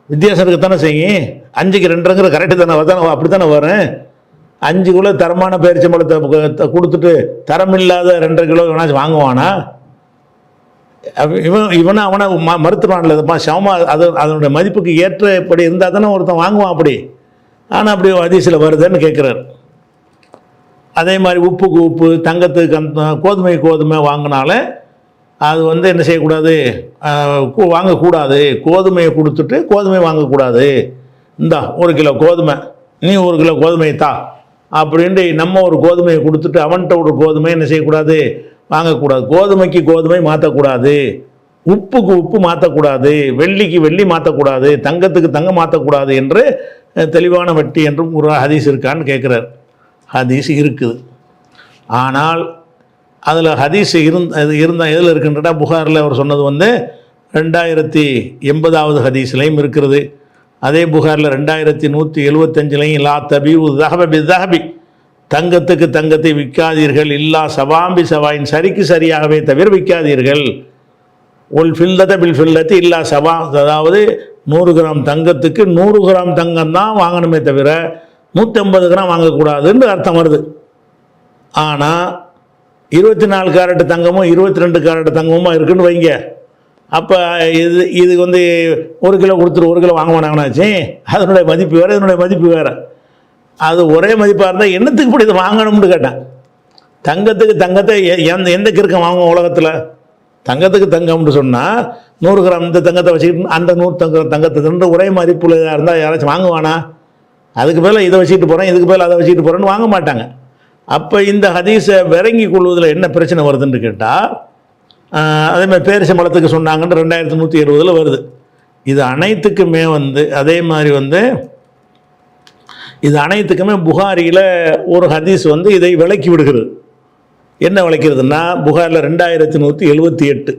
[SPEAKER 2] வித்தியாசம் இருக்குத்தானே செய்யும். 5க்கு 2ங்கிற கரெக்டு தானே அப்படி தானே வரும். 5 கிலோ தரமான பேரிச்சம்பழத்தை கொடுத்துட்டு தரமில்லாத 2.5 கிலோ வேணாச்சும் வாங்குவானா? இவனை அவனை மறுத்துவான்ல சமமா, அதனுடைய மதிப்புக்கு ஏற்றபடி இருந்தால் தானே ஒருத்தன் வாங்குவான் அப்படி. ஆனால் அப்படி ஹதீஸில் வருதுன்னு கேட்குறாரு. அதே மாதிரி உப்புக்கு உப்பு, தங்கத்துக்கு கோதுமை வாங்கினாலே அது வந்து என்ன செய்யக்கூடாது, வாங்கக்கூடாது. கோதுமையை கொடுத்துட்டு கோதுமை வாங்கக்கூடாது. இந்தா 1 கிலோ கோதுமை, நீ 1 கிலோ கோதுமையை தா அப்படின்ட்டு நம்ம ஒரு கோதுமையை கொடுத்துட்டு அவன்கிட்ட ஒரு கோதுமை என்ன செய்யக்கூடாது, வாங்கக்கூடாது. கோதுமைக்கு கோதுமை மாற்றக்கூடாது, உப்புக்கு உப்பு மாற்றக்கூடாது, வெள்ளிக்கு வெள்ளி மாற்றக்கூடாது, தங்கத்துக்கு தங்கம் மாற்றக்கூடாது என்று தெளிவான வட்டி என்றும் ஒரு ஹதீஸ் இருக்கான்னு கேட்குறார். ஹதீஸ் இருக்குது. ஆனால் அதில் ஹதீஸ் இருந்தால் எதில் இருக்குன்றா புகாரில் அவர் சொன்னது வந்து 2080வது ஹதீஸ்லையும் இருக்கிறது. அதே புகாரில் 2175லையும் லா தபீஉ தஹப பி தஹபி, தங்கத்துக்கு தங்கத்தை விற்காதீர்கள், இல்லா சவாம்பி சவாயின், சரிக்கு சரியாகவே தவிர விற்காதீர்கள். ஒல் ஃபில்லத பில் ஃபில்லத்து இல்லா சவா, அதாவது 100 கிராம் தங்கத்துக்கு 100 கிராம் தங்கம் தான் வாங்கணுமே தவிர 150 கிராம் வாங்கக்கூடாதுன்னு அர்த்தம் வருது. ஆனால் 24 கேரட் தங்கமும் 22 கேரட் தங்கமும் இருக்குன்னு வைங்க. அப்போ இது வந்து 1 கிலோ கொடுத்துட்டு 1 கிலோ வாங்க மாட்டாங்கன்னாச்சு, அதனுடைய மதிப்பு வேறு, இதனுடைய மதிப்பு வேறு. அது ஒரே மதிப்பாக இருந்தால் என்னத்துக்கு இப்படி இதை வாங்கணும்னு கேட்டேன். தங்கத்துக்கு தங்கத்தை எந்த கிறுக்கம் வாங்குவோம் உலகத்தில்? தங்கத்துக்கு தங்கம்னு சொன்னால் 100 கிராம் இந்த தங்கத்தை வச்சுக்கிட்டு அந்த 100 தங்கத்தை ஒரே மதிப்புள்ள இருந்தால் யாராச்சும் வாங்குவானா? அதுக்கு மேலே இதை வச்சுக்கிட்டு போகிறேன், இதுக்கு மேலே அதை வச்சுக்கிட்டு போகிறேன்னு வாங்க மாட்டாங்க. அப்போ இந்த ஹதீஸை விளங்கி கொள்வதில் என்ன பிரச்சனை வருதுன்னு கேட்டால், அதேமாதிரி பேரிச்சம்பழத்துக்கு சொன்னாங்கன்னு 2170 வருது. இது அனைத்துக்குமே வந்து அதே மாதிரி வந்து இது அனைத்துக்குமே புகாரியில் ஒரு ஹதீஸ் வந்து இதை விளக்கி விடுகிறது. என்ன விளைக்கிறதுனா புகாரில் 2178,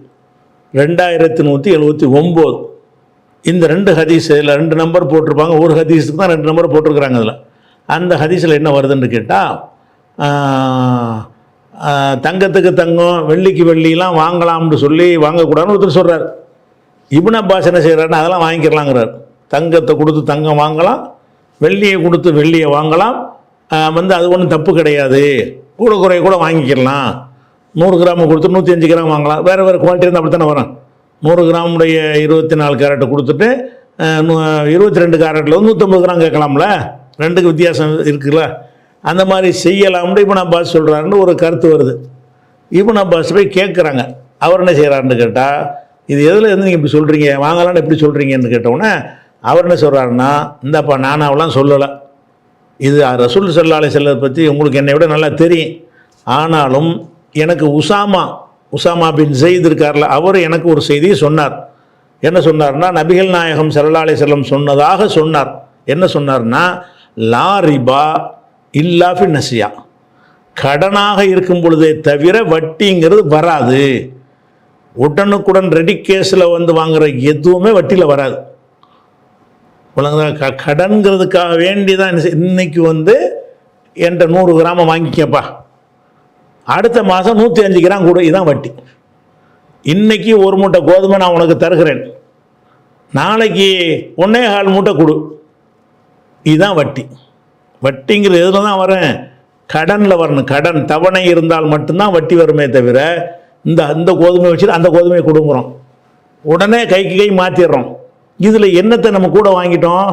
[SPEAKER 2] 2179 இந்த 2 ஹதீஸில் 2 நம்பர் போட்டிருப்பாங்க. ஒரு ஹதீஸுக்கு தான் 2 நம்பர் போட்டிருக்கிறாங்க. அதில் அந்த ஹதீஸில் என்ன வருதுன்னு கேட்டால், தங்கத்துக்கு தங்கம் வெள்ளிக்கு வெள்ளிலாம் வாங்கலாம்னு சொல்லி வாங்கக்கூடாதுன்னு ஒருத்தர் சொல்கிறார். இப்னு அப்பாஸ் என்ன செய்கிறாருன்னா அதெல்லாம் வாங்கிக்கலாங்கிறார். தங்கத்தை கொடுத்து தங்கம் வாங்கலாம், வெள்ளியை கொடுத்து வெள்ளியை வாங்கலாம், அது ஒன்றும் தப்பு கிடையாது, கூட குறைய கூட வாங்கிக்கலாம். 100 கிராம் கொடுத்து 105 கிராம் வாங்கலாம். வேறு வேறு குவாலிட்டி இருந்தால் அப்படி தானே வரும். 100 கிராமுடைய 24 கேரட்டை கொடுத்துட்டு 22 கேரட்டில் 150 கிராம் கேட்கலாம்ல, ரெண்டுக்கு வித்தியாசம் இருக்குல்ல. அந்த மாதிரி செய்யலாம்னு இப்னு அப்பாஸ் சொல்கிறாருன்னு ஒரு கருத்து வருது. இப்னு அப்பாஸ் போய் கேட்குறாங்க. அவர் என்ன செய்கிறாருன்னு கேட்டால், இது எதில் இருந்து நீங்கள் இப்படி சொல்கிறீங்க, வாங்கலான்னு எப்படி சொல்கிறீங்கன்னு கேட்டவுடனே அவர் என்ன சொல்கிறாருன்னா, இந்தப்பா நானாவெல்லாம் சொல்லலை, இது ரசூல் ஸல்லல்லாஹு அலைஹி வஸல்லம் பற்றி உங்களுக்கு என்னை விட நல்லா தெரியும். ஆனாலும் எனக்கு உசாமா பின் ஸெய்த் இருக்கார்ல, அவர் எனக்கு ஒரு செய்தியை சொன்னார். என்ன சொன்னார்னா, நபிகள் நாயகம் ஸல்லல்லாஹு அலைஹி வஸல்லம் சொன்னதாக சொன்னார். என்ன சொன்னார்னா, லா ரிபா இல்லா ஃபி நசியா, கடனாக இருக்கும் பொழுதே தவிர வட்டிங்கிறது வராது. உடனுக்குடன் ரெடி கேஸில் வாங்குகிற எதுவுமே வட்டியில் வராது. கடன்கிறதுக்காக வேண்டி தான் இன்னைக்கு என்கிட்ட 100 கிராம வாங்கிக்கப்பா, அடுத்த மாதம் 105 கிராம் கொடு, இதுதான் வட்டி. இன்னைக்கு 1 மூட்டை கோதுமை நான் உனக்கு தருகிறேன், நாளைக்கு 1.25 மூட்டை கொடு, இதுதான் வட்டி. வட்டிங்கிறது எதில் தான் வரேன்? கடனில் வரணும். கடன் தவணை இருந்தால் மட்டும்தான் வட்டி வருமே தவிர, இந்த கோதுமை வச்சுட்டு அந்த கோதுமையை கொடுங்குறோம், உடனே கைக்கு கை மாற்றிடுறோம். இதில் என்னத்தை நம்ம கூட வாங்கிட்டோம்?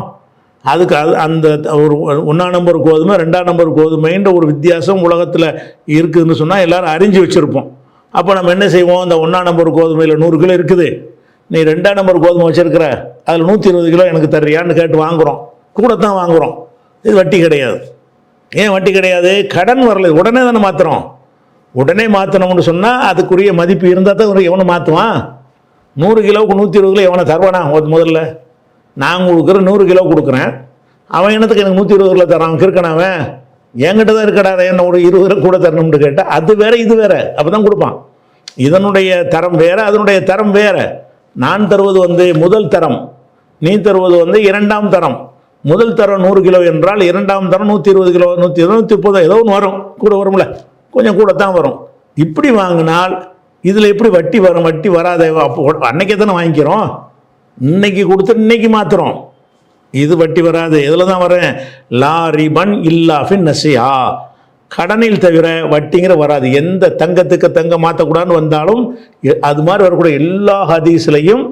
[SPEAKER 2] அதுக்கு அந்த ஒரு 1ஆம் நம்பர் கோதுமை 2ஆம் நம்பர் கோதுமைன்ற ஒரு வித்தியாசம் உலகத்தில் இருக்குதுன்னு சொன்னால் எல்லோரும் அறிஞ்சு வச்சுருப்போம். அப்போ நம்ம என்ன செய்வோம்? இந்த 1ஆம் நம்பர் கோதுமையில் 100 கிலோ இருக்குது, நீ 2ஆம் நம்பர் கோதுமை வச்சுருக்கிற, அதில் 120 கிலோ எனக்கு தர்றியான்னு கேட்டு வாங்குகிறோம். கூட தான் வாங்குகிறோம். இது வட்டி கிடையாது. ஏன் வட்டி கிடையாது? கடன் வரல, உடனே தானே மாற்றுறோம். உடனே மாற்றணும்னு சொன்னால் அதுக்குரிய மதிப்பு இருந்தால் தான் எவனை மாற்றுவான்? 100 கிலோவுக்கு 120 கிலோ எவனை தருவானா? முதல்ல நான் கொடுக்குற 100 கிலோ கொடுக்குறேன், அவன் என்னத்துக்கு எனக்கு 120 கிலோ தரான்? அவன் இருக்கணாவன் என்கிட்ட தான் இருக்கடா, என்ன ஒரு 20 கிலோ கூட தரணும்னு கேட்டால் அது வேற இது வேற, அப்போ தான் கொடுப்பான். இதனுடைய தரம் வேற, அதனுடைய தரம் வேற. நான் தருவது முதல் தரம், நீ தருவது 2ஆம் தரம். முதல் தரம் 100 கிலோ என்றால் 2ஆம் தரம் 120 கிலோ, 120, 130 ஏதோ ஒன்று வரும், கூட வரும்ல, கொஞ்சம் கூட தான் வரும். இப்படி வாங்கினால் இதில் எப்படி வட்டி வரும்? வட்டி வராத. அப்போ அன்னைக்கே தானே வாங்கிக்கிறோம், இன்னைக்கு கொடுத்து இன்னைக்கு மாற்றுறோம். இது வட்டி வராது. இதில் தான் வரேன், லா ரிபன் இல்லா ஃபி நசியா, கடனில் தவிர வட்டிங்கிற வராது. எந்த தங்கத்துக்கு தங்கம் மாற்றக்கூடாதுன்னு வந்தாலும் அது மாதிரி வரக்கூடிய எல்லா ஹதீஸ்லையும்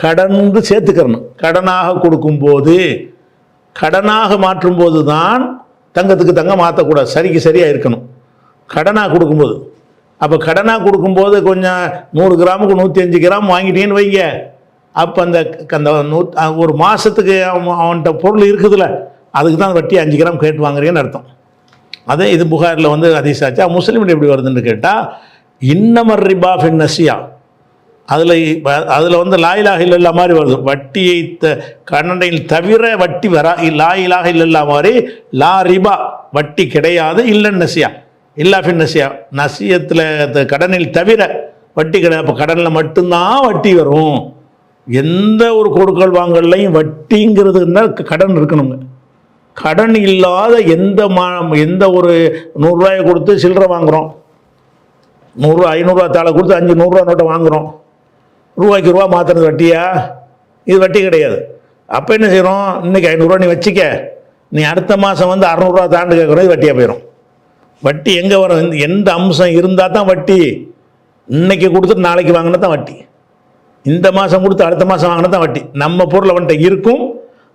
[SPEAKER 2] கடன் சேர்த்துக்கிறணும். கடனாக கொடுக்கும்போது, கடனாக மாற்றும் போது தான் தங்கத்துக்கு தங்கம் மாற்றக்கூடாது, சரிக்கு சரியாக இருக்கணும் கடனாக கொடுக்கும்போது. அப்போ கடனாக கொடுக்கும்போது கொஞ்சம் 100 கிராமுக்கு 105 கிராம் வாங்கிட்டேன்னு வைங்க, அப்போ அந்த ஒரு மாதத்துக்கு அவன்கிட்ட பொருள் இருக்குதுல்ல, அதுக்கு தான் வட்டி 5 கிராம் கேட்டு வாங்குறேன்னு அர்த்தம். அதே இது புகாரில் ஹதீஸ் ஆச்சா. முஸ்லீம் எப்படி வருதுன்னு கேட்டால், இன்னமர் ரிபா ஃபின் நசியா, அதில் லா இலாஹ இல்லல்லாஹ் மாதிரி வருது. வட்டியை கடனில் தவிர வட்டி வரா, லா இலாஹ இல்லல்லாஹ் மாதிரி லா ரிபா, வட்டி கிடையாது, இல்லன் நசியா இல்லா ஃபின் நசியா, நசியத்தில் கடனில் தவிர வட்டி கிடையாது. அப்போ கடனில் மட்டும்தான் வட்டி வரும். எந்த ஒரு கொடுக்கல் வாங்கலையும் வட்டிங்கிறதுனா கடன் இருக்கணுங்க. கடன் இல்லாத எந்த ஒரு 100 ரூபாயை கொடுத்து சில்லறை வாங்குகிறோம், 100 500 தாளை கொடுத்து 5 100 ரூபா நோட்டை வாங்குகிறோம், ரூபாய்க்கு ரூபா மாற்றுறது வட்டியா? இது வட்டி கிடையாது. அப்போ என்ன செய்கிறோம்? இன்றைக்கி 500 ரூபா நீ வச்சுக்க, நீ அடுத்த மாதம் 600 ரூபா தாண்டு கேட்குறது வட்டியாக போயிடும். வட்டி எங்கே வரும்? எந்த அம்சம் இருந்தால் தான் வட்டி. இன்னைக்கு கொடுத்துட்டு நாளைக்கு வாங்கினா தான் வட்டி, இந்த மாதம் கொடுத்து அடுத்த மாதம் வாங்கினா தான் வட்டி. நம்ம பொருள் அவன்கிட்ட இருக்கும்,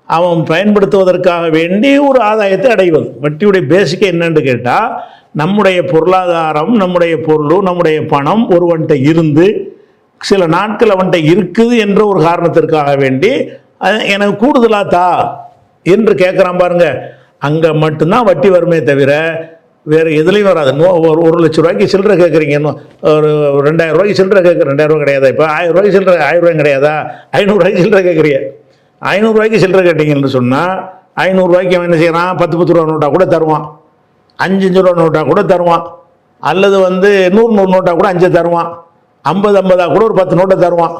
[SPEAKER 2] அவன் பயன்படுத்துவதற்காக வேண்டி ஒரு ஆதாயத்தை அடைவது. வட்டியுடைய பேசிக்கே என்னன்னு கேட்டால், நம்முடைய பொருளாதாரம், நம்முடைய பொருள், நம்முடைய பணம் ஒருவன்கிட்ட இருந்து சில நாட்கள் அவன்கிட்ட இருக்குது என்ற ஒரு காரணத்திற்காக வேண்டி எனக்கு கூடுதலாக தா என்று கேட்குறான் பாருங்க, அங்கே மட்டும்தான் வட்டி வருமே தவிர வேறு எதுலேயும் வராது. 1 லட்ச ரூபாய்க்கு சில்லறை கேட்குறீங்க, ஒரு 2000 ரூபாய்க்கு சில்லறை கேட்குற, 2000 ரூபா கிடையாதா? இப்போ 1000 ரூபாய்க்கு சில்லறை, 1000 ரூபாய் கிடையாதா? 500 ரூபாய்க்கு சில்லறை கேட்குறீங்க. 500 ரூபாய்க்கு சில்லறை கேட்டீங்கன்னு சொன்னால் 500 ரூபாய்க்கு அவன் என்ன செய்யறான்? 10 ரூபா நோட்டாக கூட தருவான், 5 ரூபா நோட்டாக கூட தருவான். அல்லது வந்து 100 நோட்டாக கூட 5 தருவான், 50 கூட ஒரு 10 நோட்டை தருவான்.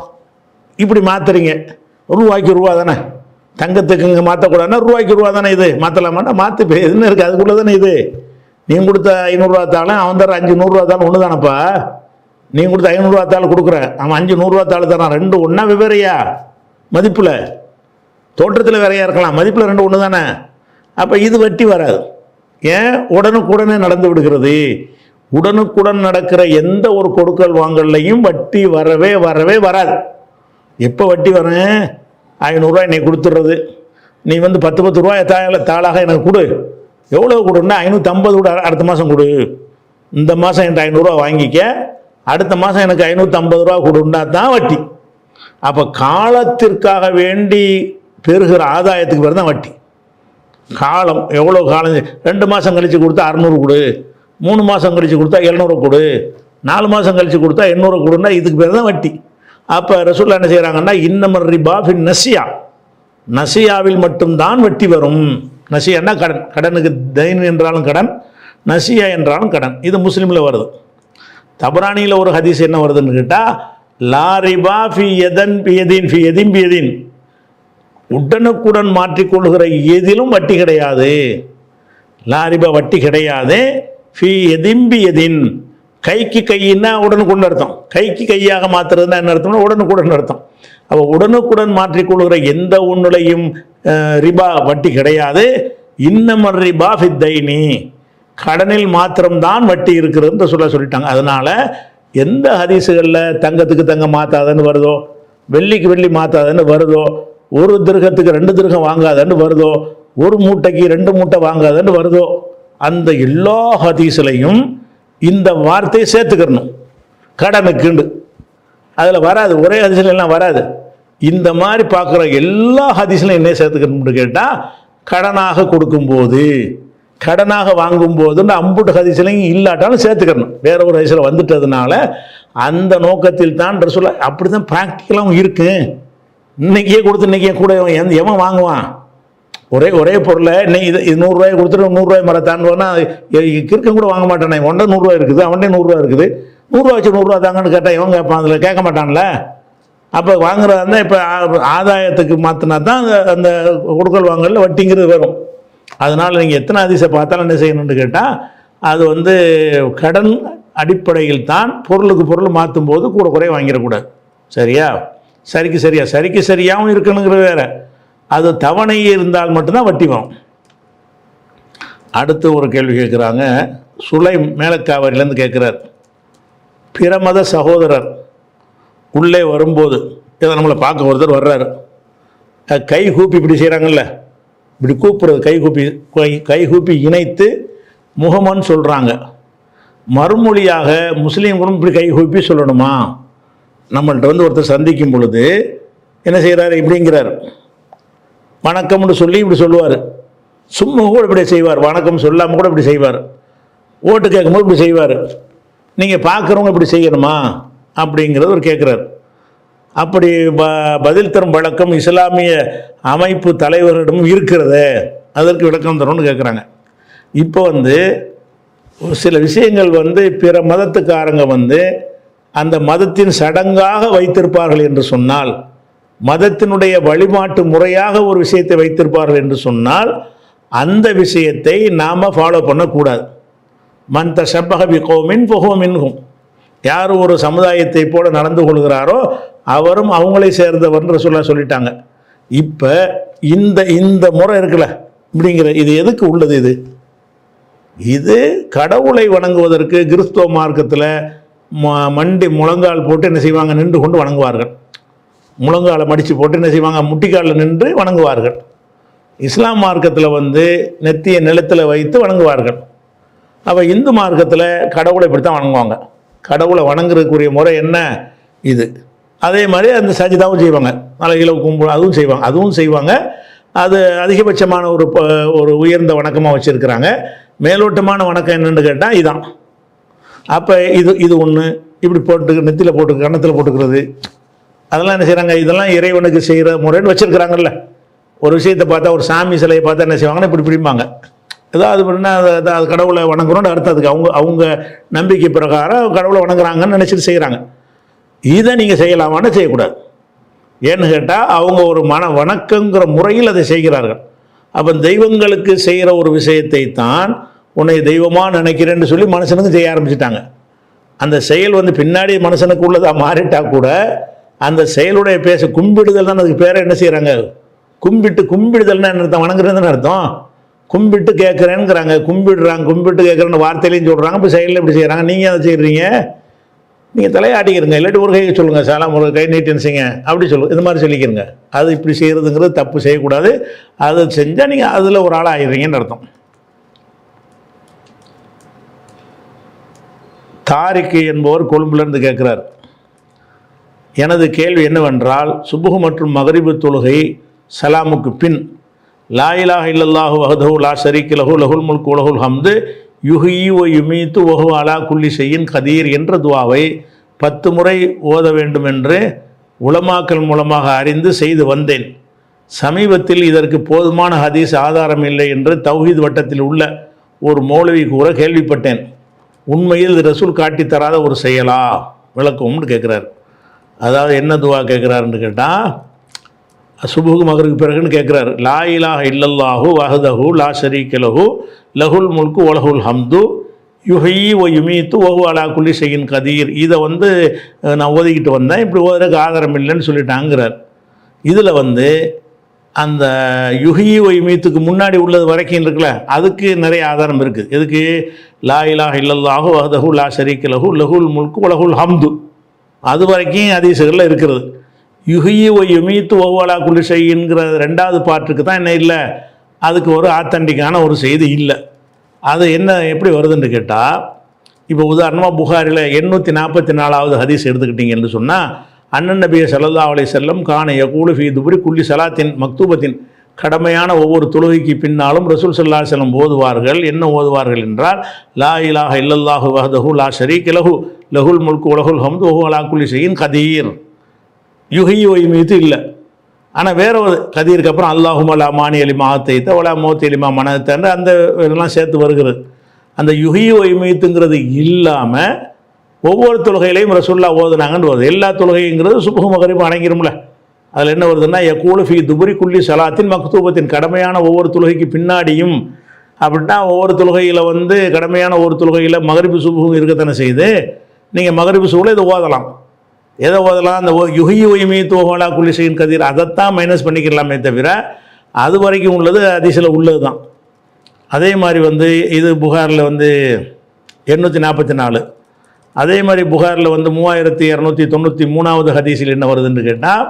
[SPEAKER 2] இப்படி மாற்றுறீங்க. ரூபாய்க்கு ரூபா தானே, தங்கத்துக்கு இங்கே மாற்றக்கூடாதுன்னா ரூபாய்க்கு ரூபா தானே, இது மாற்றலாமாட்டா மாற்று எதுன்னு இருக்குது, அதுக்குள்ளே தானே இது. நீங்கள் கொடுத்த 500 தாளும் அவன் தர 500 தாளும் ஒன்று தானப்பா. நீங்கள் கொடுத்த 500 தாள் கொடுக்குற, அவன் 500 தாள் தரான், ரெண்டு ஒன்றா வெவ்வேறையா மதிப்பில்? தோற்றத்தில் வேறையாக இருக்கலாம், மதிப்பில் ரெண்டு ஒன்று தானே. அப்போ இது வட்டி வராது. ஏன்? உடனுக்குடனே நடந்து விடுகிறது. உடனுக்குடன் நடக்கிற எந்த ஒரு கொடுக்கல் வாங்கல்லையும் வட்டி வரவே வராது. எப்போ வட்டி வரேன்? 500 இன்னைக்கு கொடுத்துட்றது, நீ வந்து 10 ரூபாய் தாளாக எனக்கு கொடு. எவ்வளோ கொடுன்னா 550 கூட அடுத்த மாதம் கொடு. இந்த மாதம் என்கிட்ட 500 வாங்கிக்க, அடுத்த மாதம் எனக்கு 550 கொடுன்னா தான் வட்டி. அப்போ காலத்திற்காக வேண்டி பெறுகிற ஆதாயத்துக்கு பேர் தான் வட்டி. காலம் எவ்வளோ காலம்? 2 மாதம் கழித்து கொடுத்தா 600 கொடு, 3 மாதம் கழித்து கொடுத்தா 700 கொடு, 4 மாதம் கழித்து கொடுத்தா 800 கொடுன்னா இதுக்கு பேர் தான் வட்டி. அப்போ ரசூலுல்லாஹ் என்ன செய்கிறாங்கன்னா, இன்னமர் ரிபா ஃபின் நசியா, நசியாவில் மட்டும்தான் வட்டி வரும். நசியான்னா கடன், கடனுக்கு தைன் என்றாலும் கடன், நசியா என்றாலும் கடன். இது முஸ்லீமில் வருது. தபரானியில் ஒரு ஹதீஸ் என்ன வருதுன்னு கேட்டால், லா ரிபா ஃபி யதன் பியதின் ஃபி யதின் பியதின், உடனுக்குடன் மாற்றிக்கொள்கிற எதிலும் வட்டி கிடையாது. லா ரிபா வட்டி கிடையாது. ஃபி யதின் பியதின், கைக்கு கையின்னா உடனுக்குடன் அர்த்தம். கைக்கு கையாக மாற்றுறதுன்னா என்ன அர்த்தம்னா உடனுக்குடன் அர்த்தம். அப்போ உடனுக்குடன் மாற்றிக்கொள்கிற எந்த ஒன்றுலையும் ரிபா வட்டி கிடையாது. இன்னமர் ரிபா ஃபித்தைனி, கடனில் மாத்திரம்தான் வட்டி இருக்கிறதுன்னு சொல்லிட்டாங்க. அதனால் எந்த ஹதீஸுகளில் தங்கத்துக்கு தங்கம் மாற்றாதன்னு வருதோ, வெள்ளிக்கு வெள்ளி மாற்றாதன்னு வருதோ, ஒரு திருகத்துக்கு 2 திருகம் வாங்காதன்னு வருதோ, ஒரு மூட்டைக்கு 2 மூட்டை வாங்காதன்னு வருதோ, அந்த எல்லா ஹதீஸ்லையும் இந்த வார்த்தையை சேர்த்துக்கணும். கடனுக்குண்டு அதில் வராது, ஒரே ஹதீஸ்ல எல்லாம் வராது. இந்த மாதிரி பார்க்குற எல்லா ஹதீஸ்லையும் என்ன சேர்த்துக்கணும்னு கேட்டால், கடனாக கொடுக்கும்போது, கடனாக வாங்கும்போதுன்னு அம்புட்டு ஹதீஸ்லையும் இல்லாட்டாலும் சேர்த்துக்கணும். வேற ஒரு ஹதீஸில் வந்துட்டதுனால அந்த நோக்கத்தில் தான் ரசூலுல்லாஹ். அப்படி தான் ப்ராக்டிக்கலாகவும் இருக்கு. இன்னைக்கே கொடுத்து இன்றைக்கே கூட எவன் வாங்குவான்? ஒரே பொருளை இன்னைக்கு இது 100 ரூபாய் கொடுத்துட்டு 100 ரூபாய் மரம் தாண்டுவானா கிறுக்கம் கூட வாங்க மாட்டானே. ஒன்றை 100 ரூபா இருக்குது, அவன்டே 100 ரூபா இருக்குது, 100 ரூபா வச்சு 100 ரூபா தாங்கன்னு கேட்டால் இவன் கேட்பான், அதில் கேட்க மாட்டான்ல. அப்போ வாங்குறதா இருந்தால் இப்போ ஆதாயத்துக்கு மாற்றினா தான் அந்த கொடுக்கல் வாங்கல வட்டிங்கிறது வரும். அதனால் நீங்கள் எத்தனை ஹதீஸை பார்த்தாலும் என்ன செய்யணும்னு கேட்டால், அது வந்து கடன் அடிப்படையில் தான் பொருளுக்கு பொருள் மாற்றும் போது கூட குறைய வாங்கிடக்கூடாது. சரியா? சரிக்கு சரியாகவும் இருக்கணுங்கிறது வேற. அது தவணை இருந்தால் மட்டும்தான் வட்டி வரும். அடுத்து ஒரு கேள்வி கேட்குறாங்க. சுலை மேலக்காவரிலேருந்து கேட்குறார். பிற மத சகோதரர் உள்ளே வரும்போது இதை நம்மளை பார்க்க ஒருத்தர் வர்றாரு, கை கூப்பி இப்படி செய்கிறாங்கல்ல, இப்படி கூப்பிட்றது, கை கூப்பி இணைத்து முகமன்னு சொல்கிறாங்க. மறுமொழியாக முஸ்லீம்களும் இப்படி கை கூப்பி சொல்லணுமா? நம்மள்கிட்ட வந்து ஒருத்தர் சந்திக்கும் பொழுது என்ன செய்கிறாரு? இப்படிங்கிறார், வணக்கம்னு சொல்லி இப்படி சொல்லுவார். சும்மா கூட இப்படி செய்வார், வணக்கம் சொல்லாமல் கூட இப்படி செய்வார். ஓட்டு கேட்கும்போது இப்படி செய்வார். நீங்கள் பார்க்குறவங்க இப்படி செய்யணுமா அப்படிங்கிறது ஒரு கேட்குறாரு. அப்படி பதில் தரும் வழக்கம் இஸ்லாமிய அமைப்பு தலைவரிடமும் இருக்கிறது, அதற்கு விளக்கம் தரும்னு கேட்குறாங்க. இப்போ வந்து சில விஷயங்கள் வந்து பிற மதத்துக்காரங்க வந்து அந்த மதத்தின் சடங்காக வைத்திருப்பார்கள் என்று சொன்னால், மதத்தினுடைய வழிபாட்டு முறையாக ஒரு விஷயத்தை வைத்திருப்பார்கள் என்று சொன்னால், அந்த விஷயத்தை நாம் ஃபாலோ பண்ணக்கூடாது. மன் தஷப்பஹ பிகௌமின் ஃபஹுவ மின்ஹும், யார் ஒரு சமுதாயத்தை போல நடந்து கொள்கிறாரோ அவரும் அவங்களை சேர்ந்தவர்னு ரசூலுல்லாஹ் சொல்லிட்டாங்க. இப்போ இந்த முறை இருக்குல்ல இப்படிங்கிற, இது எதுக்கு உள்ளது? இது கடவுளை வணங்குவதற்கு கிறிஸ்துவ மார்க்கத்தில் மண்டி முழங்கால் போட்டு என்ன செய்வாங்க? நின்று கொண்டு வணங்குவார்கள். முழங்காலை மடித்து போட்டு என்ன செய்வாங்க? முட்டிக்காலில் நின்று வணங்குவார்கள். இஸ்லாம் மார்க்கத்தில் வந்து நெத்தியை நிலத்தில் வைத்து வணங்குவார்கள். அப்போ இந்து மார்க்கத்தில் கடவுளை இப்படி தான் வணங்குவாங்க. கடவுளை வணங்குறதுக்குரிய முறை என்ன? இது. அதே மாதிரி அந்த சஜிதாவும் செய்வாங்க, மலைகளை கும்பல் அதுவும் செய்வாங்க. அது அதிகபட்சமான ஒரு உயர்ந்த வணக்கமாக வச்சுருக்கிறாங்க. மேலோட்டமான வணக்கம் என்னென்னு கேட்டால் இதான். அப்போ இது ஒன்று இப்படி போட்டு நெத்தியில் போட்டு கன்னத்தில் போட்டுக்கிறது, அதெல்லாம் என்ன செய்கிறாங்க? இதெல்லாம் இறைவனுக்கு செய்கிற முறைன்னு வச்சுருக்கிறாங்கல்ல. ஒரு விஷயத்தை பார்த்தா, ஒரு சாமி சிலையை பார்த்தா என்ன செய்வாங்கன்னா இப்படி பிடிப்பாங்க, ஏதோ அது பண்ணால் அது கடவுளை வணங்குறோன்னு அர்த்தம். அதுக்கு அவங்க நம்பிக்கை பிரகாரம் கடவுளை வணங்குறாங்கன்னு நினச்சிட்டு செய்கிறாங்க. இதை நீங்கள் செய்யலாமான்னு செய்யக்கூடாது. ஏன்னு கேட்டால் அவங்க ஒரு வணக்கங்கிற முறையில் அதை செய்கிறார்கள். அப்போ தெய்வங்களுக்கு செய்கிற ஒரு விஷயத்தை தான் உன்னை தெய்வமாக நினைக்கிறேன்னு சொல்லி மனுஷனுக்கு செய்ய ஆரம்பிச்சிட்டாங்க. அந்த செயல் பின்னாடி மனுஷனுக்கு உள்ளதாக மாறிட்டா கூட அந்த செயலுடைய கும்பிடுதல் தான் அதுக்கு பேரை என்ன செய்கிறாங்க, கும்பிடுதல்னா என்ன அர்த்தம், வணங்குறதுன்னு அர்த்தம். கும்பிட்டு கேட்குறேங்கிறாங்க, கும்பிட்டு கேட்குறேன்னு வார்த்தையிலையும் சொல்கிறாங்க. இப்போ செயலில் எப்படி செய்கிறாங்க, நீங்கள் அதை செய்கிறீங்க, நீங்கள் தலையாட்டிக்கிறங்க, இல்லாட்டி ஒரு கையை சொல்லுங்கள், சாலாம் ஒரு கை நீட்டின்னு செய்யுங்க அப்படி சொல்லுங்கள், இது மாதிரி சொல்லிக்கிறங்க. அது இப்படி செய்கிறதுங்கிறது தப்பு, செய்யக்கூடாது. அது செஞ்சால் நீங்கள் அதில் ஒரு ஆளாக ஆயிடுறீங்கன்னு அர்த்தம். தாரிக்கு என்பவர் கொழும்புலேருந்து கேட்குறார், எனது கேள்வி என்னவென்றால், சுபுஹ் மற்றும் மகரிபு தொழுகை சலாமுக்கு பின் லா இலாஹ இல்லல்லாஹு வஹ்தஹு லா ஷரீக்க லஹு லஹுல் முல்கு வலஹுல் ஹம்து யுஹ்யி வ யுமீத்து வஹுவ அலா குல்லி ஷைஇன் கதீர் என்ற துஆவை 10 முறை ஓத வேண்டும் என்று உலமாக்கள் மூலமாக அறிந்து செய்து வந்தேன். சமீபத்தில் இதற்கு போதுமான ஹதீஸ் ஆதாரம் இல்லை என்று தௌஹீத் வட்டத்தில் உள்ள ஒரு மௌலவி கூற கேள்விப்பட்டேன். உண்மையில் ரசூல் காட்டி தராத ஒரு செயலா, விளக்கம்னு கேட்குறாரு. அதாவது என்ன துவா கேட்குறாருன்னு கேட்டால், சுபுஹ் மகருக்கு பிறகுன்னு கேட்குறாரு. லா இலாஹ இல்லல்லாஹு வஹ்தஹு லா ஷரீக்க லஹு லஹுல் முல்கு வலஹுல் ஹம்து யுஹ்யி வ யுமீத்து வஹுவ அலா குல்லி ஷைஇன் கதீர். இதை நான் ஓதிக்கிட்டு வந்தேன், இப்படி ஓதுறதுக்கு ஆதாரம் இல்லைன்னு சொல்லிட்டாங்கிறார். இதில் அந்த யுஹ்யி வ யுமீத்துக்கு முன்னாடி உள்ளது வரைக்கும் இருக்குல்ல, அதுக்கு நிறைய ஆதாரம் இருக்குது. எதுக்கு? லா இலாஹ இல்லல்லாஹு வஹ்தஹு லா ஷரீக்க லஹு லஹுல் முல்கு வலஹுல் ஹம்து, அது வரைக்கும் ஹதீஸுகளில் இருக்கிறது. யுஹ்யி வ யுமீத்து வஹுவ அலா குல்லி ஷைஇன்ங்கிற 2வது பாட்டுக்கு தான் என்ன இல்லை, அதுக்கு ஒரு ஆத்தன்டிக்கான ஒரு செய்தி இல்லை. அது என்ன எப்படி வருதுன்னு கேட்டால், இப்போ உதாரணமாக புகாரில் 844வது ஹதீஸ் எடுத்துக்கிட்டீங்கன்னு சொன்னால், அண்ணன் நபி ஸல்லல்லாஹு அலைஹி வஸல்லம் கான யகூலு ஃபீ துபுரி குல்லி ஸலாத்தின் மக்தூபத்தின், கடமையான ஒவ்வொரு தொழுகைக்கு பின்னாலும் ரசூல் ஸல்லல்லாஹு அலைஹி வஸல்லம் ஓதுவார்கள். என்ன ஓதுவார்கள் என்றால், லா இலாஹ இல்லல்லாஹு வஹ்தஹு லா ஷரீக்க லஹு லஹுல் முல்கு வலஹுல் ஹம்து வஹுவ அலா குல்லி ஷைஇன் கதீர். யுஹ்யி வ யுமீத்து இல்லை. ஆனால் வேற ஒரு கதீருக்கு அப்புறம் அல்லாஹும்ம லா மானிய லிமா ஆத்தைத வலா மூத்தி லிமா மனதத்தன்னு அந்த இதெல்லாம் சேர்த்து வருகிறது. அந்த யுஹ்யி வ யுமீத்துங்கிறது இல்லாமல் ஒவ்வொரு தொழுகையிலையும் ரசூலுல்லாஹ் ஓதுனாங்கன்னு வருது. எல்லா தொழுகைங்கிறது சுபுஹ் மகரிப் அடங்கிரும்ல. அதில் என்ன வருதுன்னா, யகூலு ஃபீ துபுரி குல்லி ஸலாத்தின் மக்தூபத்தின், கடமையான ஒவ்வொரு தொழுகைக்கு பின்னாடியும். அப்படின்னா ஒவ்வொரு தொழுகையில் கடமையான ஒவ்வொரு தொழுகையில் மகரிபு சுபுஹ் இருக்கத்தானே செய்து, நீங்கள் மகரிபு சுபுல இதை ஓதலாம். எதை ஓதலாம்? அந்த யுஹ்யி வ யுமீத்து வஹுவ அலா குல்லி ஷைஇன் கதீர், அதைத்தான் மைனஸ் பண்ணிக்கலாமே தவிர அது வரைக்கும் உள்ளது ஹதீஸில் உள்ளது தான். அதே மாதிரி இது புகாரில் 844. அதே மாதிரி புகாரில் 3293வது ஹதீஸில் என்ன வருதுன்னு கேட்டால்,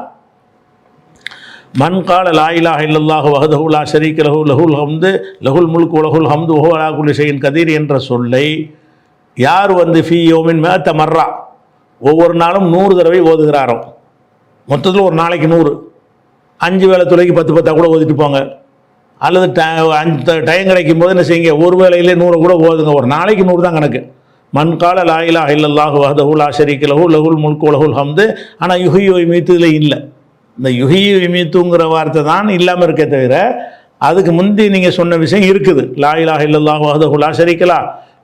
[SPEAKER 2] மன் கால லா இலாஹ இல்லல்லாஹு வஹ்தஹு லா ஷரீக்க லஹு லஹுல் ஹம்து லஹுல் முல்கு வலஹுல் ஹம்து வஹுவ அலா குல்லி ஷைஇன் கதீர் என்ற சொல்லை யார் ஃபீ யௌமின் மிஅத்த மர்ரா, ஒவ்வொரு நாளும் 100 தடவை ஓதுகிறாரோ, மொத்தத்தில் ஒரு நாளைக்கு 100, 5 வேளை தொலைக்கு 10 கூட ஓதிட்டு போங்க. அல்லது டைம் கிடைக்கும் போது என்ன செய்யுங்க, ஒரு வேளையிலே 100 கூட ஓதுங்க. ஒரு நாளைக்கு 100 தான் கணக்கு. மன் கால லா இலாஹ இல்லல்லாஹு வஹ்தஹு லா ஷரீக்க லஹு லஹுல் முல்கு வலஹுல் ஹம்து. ஆனால் யுஹ்யி வ யுமீத்து இதில் இல்லை. இந்த யுஹ்யி வ யுமீத்துங்கிற வார்த்தை தான் இல்லாமல் இருக்கே தவிர அதுக்கு முந்தி நீங்கள் சொன்ன விஷயம் இருக்குது. லா இலாஹ இல்லல்லாஹு வஹ்தஹு லா ஷரீக்க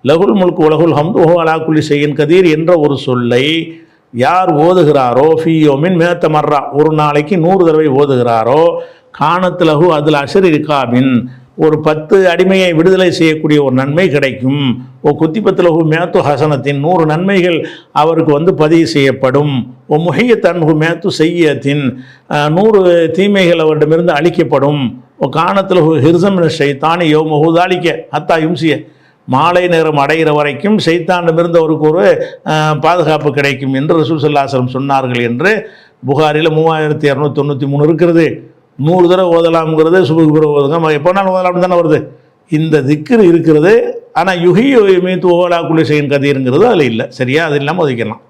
[SPEAKER 2] லஹுல் முல்கு வலஹுல் ஹம்து வஹுவ அலா குல்லி ஷைஇன் கதீர் என்ற ஒரு சொல்லை யார் ஓதுகிறாரோ, ஃபீ யௌமின் மிஅத்த மர்ரா, ஒரு நாளைக்கு 100 தடவை ஓதுகிறாரோ, கானத் லஹு அதுல் அஷ்ரி ரிகாபின், ஒரு 10 அடிமையை விடுதலை செய்யக்கூடிய ஒரு நன்மை கிடைக்கும். ஓ குத்திபத் லஹு மிஅத்து ஹசனத்தின், 100 நன்மைகள் அவருக்கு பதிவு செய்யப்படும். ஓ முஹியத் அன்ஹு மிஅத்து செய்யத்தின், 100 தீமைகள் அவரிடமிருந்து அழிக்கப்படும். ஓ கானத் லஹு ஹிர்ஸம் மின ஷைத்தானி யௌமஹு தாலிக ஹத்தா யும்சிய, மாலை நேரம் அடைகிற வரைக்கும் ஷைத்தானிடமிருந்து அவருக்கு ஒரு பாதுகாப்பு கிடைக்கும் என்று ரசூல் ஸல்லல்லாஹு அலைஹி வஸல்லம் சொன்னார்கள் என்று புகாரில் 3293 இருக்கிறது. 100 தடவை ஓதலாம்ங்கிறது சுபுஹ் பிறகு ஓதுங்க, எப்போனாலும் ஓதலாம் தானே வருது. இந்த திக்ர் இருக்கிறது. ஆனால் யுஹ்யி வ யுமீத்து வஹுவ அலா குல்லி ஷைஇன் கதீருங்கிறது அதில் இல்லை. சரியா? அது இல்லாமல் ஒதுக்கலாம்.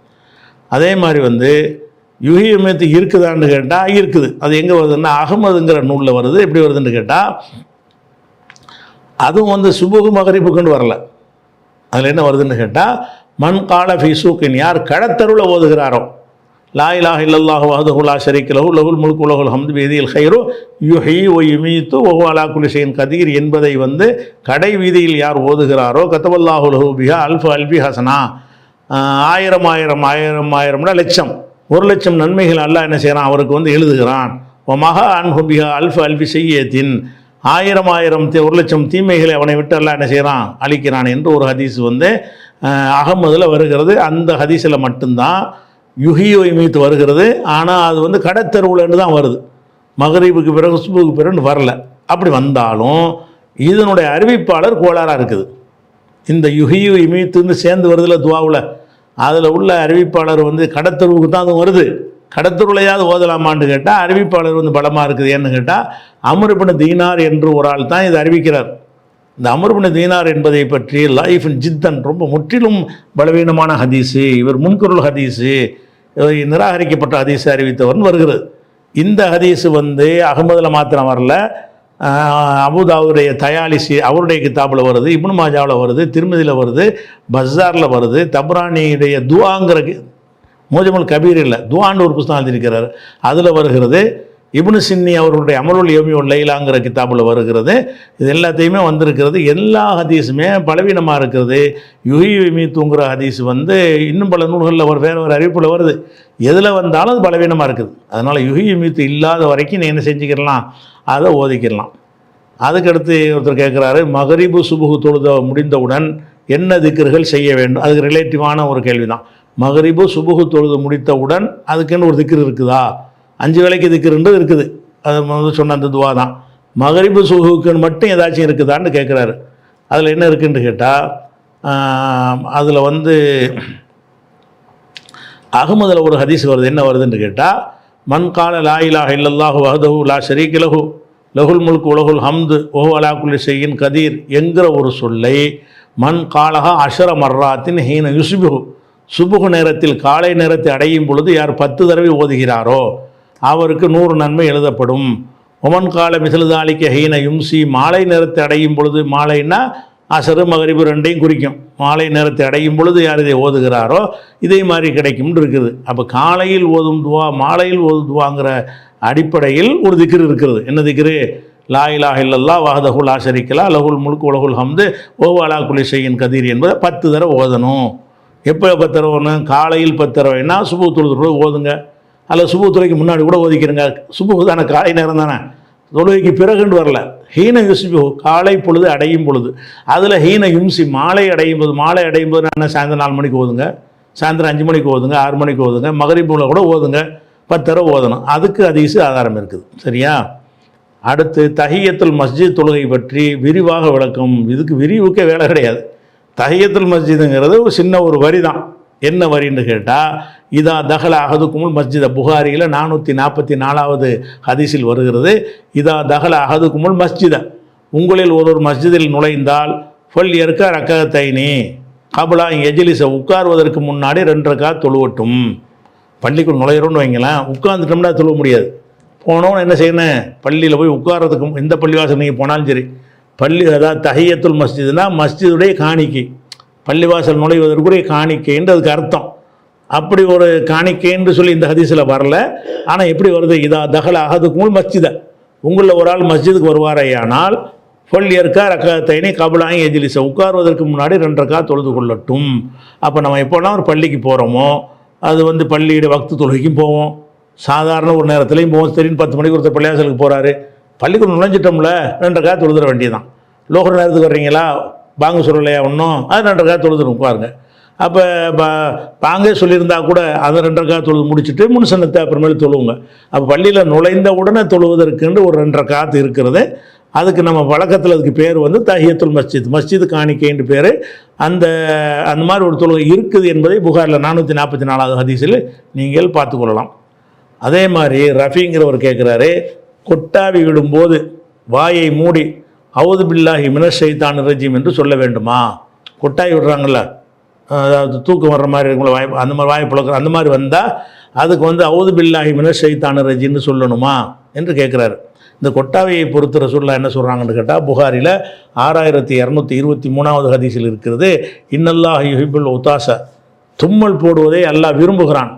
[SPEAKER 2] அதே மாதிரி யுஹ்யி வ யுமீத்து இருக்குதான்னு கேட்டால் இருக்குது. அது எங்கே வருதுன்னா அஹ்மதுங்கிற நூலில் வருது. எப்படி வருதுன்னு கேட்டால், அதுவும் சுபுஹ் மகரிபுக்குன்னு வரல. அதில் என்ன வருதுன்னு கேட்டால், மன் கால ஃபீ சூக்கின், யார் கடத்தருளை ஓதுகிறாரோ, லா இலாஹ இல்லல்லாஹு வஹ்தஹு லா ஷரீக்க லஹு லஹுல் முல்கு வ லஹுல் ஹம்து பியதிஹில் கைரு யுஹ்யி வ யுமீத்து வ ஹுவ அலா குல்லி ஷைஇன் கதீர் என்பதை கடை வீதியில் யார் ஓதுகிறாரோ கதபல்லாஹு லஹு பிஹா அல்ஃபு அல்ஃபி ஹஸனா, 1000 லட்சம் 1,00,000 நன்மைகள் அல்லாஹ் என்ன செய்கிறான் அவருக்கு எழுதுகிறான். மகா அன்ஹு பிஹா அல்ஃபு அல்ஃபி செய்யத்தின் 1,000 தீமைகளை அவனை விட்டு அல்லாஹ் என்ன செய்கிறான் அழிக்கிறான் என்று ஒரு ஹதீஸ் அகமதில் வருகிறது. அந்த ஹதீஸில் மட்டும்தான் யுஹ்யி வ யுமீத்து வருகிறது. ஆனால் அது கடத்தெருவுலன்னு தான் வருது, மகரிபுக்கு பிறகு சுபுக்கு பிறகு வரல. அப்படி வந்தாலும் இதனுடைய அறிவிப்பாளர் கோளாறாக இருக்குது. இந்த யுஹ்யி வ யுமீத்துன்னு சேர்ந்து வருதுல துவாவில், அதில் உள்ள அறிவிப்பாளர் கடத்தெருவுக்கு தான் அது வருது. கடத்தெருவுலையாவது ஓதலாமான்னு கேட்டால் அறிவிப்பாளர் பலமாக இருக்குது. ஏன்னு கேட்டால் அம்ர் இப்னு தீனார் என்று ஒரு ஆள் தான் இதை அறிவிக்கிறார். இந்த அம்ர் இப்னு தீனார் என்பதை பற்றி லைஃபின் ஜித்தன் ரொம்ப முற்றிலும் பலவீனமான ஹதீஸு, இவர் முன்குருள் ஹதீஸு, நிராகரிக்கப்பட்ட ஹதீஸை அறிவித்தவர்னு வருகிறது. இந்த ஹதீஸு அகமதில் மாத்திரம் வரல, அபுதாவுடைய தயாலிசி அவருடைய கிதாபில் வருது, இப்னு மாஜாவில் வருது, திருமதியில் வருது, பஸாரில் வருது, தப்ரானியுடைய துவாங்கிற மோஜமுல் கபீர் இல்லை துவான்னு ஒரு புத்தகம் எழுதியிருக்கிறார், அதில் வருகிறது. இப்னு சின்னி அவர்களுடைய அமலுல் யௌமி வல் லைலாங்கிற கிதாபில் வருகிறது. இது எல்லாத்தையுமே வந்திருக்கிறது. எல்லா ஹதீஸுமே பலவீனமாக இருக்கிறது. யுஹ்யி வ யுமீத்துங்கிற ஹதீஸ் இன்னும் பல நூல்களில் வேறு ஒரு அறிவிப்பில் வருது. எதில் வந்தாலும் அது பலவீனமாக இருக்குது. அதனால் யுஹ்யி வ யுமீத்து இல்லாத வரைக்கும் நீ என்ன செஞ்சுக்கிடலாம், அதை ஓதிக்கிடலாம். அதுக்கடுத்து ஒருத்தர் கேட்குறாரு, மகரிபு சுபுகு தொழுத முடிந்தவுடன் என்ன திக்ர்கள் செய்ய வேண்டும்? அதுக்கு ரிலேட்டிவான ஒரு கேள்வி தான். மகரிபு சுபுகு தொழுது முடித்தவுடன் அதுக்குன்னு ஒரு திக்ர் இருக்குதா? 5 வேளைக்கு திக்ருன்றது இருக்குது, அது சொன்ன அந்த துவா தான். மகரிபு சுபுக்குன்னு மட்டும் ஏதாச்சும் இருக்குதான்னு கேட்குறாரு. அதில் என்ன இருக்குன்னு கேட்டால், அதில் அகமதில் ஒரு ஹதீஸ் வருது. என்ன வருதுன்னு கேட்டால், மன் கால லா இலாஹ இல்லல்லாஹு வஹ்தஹு லா ஷரீக்க லஹு லஹுல் முல்கு வ லஹுல் ஹம்து வ ஹுவ அலா குல்லி ஷைஇன் கதீர் என்கிற ஒரு சொல்லை மன் காலஹா 10 மர்ராத்தின் ஹீன யுஸ்பிஹு, சுபுகு நேரத்தில் காலை நேரத்தை அடையும் பொழுது யார் 10 தடவை ஓதுகிறாரோ அவருக்கு 100 நன்மை எழுதப்படும். ஒமன் கால மிசலுதாலிக்க ஹீன யும்சி, மாலை நேரத்தை அடையும் பொழுது, மாலைன்னா அசரு மகரிபு ரெண்டையும் குறிக்கும், மாலை நேரத்தை அடையும் பொழுது யார் இதை ஓதுகிறாரோ இதே மாதிரி கிடைக்கும்னு இருக்குது. அப்போ காலையில் ஓதும் துவா மாலையில் ஓதும் துவாங்கிற அடிப்படையில் ஒரு திக்ரு இருக்கிறது. என்ன திக்ரு? லா இலாஹ இல்லல்லாஹ் வஹ்தஹு லா ஷரீக்க லஹு லஹுல் முல்கு வ லஹுல் ஹம்து வ ஹுவ அலா குல்லி ஷைஇன் கதீர் என்பதை 10 தடவை ஓதணும். எப்போ 10 தடவை ஓதணும்? காலையில் 10 தடவைன்னா சுபு தொழுது ஓதுங்க, அதில் சுபு தொழுகைக்கு முன்னாடி கூட ஓதிக்கிறங்க. சுபு தானே, காலை நேரம் தானே, தொழுகைக்கு பிறகுன்னு வரல. ஹீன யுஸ்பி காலை பொழுது அடையும் பொழுது, அதில் ஹீன யும்சி மாலை அடையும் போது, மாலை அடையும் போது என்ன சாயந்தரம் 4 மணிக்கு ஓதுங்க, சாயந்தரம் 5 மணிக்கு ஓதுங்க, 6 மணிக்கு ஓதுங்க, மகரிபுல கூட ஓதுங்க, 10 தடவை ஓதணும். அதுக்கு ஹதீஸ் ஆதாரம் இருக்குது. சரியா? அடுத்து தஹியத்துல் மஸ்ஜித் தொழுகை பற்றி விரிவாக விளக்கம். இதுக்கு விரிவுக்கே வேலை கிடையாது. தஹியத்துல் மஸ்ஜிதுங்கிறது ஒரு சின்ன ஒரு வரி தான். என்ன வரின்னு கேட்டால், இதா தகல அஹதுக்குமுல் மஸ்ஜித, புகாரியில் 444வது ஹதீஸில் வருகிறது. இதா தகல அஹதுக்குமுல் மஸ்ஜித, உங்களில் ஒரு மஸ்ஜிதில் நுழைந்தால் ஃபல் எற்க ரக்கத்தைனி கபலா எஜிலிச, உட்கார்வதற்கு முன்னாடி 2 ரக்காத் தொழுவட்டும். பள்ளிக்குள் நுழையிறோன்னு வைங்களேன், உட்கார்ந்துட்டோம்னா தொழுவ முடியாது. போனோன்னு என்ன செய்யணும்? பள்ளியில் போய் உட்கார்றதுக்கு, எந்த பள்ளிவாசல் நீங்கள் போனாலும் சரி, பள்ளி அதாவது தஹியத்துல் மஸ்ஜிதுனா மஸ்ஜிதுடைய காணிக்கை, பள்ளிவாசல் நுழைவதற்குரிய காணிக்கைன்னு அதுக்கு அர்த்தம். அப்படி ஒரு காணிக்கைன்னு சொல்லி இந்த ஹதீஸில் வரல. ஆனால் எப்படி வருது? இதா தகல அஹதுக்குமுல் மஸ்ஜித, உங்களில் ஒரு ஆள் மஸ்ஜிதுக்கு வருவாரையானால் ஃபல் எற்க ரக்கத்தைனி கபலாய் எஜிலிச, உட்கார்வதற்கு முன்னாடி 2 ரக்காத் தொழுது கொள்ளட்டும். அப்போ நம்ம எப்போல்லாம் ஒரு பள்ளிக்கு போகிறோமோ, அது பள்ளியோட வக்து தொழுகைக்கும் போவோம், சாதாரண ஒரு நேரத்துலையும் போவோம். திடீர்னு 10 மணிக்கு ஒருத்தர் பள்ளிவாசலுக்கு போகிறாரு, பள்ளிக்கு நுழைஞ்சிட்டோம்ல, 2 ரக்காத் தொழுதுற வேண்டியதான். லோகர் நேரத்துக்கு வர்றீங்களா, பாங்கு சொல்லலையா ஒன்றும், அது 2 ரக்காத் தொழுதுரும் உட்காருங்க. அப்போ பாங்கே சொல்லியிருந்தா கூட அதை 2 ரக்காத் தொழுது முடிச்சுட்டு முன்சனத்தை அப்புறமேல தொழுவுங்க. அப்போ பள்ளியில் நுழைந்த உடனே தொழுவதற்குன்னு ஒரு 2 ரக்காத் இருக்கிறது. அதுக்கு நம்ம வழக்கத்தில் அதுக்கு பேர் தஹியத்துல் மஸ்ஜித், மஸ்ஜித் காணிக்கைன்னு பேர். அந்த மாதிரி ஒரு தொழுகை இருக்குது என்பதை புகாரில் 444வது ஹதீஸில் நீங்கள் பார்த்துக்கொள்ளலாம். அதே மாதிரி ரஃபிங்கிறவர் கேட்குறாரு, கொட்டாவி விடும்போது வாயை மூடி அவுது பில்லாஹி மினஷ் ஷைத்தானிர் ரஜீம் என்று சொல்ல வேண்டுமா? கொட்டாவி விடுறாங்கள்ல, அதாவது தூக்கம் வர்ற மாதிரி இருக்குங்கள, வாய் அந்த மாதிரி வாயை புழக்கிற அந்த மாதிரி வந்தால் அதுக்கு அவுது பில்லாஹி மினஷ் ஷைத்தானிர் ரஜீம்னு சொல்லணுமா என்று கேட்குறாரு. இந்த கொட்டாவியை பொறுத்த ரசூலுல்லாஹ் என்ன சொல்கிறாங்கன்னு கேட்டால், புகாரில் 6223வது ஹதீஸில் இருக்கிறது, இன்னல்லாஹ் யுஹிப்புல் உத்தாச, தும்மல் போடுவதை அல்லாஹ் விரும்புகிறான்.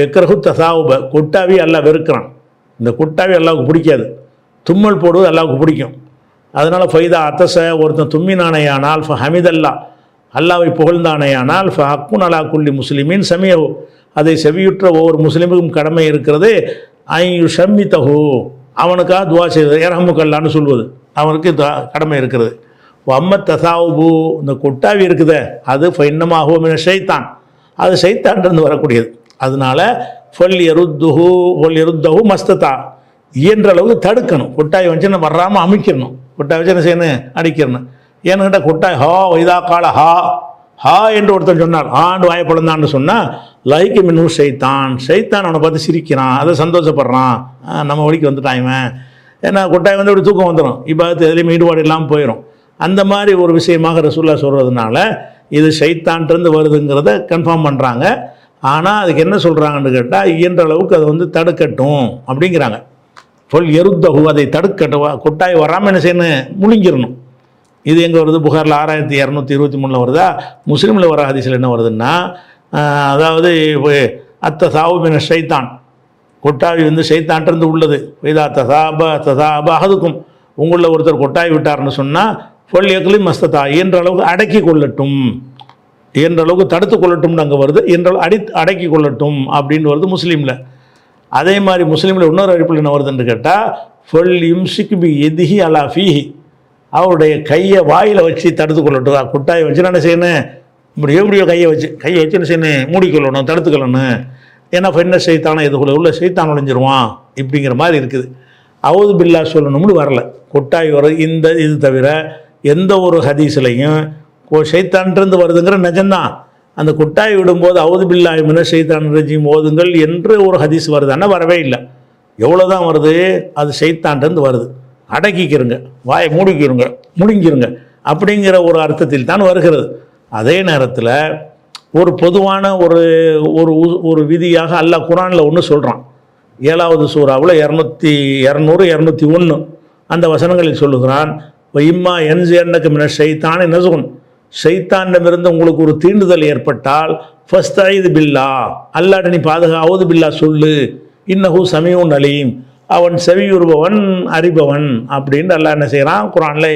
[SPEAKER 2] எக்கரகு தசாவுப, கொட்டாவி அல்லாஹ் வெறுக்கிறான். இந்த கொட்டாவி அல்லாவுக்கு பிடிக்காது. தும்மல் போடுவது அல்லாவுக்கு பிடிக்கும். அதனால் ஃபைதா அத்தச, ஒருத்தன் தும்மினானையானால் ஹமிதல்லா, அல்லாவை புகழ்ந்தானையானால் ஹக்குன் அலா குல்லி முஸ்லிமின் சமியஹு, அதை செவியுற்ற ஒவ்வொரு முஸ்லீமுக்கும் கடமை இருக்கிறது. ஐயு ஷம்மி தஹு, அவனுக்காக துவா செய்வது, இரஹமுக்கல்லான்னு சொல்வது அவனுக்கு கடமை இருக்கிறது. அம்மத் தசாவுபு, இந்த கொட்டாவி இருக்குதே அது ஃபைன்னமாகுவ ஷைத்தான், அது ஷைத்தான்லேருந்து வரக்கூடியது. அதனால ஃபல் எருத்தஹு மஸ்ததா, இயன்ற அளவுக்கு தடுக்கணும். கொட்டாய் வச்சு நம்ம வராமல் அமைக்கிடணும். கொட்டாய் வச்சு என்ன செய்யணும்? அடிக்கிறணும். ஏன்னு கேட்டால் கொட்டாய் ஹா வைதா கால ஹா ஹா என்று ஒருத்தன் சொன்னார், ஆண்டு வாயப்பழந்தான்னு சொன்னால் லைக்கு மின்னு ஷைத்தான் அவனை பார்த்து சிரிக்கிறான், அதை சந்தோஷப்படுறான், நம்ம வழிக்கு வந்துட்டான் இவன். ஏன்னா கொட்டாய் வந்து அப்படி தூக்கம் வந்துடும், இப்போ அது எதுலேயும் ஈடுபாடு இல்லாமல் போயிடும். அந்த மாதிரி ஒரு விஷயமாக ரசூலுல்லாஹ் சொல்கிறதுனால இது ஷைத்தான்ட்டு வருதுங்கிறத கன்ஃபார்ம் பண்ணுறாங்க. ஆனால் அதுக்கு என்ன சொல்கிறாங்கன்னு கேட்டால் இயன்ற அளவுக்கு அதை வந்து தடுக்கட்டும் அப்படிங்கிறாங்க. ஃபுல் எருத்தஹு, அதை தடுக்கட்டும், கொட்டாய் வராமல் என்ன செய்யணும்? முழுங்கிடணும். இது எங்கே வருது? புகாரில் 6223 வருதா? முஸ்லீமில் வர ஹதீஸில் என்ன வருதுன்னா, அதாவது அத்த சாவுமின ஷைத்தான், கொட்டாவி வந்து ஷைத்தான்ட்டு உள்ளது. வைதா தசாப அஹதுக்கும், உங்களில் ஒருத்தர் கொட்டாய் விட்டார்னு சொன்னால் ஃபுல் எக்லி மஸ்ததா, இயன்ற அளவுக்கு அடக்கி கொள்ளட்டும், இயன்ற அளவுக்கு தடுத்து கொள்ளட்டும்னு அங்கே வருது. என்ற அடக்கி கொள்ளட்டும் அப்படின்னு வருது முஸ்லீமில். அதே மாதிரி முஸ்லீமில் இன்னொரு அறிவிப்பில் என்ன வருதுன்னு கேட்டால் ஃபுல் யும்சிக் பி எதிஹி அலா ஃபீஹி, அவருடைய கையை வாயில் வச்சு தடுத்து கொள்ளட்டும். கொட்டாயை வச்சு என்ன செய்யணும்? எப்படியோ கையை வச்சு என்ன செய்யணும்? மூடிக்கொள்ளணும், தடுத்துக்கொள்ளணும். ஏன்னா ஃபென்ன செய்தானே இதுக்குள்ள உள்ள செய்தான் நுழைஞ்சிருவான் இப்படிங்கிற மாதிரி இருக்குது. அவுது பில்லா சொல்லணும்னு வரல. கொட்டாய் வர இந்த இது தவிர எந்த ஒரு ஹதீஸ்லையும் ஷைத்தான்ட்டு வருதுங்கிற நிஜம்தான். அந்த கொட்டாய் விடும்போது அவுது பில்லாஹி மினஷ் ஷைத்தானிர் ரஜீம் ஓதுங்கள் என்று ஒரு ஹதீஸ் வருதுன்னா வரவே இல்லை. எவ்வளோதான் வருது? அது ஷைத்தான்ட்டு வருது. அடக்கிக்கிறங்க, வாயை மூடிக்கிறங்க, முழுங்கிருங்க அப்படிங்கிற ஒரு அர்த்தத்தில் தான் வருகிறது. அதே நேரத்தில் ஒரு பொதுவான ஒரு ஒரு விதியாக அல்லாஹ் குர்ஆனில் ஒன்று சொல்கிறான். 7வது சூறாவில் 201 அந்த வசனங்களில் சொல்லுகிறான், இம்மா என்ஜியன்னக்கு மின ஷைத்தானி நசுகுன், ஷைத்தானிடமிருந்து உங்களுக்கு ஒரு தீண்டுதல் ஏற்பட்டால் ஃபஸ்தஈது பில்லா, அல்லாஹ்ட்ட நீ அவுது பில்லா சொல்லு, இன்னஹு சமீஉன் அலீம், அவன் செவியுறுபவன் அறிபவன் அப்படின்னு அல்லாஹ் என்ன செய்கிறான்? குர்ஆனில்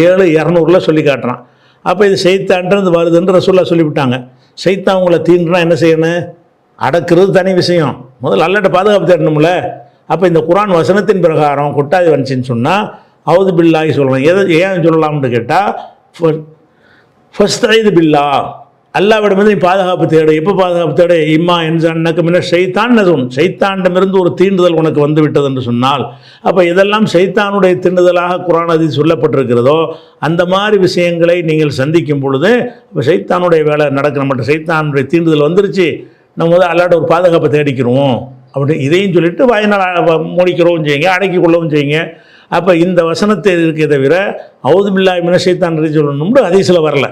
[SPEAKER 2] 7:200 சொல்லி காட்டுறான். அப்போ இது ஷைத்தான்றது வருதுன்னு ரசூலுல்லாஹ் சொல்லிவிட்டாங்க. ஷைத்தான் உங்களை தீண்டுனா என்ன செய்யணும்? அடக்கிறது தனி விஷயம், முதல்ல அல்லாஹ்ட்ட பாதுகாப்பு தேடணும்ல. அப்போ இந்த குர்ஆன் வசனத்தின் பிரகாரம் கொட்டாது வந்துச்சின்னு சொன்னால் அவுது பில்லாஹி சொல்லலாம். ஏன் சொல்லலாம்னு கேட்டால் ஃபஸ்தஈது பில்லா, அல்லாஹ்விடமிருந்து நீ பாதுகாப்பு தேடு. எப்போ பாதுகாப்பு தேடு? இம்மா என்ஜன்னக்கு மின ஷைத்தான் நசுன், ஷைத்தானிடமிருந்து ஒரு தீண்டுதல் உனக்கு வந்து விட்டது என்று சொன்னால், அப்போ இதெல்லாம் ஷைத்தானுடைய தீண்டுதலாக குர்ஆன் அதில் சொல்லப்பட்டிருக்கிறதோ அந்த மாதிரி விஷயங்களை நீங்கள் சந்திக்கும் பொழுது இப்போ ஷைத்தானுடைய வேலை நடக்கிற மட்டும் ஷைத்தானுடைய தீண்டுதல் வந்துருச்சு, நம்ம வந்து அல்லாஹ்ட்ட ஒரு பாதுகாப்பை தேடிக்கிறோம் அப்படி இதையும் சொல்லிட்டு வாயினால் மூடிக்கிறவும் செய்யுங்க, அடக்கி கொள்ளவும் செய்யுங்க. அப்போ இந்த வசனத்தை இருக்கே தவிர அவுது பில்லாஹி மினஷ் ஷைத்தானிர் சொல்லணும்னு ஹதீஸில் வரல,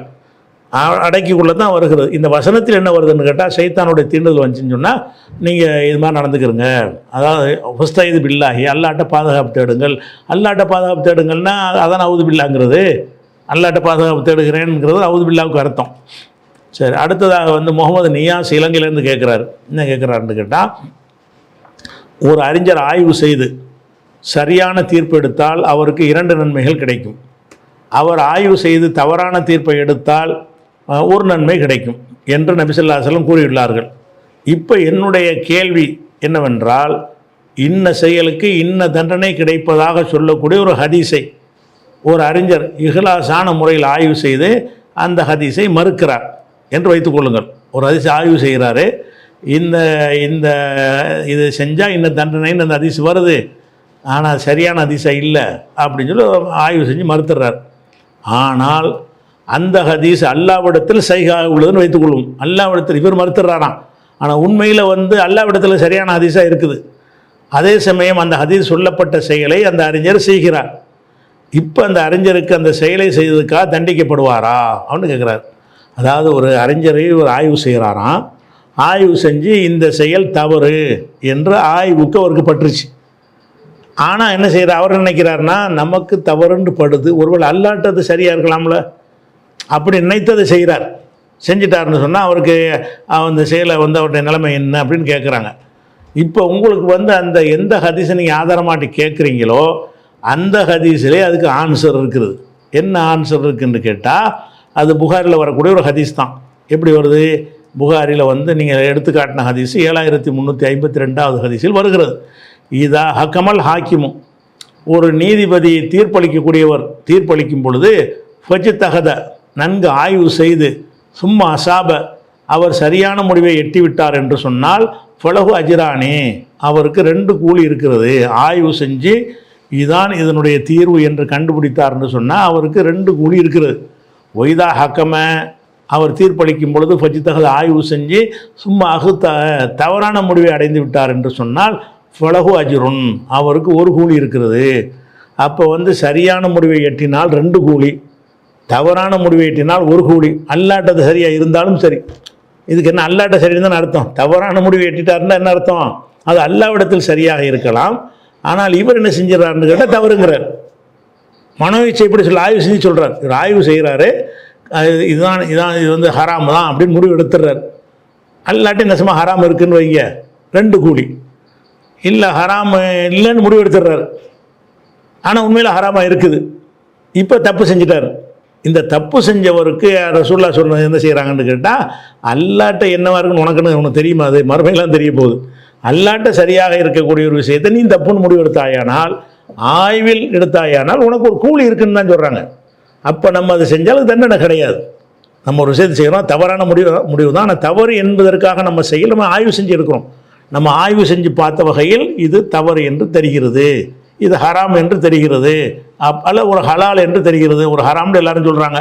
[SPEAKER 2] அடக்கிக்குள்ளே தான் வருகிறது. இந்த வசனத்தில் என்ன வருதுன்னு கேட்டால் ஷைத்தானுடைய தீண்டுதல் வந்துச்சுன்னு சொன்னால் நீங்கள் இது மாதிரி நடந்துக்கிறங்க. அதாவது ஃபஸ்தஈது பில்லாஹி, அல்லாஹ்ட்ட பாதுகாப்பு தேடுங்கள். அல்லாஹ்ட்ட பாதுகாப்பு தேடுங்கள்னா அதான் அவுது பில்லாங்கிறது. அல்லாஹ்ட்ட பாதுகாப்பு தேடுகிறேன்ங்கிறது அவுது பில்லாவுக்கு அர்த்தம். சரி, அடுத்ததாக வந்து முகமது நியாஸ் இலங்கையிலேருந்து கேட்குறாரு. என்ன கேட்குறாருன்னு கேட்டால், ஒரு அறிஞர் ஆய்வு செய்து சரியான தீர்ப்பு எடுத்தால் அவருக்கு 2 நன்மைகள் கிடைக்கும். அவர் ஆய்வு செய்து தவறான தீர்ப்பை எடுத்தால் ஒரு நன்மை கிடைக்கும் என்று நபி ஸல்லல்லாஹு அலைஹி வஸல்லம் கூறியுள்ளார்கள். இப்போ என்னுடைய கேள்வி என்னவென்றால், இன்ன செயலுக்கு இன்ன தண்டனை கிடைப்பதாக சொல்லக்கூடிய ஒரு ஹதீஸை ஒரு அறிஞர் இஹ்லாஸான முறையில் ஆய்வு செய்து அந்த ஹதீஸை மறுக்கிறார் என்று வைத்துக்கொள்ளுங்கள். ஒரு ஹதீஸை ஆய்வு செய்கிறாரு, இந்த இது செஞ்சால் இன்ன தண்டனைன்னு அந்த ஹதீஸ் வருது, ஆனால் சரியான ஹதீஸா இல்லை அப்படின்னு சொல்லி ஆய்வு செஞ்சு மறுத்துடுறார். ஆனால் அந்த ஹதீஸ் அல்லாஹ்விடத்தில் சஹீஹாக உள்ளதுன்னு வைத்துக்கொள்ளும். அல்லாஹ்விடத்தில் இவர் மறுத்துடுறாராம், ஆனால் உண்மையில் வந்து அல்லாஹ்விடத்தில் சரியான ஹதீஸாக இருக்குது. அதே சமயம் அந்த ஹதீஸ் சொல்லப்பட்ட செயலை அந்த அறிஞர் செய்கிறார். இப்போ அந்த அறிஞருக்கு அந்த செயலை செய்ததுக்காக தண்டிக்கப்படுவாரா அப்படின்னு கேட்குறார். அதாவது ஒரு அறிஞரை ஒரு ஆய்வு செய்கிறாராம், ஆய்வு செஞ்சு இந்த செயல் தவறு என்று ஆய்வுக்கு அவருக்கு பட்டுருச்சு. ஆனால் என்ன செய்கிறார்? அவர் நினைக்கிறார்னா நமக்கு தவறுன்னு படுது, ஒருவேளை அல்லாஹ்ட்ட அது சரியாக இருக்கலாம்ல அப்படி நினைத்ததை செய்கிறார். செஞ்சிட்டாருன்னு சொன்னால் அவருக்கு அந்த செயலை வந்து அவருடைய நிலைமை என்ன அப்படின்னு கேட்குறாங்க. இப்போ உங்களுக்கு வந்து அந்த எந்த ஹதீஸை நீங்கள் ஆதாரமாட்டி கேட்குறீங்களோ அந்த ஹதீஸிலே அதுக்கு ஆன்சர் இருக்குது. என்ன ஆன்சர் இருக்குதுன்னு கேட்டால் அது புகாரில் வரக்கூடிய ஒரு ஹதீஸ் தான். எப்படி வருது? புகாரில் வந்து நீங்கள் எடுத்துக்காட்டின ஹதீஸ் 7352வது ஹதீஸில் வருகிறது. இதா ஹக்கமல் ஹாக்கிமும், ஒரு நீதிபதி தீர்ப்பளிக்கக்கூடியவர் தீர்ப்பளிக்கும் பொழுது ஃபஜ் தகத, நன்கு ஆய்வு செய்து, சும்மா அசாப, அவர் சரியான முடிவை எட்டிவிட்டார் என்று சொன்னால் ஃபலஹு அஜிரானே, அவருக்கு 2 கூலி இருக்கிறது. ஆய்வு செஞ்சு இதுதான் இதனுடைய தீர்வு என்று கண்டுபிடித்தார்னு சொன்னால் அவருக்கு 2 கூலி இருக்கிறது. ஒய்தா ஹக்கம, அவர் தீர்ப்பளிக்கும் பொழுது ஃபஜ்தகத, ஆய்வு செஞ்சு, சும்மா தவறான முடிவை அடைந்து விட்டார் என்று சொன்னால் ஃபலஹு அஜ்ருன், அவருக்கு 1 கூலி இருக்கிறது. அப்போ வந்து சரியான முடிவை எட்டினால் 2 கூலி, தவறான முடிவை எட்டினால் 1 கூலி. அல்லாட்டது சரியாக இருந்தாலும் சரி. இதுக்கு என்ன அல்லாட்ட சரின்னு தான் அர்த்தம்? தவறான முடிவை எட்டிட்டாருன்னா என்ன அர்த்தம்? அது அல்லாவிடத்தில் சரியாக இருக்கலாம். ஆனால் இவர் என்ன செஞ்சிடறாருன்னு கேட்டால் தவறுங்கிறார். மனோயிச்சை இப்படி சொல்லி ஆய்வு செஞ்சு சொல்கிறார். இவர் ஆய்வு செய்கிறாரு, இதுதான் இது வந்து ஹராம் தான் அப்படின்னு முடிவு எடுத்துடுறார். அல்லாட்டி நெசமாக ஹராம் இருக்குதுன்னு வைங்க, 2 கூலி. இல்லை ஹராம் இல்லைன்னு முடிவு எடுத்துடுறாரு, ஆனால் உண்மையில் ஹராமாக இருக்குது. இப்போ தப்பு செஞ்சிட்டார். இந்த தப்பு செஞ்சவருக்கு ரசூலுல்லாஹ் சொல்றது என்ன செய்கிறாங்கன்னு கேட்டால், அல்லாட்ட என்னவா இருக்குன்னு உனக்கு தெரியுமா? அது மறுமையெல்லாம் தெரிய போகுது. அல்லாட்ட சரியாக இருக்கக்கூடிய ஒரு விஷயத்தை நீ தப்புன்னு முடிவு எடுத்தாயானால், ஆய்வில் எடுத்தாயானால் உனக்கு ஒரு கூலி இருக்குன்னு தான் சொல்கிறாங்க. அப்போ நம்ம அதை செஞ்சாலும் தண்டனை கிடையாது. நம்ம ஒரு விஷயத்தை செய்கிறோம், தவறான முடிவு தான். ஆனால் தவறு என்பதற்காக நம்ம செய்யல, நம்ம ஆய்வு செஞ்சு இருக்கிறோம். நம்ம ஆய்வு செஞ்சு பார்த்த வகையில் இது தவறு என்று தெரிகிறது, இது ஹராம் என்று தெரிகிறது, அல்ல ஒரு ஹலால் என்று தெரிகிறது. ஒரு ஹராம்னு எல்லாரும் சொல்கிறாங்க,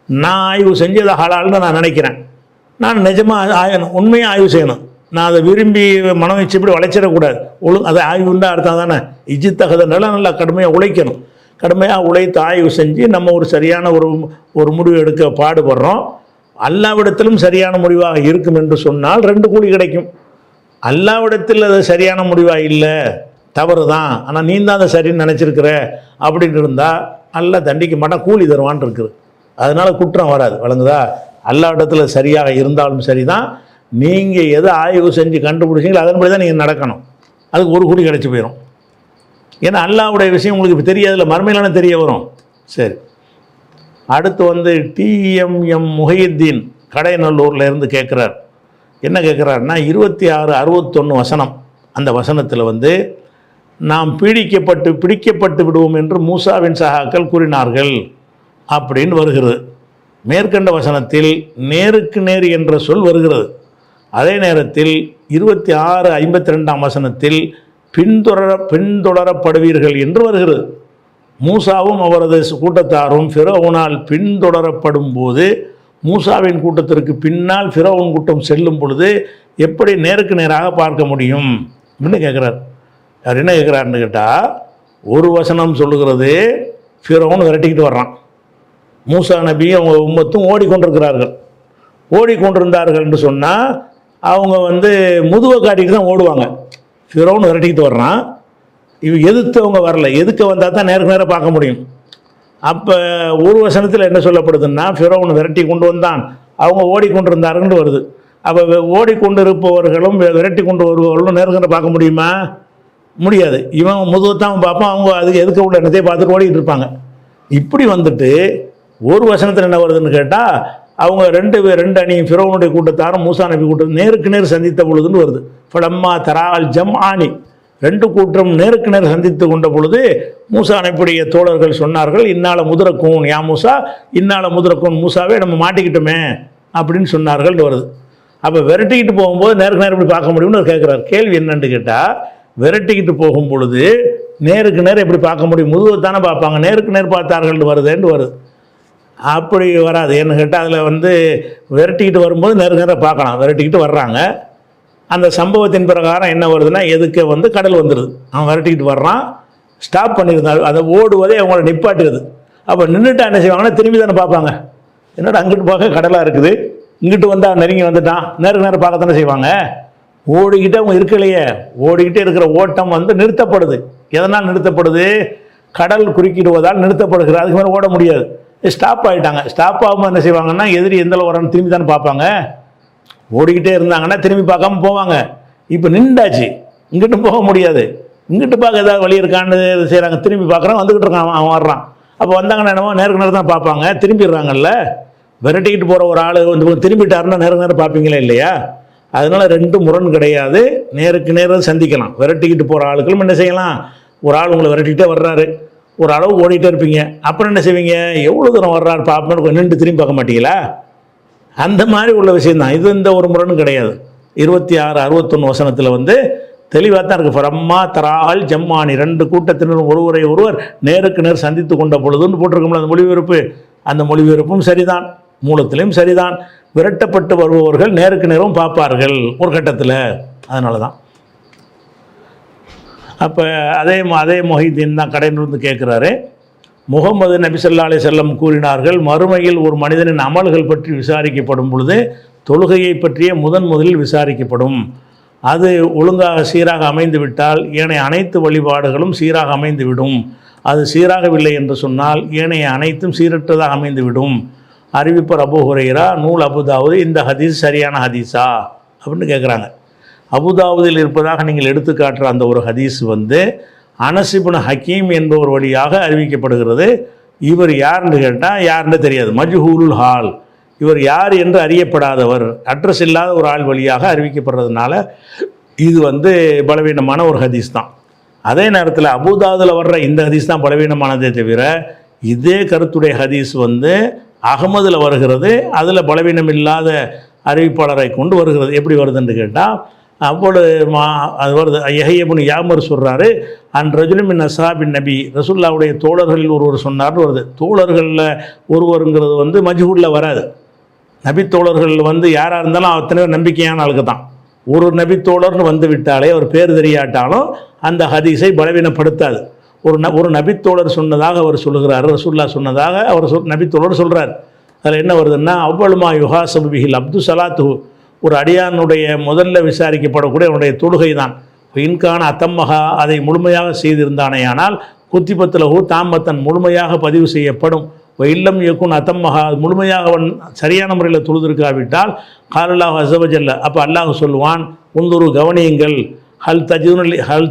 [SPEAKER 2] நான் ஆய்வு செஞ்சு அதை ஹலால்னு நான் நினைக்கிறேன். நான் நிஜமாக உண்மையாக ஆய்வு செய்யணும். நான் அதை விரும்பி மனம் வச்சு இப்படி வளைச்சிடக்கூடாது. அதை ஆய்வுன்னு அர்த்தம் தானே. இஜித்தகதனால நல்லா கடுமையாக உழைக்கணும். கடுமையாக உழைத்து ஆய்வு செஞ்சு நம்ம ஒரு சரியான ஒரு முடிவு எடுக்க பாடுபடுறோம். அல்லாவிடத்திலும் சரியான முடிவாக இருக்கும் என்று சொன்னால் 2 கூலி கிடைக்கும். அல்லாவிடத்தில் அது சரியான முடிவாக இல்லை, தவறு தான், ஆனால் நீ தான் அதை சரின்னு நினச்சிருக்கிற அப்படின்னு இருந்தால் அல்லா தண்டிக்க மாட்டான், கூலி தருவான் இருக்குது. அதனால் குற்றம் வராது. வழங்குதா? அல்லாவிடத்தில் சரியாக இருந்தாலும் சரி தான், நீங்கள் எதை ஆய்வு செஞ்சு கண்டுபிடிச்சிங்களோ அதன்படி தான் நீங்கள் நடக்கணும். அதுக்கு 1 கூலி கிடச்சி போயிடும். ஏன்னா அல்லாவுடைய விஷயம் உங்களுக்கு இப்போ தெரியாதுல்ல, மறுமையிலான தெரிய வரும். சரி, அடுத்து வந்து டிஎம்எம் முஹையுத்தீன் கடைநல்லூரில் இருந்து கேட்குறார். என்ன கேட்குறாருன்னா, 2661 வசனம், அந்த வசனத்தில் வந்து நாம் பிடிக்கப்பட்டு விடுவோம் என்று மூசாவின் சகாக்கள் கூறினார்கள் அப்படின்னு வருகிறது. மேற்கண்ட வசனத்தில் நேருக்கு நேர் என்ற சொல் வருகிறது. அதே நேரத்தில் 26:52 வசனத்தில் பின்தொடரப்படுவீர்கள் என்று வருகிறது. மூசாவும் அவரது கூட்டத்தாரும் ஃபிரௌனால் பின்தொடரப்படும் போது, மூசாவின் கூட்டத்திற்கு பின்னால் ஃபிரௌன் கூட்டம் செல்லும் பொழுது எப்படி நேருக்கு நேராக பார்க்க முடியும் அப்படின்னு கேட்குறார். அவர் என்ன கேட்குறாருன்னு கேட்டால், ஒரு வசனம் சொல்லுகிறது ஃபிரௌன் விரட்டிக்கிட்டு வர்றான், மூசா நபியும் அவங்க உம்மத்தும் ஓடிக்கொண்டிருக்கிறார்கள். ஓடிக்கொண்டிருந்தார்கள் என்று சொன்னால் அவங்க வந்து முதுவை காட்டிட்டு தான் ஓடுவாங்க. ஃபிரௌன் விரட்டிக்கிட்டு வர்றான், இவ எதிர்த்தவங்க வரல, எதுக்க வந்தால் தான் நேருக்கு நேராக பார்க்க முடியும். அப்போ ஒரு வசனத்தில் என்ன சொல்லப்படுதுன்னா, ஃபிரௌன் விரட்டி கொண்டு வந்தான், அவங்க ஓடிக்கொண்டிருந்தார்கள்னு வருது. அப்போ ஓடிக்கொண்டு இருப்பவர்களும் விரட்டி கொண்டு வருபவர்களும் நேருக்கு நேரம் பார்க்க முடியுமா? முடியாது. இவன் முதுகத்தான் பார்ப்பான், அவங்க அதுக்கு எதுக்க உள்ள என்னத்தையும் பார்த்துட்டு ஓடிக்கிட்டு இருப்பாங்க. இப்படி வந்துட்டு ஒரு வசனத்தில் என்ன வருதுன்னு கேட்டால், அவங்க ரெண்டு அணியும் ஃபிரௌனுடைய கூட்டத்தாரும் மூசா நபி கூட்டம் நேருக்கு நேர் சந்தித்த பொழுதுன்னு வருது. ஃபலம்மா தரால் ஜம் ஆனி, 2 கூட்டம் நேருக்கு நேர் சந்தித்து கொண்ட பொழுது மூசா நபியுடைய தோழர்கள் சொன்னார்கள், இன்னால முதுரக்கூன் யா மூசா, இன்னால முதுரக்கூன், மூசாவே நம்ம மாட்டிக்கிட்டோமே அப்படின்னு சொன்னார்கள் வருது. அப்போ விரட்டிக்கிட்டு போகும்போது நேருக்கு நேரம் எப்படி பார்க்க முடியும்னு கேட்குறாரு. கேள்வி என்னன்னு கேட்டால், விரட்டிக்கிட்டு போகும் பொழுது நேருக்கு நேரம் எப்படி பார்க்க முடியும்? முதுகத்தானே பார்ப்பாங்க, நேருக்கு நேர் பார்த்தார்கள் வருதுன்னு வருது. அப்படி வராது. ஏன்னு கேட்டால் அதில் வந்து விரட்டிக்கிட்டு வரும்போது நேருக்கு நேராக பார்க்கலாம். விரட்டிக்கிட்டு வர்றாங்க, அந்த சம்பவத்தின் பிரகாரம் என்ன வருதுன்னா, எதுக்க வந்து கடல் வந்துடுது. அவன் விரட்டிக்கிட்டு வர்றான், ஸ்டாப் பண்ணியிருந்தாள், அதை ஓடுவதே அவங்கள நிப்பாட்டுறது. அப்போ நின்றுட்டா என்ன செய்வாங்கன்னா, திரும்பி தானே பார்ப்பாங்க. என்னோட அங்கிட்டு பார்க்க கடலாக இருக்குது, இங்கிட்டு வந்தால் நெருங்கி வந்துட்டான், நேருக்கு நேரம் பார்க்கத்தானே செய்வாங்க. ஓடிக்கிட்டே அவங்க இருக்கலையே, ஓடிக்கிட்டே இருக்கிற ஓட்டம் வந்து நிறுத்தப்படுது. எதனால் நிறுத்தப்படுது? கடல் குறுக்கிடுவதால் நிறுத்தப்படுகிறது. அதுக்கு மேலே ஓட முடியாது. ஸ்டாப் ஆகிட்டாங்க. ஸ்டாப் ஆகாமல் என்ன செய்வாங்கன்னா, எதிரி எந்தளவு வரான்னு திரும்பி தானே பார்ப்பாங்க. ஓடிக்கிட்டே இருந்தாங்கன்னா திரும்பி பார்க்காம போவாங்க. இப்போ நின்றாச்சு, இங்கிட்டு போக முடியாது, இங்கிட்டு பார்க்க ஏதாவது வழி இருக்கான்னு செய்கிறாங்க. திரும்பி பார்க்குறான், வந்துக்கிட்டு இருக்கான், அவன் வர்றான். அப்போ வந்தாங்கன்னா என்னமோ நேருக்கு நேரம் தான் பார்ப்பாங்க, திரும்பிடுறாங்கல்ல. விரட்டிக்கிட்டு போகிற ஒரு ஆள் வந்து திரும்பிட்டாருன்னா நேருக்கு நேரம் பார்ப்பீங்களே இல்லையா? அதனால் ரெண்டு முரண் கிடையாது. நேருக்கு நேரம் சந்திக்கலாம். விரட்டிக்கிட்டு போகிற ஆளுக்களும் என்ன செய்யலாம், ஒரு ஆள் உங்களை விரட்டிக்கிட்டே வர்றாரு, ஒரு அளவு ஓடிட்டே இருப்பீங்க. அப்புறம் என்ன செய்வீங்க, எவ்வளோ தூரம் வர்றாரு பார்ப்போம்னு நின்று திரும்பி பார்க்க மாட்டீங்களா? அந்த மாதிரி உள்ள விஷயந்தான் இது. இந்த ஒரு முரணும் கிடையாது. 26, 61 வசனத்தில் வந்து தெளிவாக தான் இருக்குது. ஃபரம்மா தரால் ஜம்மானி, ரெண்டு கூட்டத்தினரும் ஒருவரை ஒருவர் நேருக்கு நேர் சந்தித்து கொண்ட பொழுதுன்னு போட்டிருக்கோம்ல அந்த மொழிபெயர்ப்பு. அந்த மொழிபெயர்ப்பும் சரிதான், மூலத்திலையும் சரிதான். விரட்டப்பட்டு வருபவர்கள் நேருக்கு நேரம் பார்ப்பார்கள் ஒரு கட்டத்தில். அதனால தான் அப்போ அதே மொஹிதீன் தான் கடையிலிருந்து கேட்குறாரு. முகமது நபி ஸல்லல்லாஹு அலைஹி வஸல்லம் கூறினார்கள், மறுமையில் ஒரு மனிதனின் அமல்கள் பற்றி விசாரிக்கப்படும் பொழுது தொழுகையை பற்றிய முதலில் விசாரிக்கப்படும். அது ஒழுங்காக சீராக அமைந்து விட்டால் ஏனைய அனைத்து வழிபாடுகளும் சீராக அமைந்துவிடும். அது சீராகவில்லை என்று சொன்னால் ஏனைய அனைத்தும் சீரற்றதாக அமைந்துவிடும். அறிவிப்பர் அபூ ஹுரைரா, நூல் அபுதாவுது. இந்த ஹதீஸ் சரியான ஹதீஸா அப்படின்னு கேட்குறாங்க. அபுதாவுதில் இருப்பதாக நீங்கள் எடுத்துக்காட்டுற அந்த ஒரு ஹதீஸ் வந்து அனஸ் இப்னு ஹக்கீம் என்பவர் வழியாக அறிவிக்கப்படுகிறது. இவர் யாருன்னு கேட்டால் யாருன்னு தெரியாது, மஜ்ஹூலுல் ஹால். இவர் யார் என்று அறியப்படாதவர், அட்ரஸ் இல்லாத ஒரு ஆள் வழியாக அறிவிக்கப்படுறதுனால இது வந்து பலவீனமான ஒரு ஹதீஸ் தான். அதே நேரத்தில் அபுதாவுதில் வர்ற இந்த ஹதீஸ் தான் பலவீனமானதே தவிர இதே கருத்துடைய ஹதீஸ் வந்து அகமதில் வருகிறது. அதில் பலவீனம் இல்லாத அறிவிப்பாளரை கொண்டு வருகிறது. எப்படி வருதுன்னு கேட்டால் அப்போது அது வருது. யஹ்யா இப்னு யாமர் சொல்கிறாரு, அன் ரஜுலும் மின் அஸ்ஹாபின் நபி, ரசூலுல்லாஹ்வுடைய தோழர்களில் ஒருவர் சொன்னார்னு வருது. தோழர்களில் ஒருவருங்கிறது வந்து மஜ்ஹூலில் வராது. நபி தோழர்கள் வந்து யாராக இருந்தாலும் அத்தனை நம்பிக்கையான ஆளுக்கு தான். ஒரு நபி தோழர்னு வந்து விட்டாலே அவர் பேர் தெரியாட்டாலும் அந்த ஹதீஸை பலவீனப்படுத்தாது. ஒரு நபித்தோழர் சொன்னதாக அவர் சொல்லுகிறார், ரசூலுல்லாஹ் சொன்னதாக அவர் நபித்தோழர் சொல்கிறார். அதில் என்ன வருதுன்னா, அவ்வளுமா யுஹாசபு பிஹில் அப்து சலாத்து, ஒரு அடியானுடைய முதல்ல விசாரிக்கப்படக்கூடிய அவனுடைய தொழுகை தான். இன்கான அத்தம்மகா, அதை முழுமையாக செய்திருந்தானே ஆனால் குத்திபத்துலகு தாம்பத்தன் முழுமையாக பதிவு செய்யப்படும். இல்லம் இயக்கும் அத்தம்மகா, முழுமையாக அவன் சரியான முறையில் தொழுதிருக்காவிட்டால் காலல்லாஹு அஸவஜல்ல, அப்போ அல்லாஹ் சொல்லுவான், உந்துரு கவனியுங்கள், ஹல்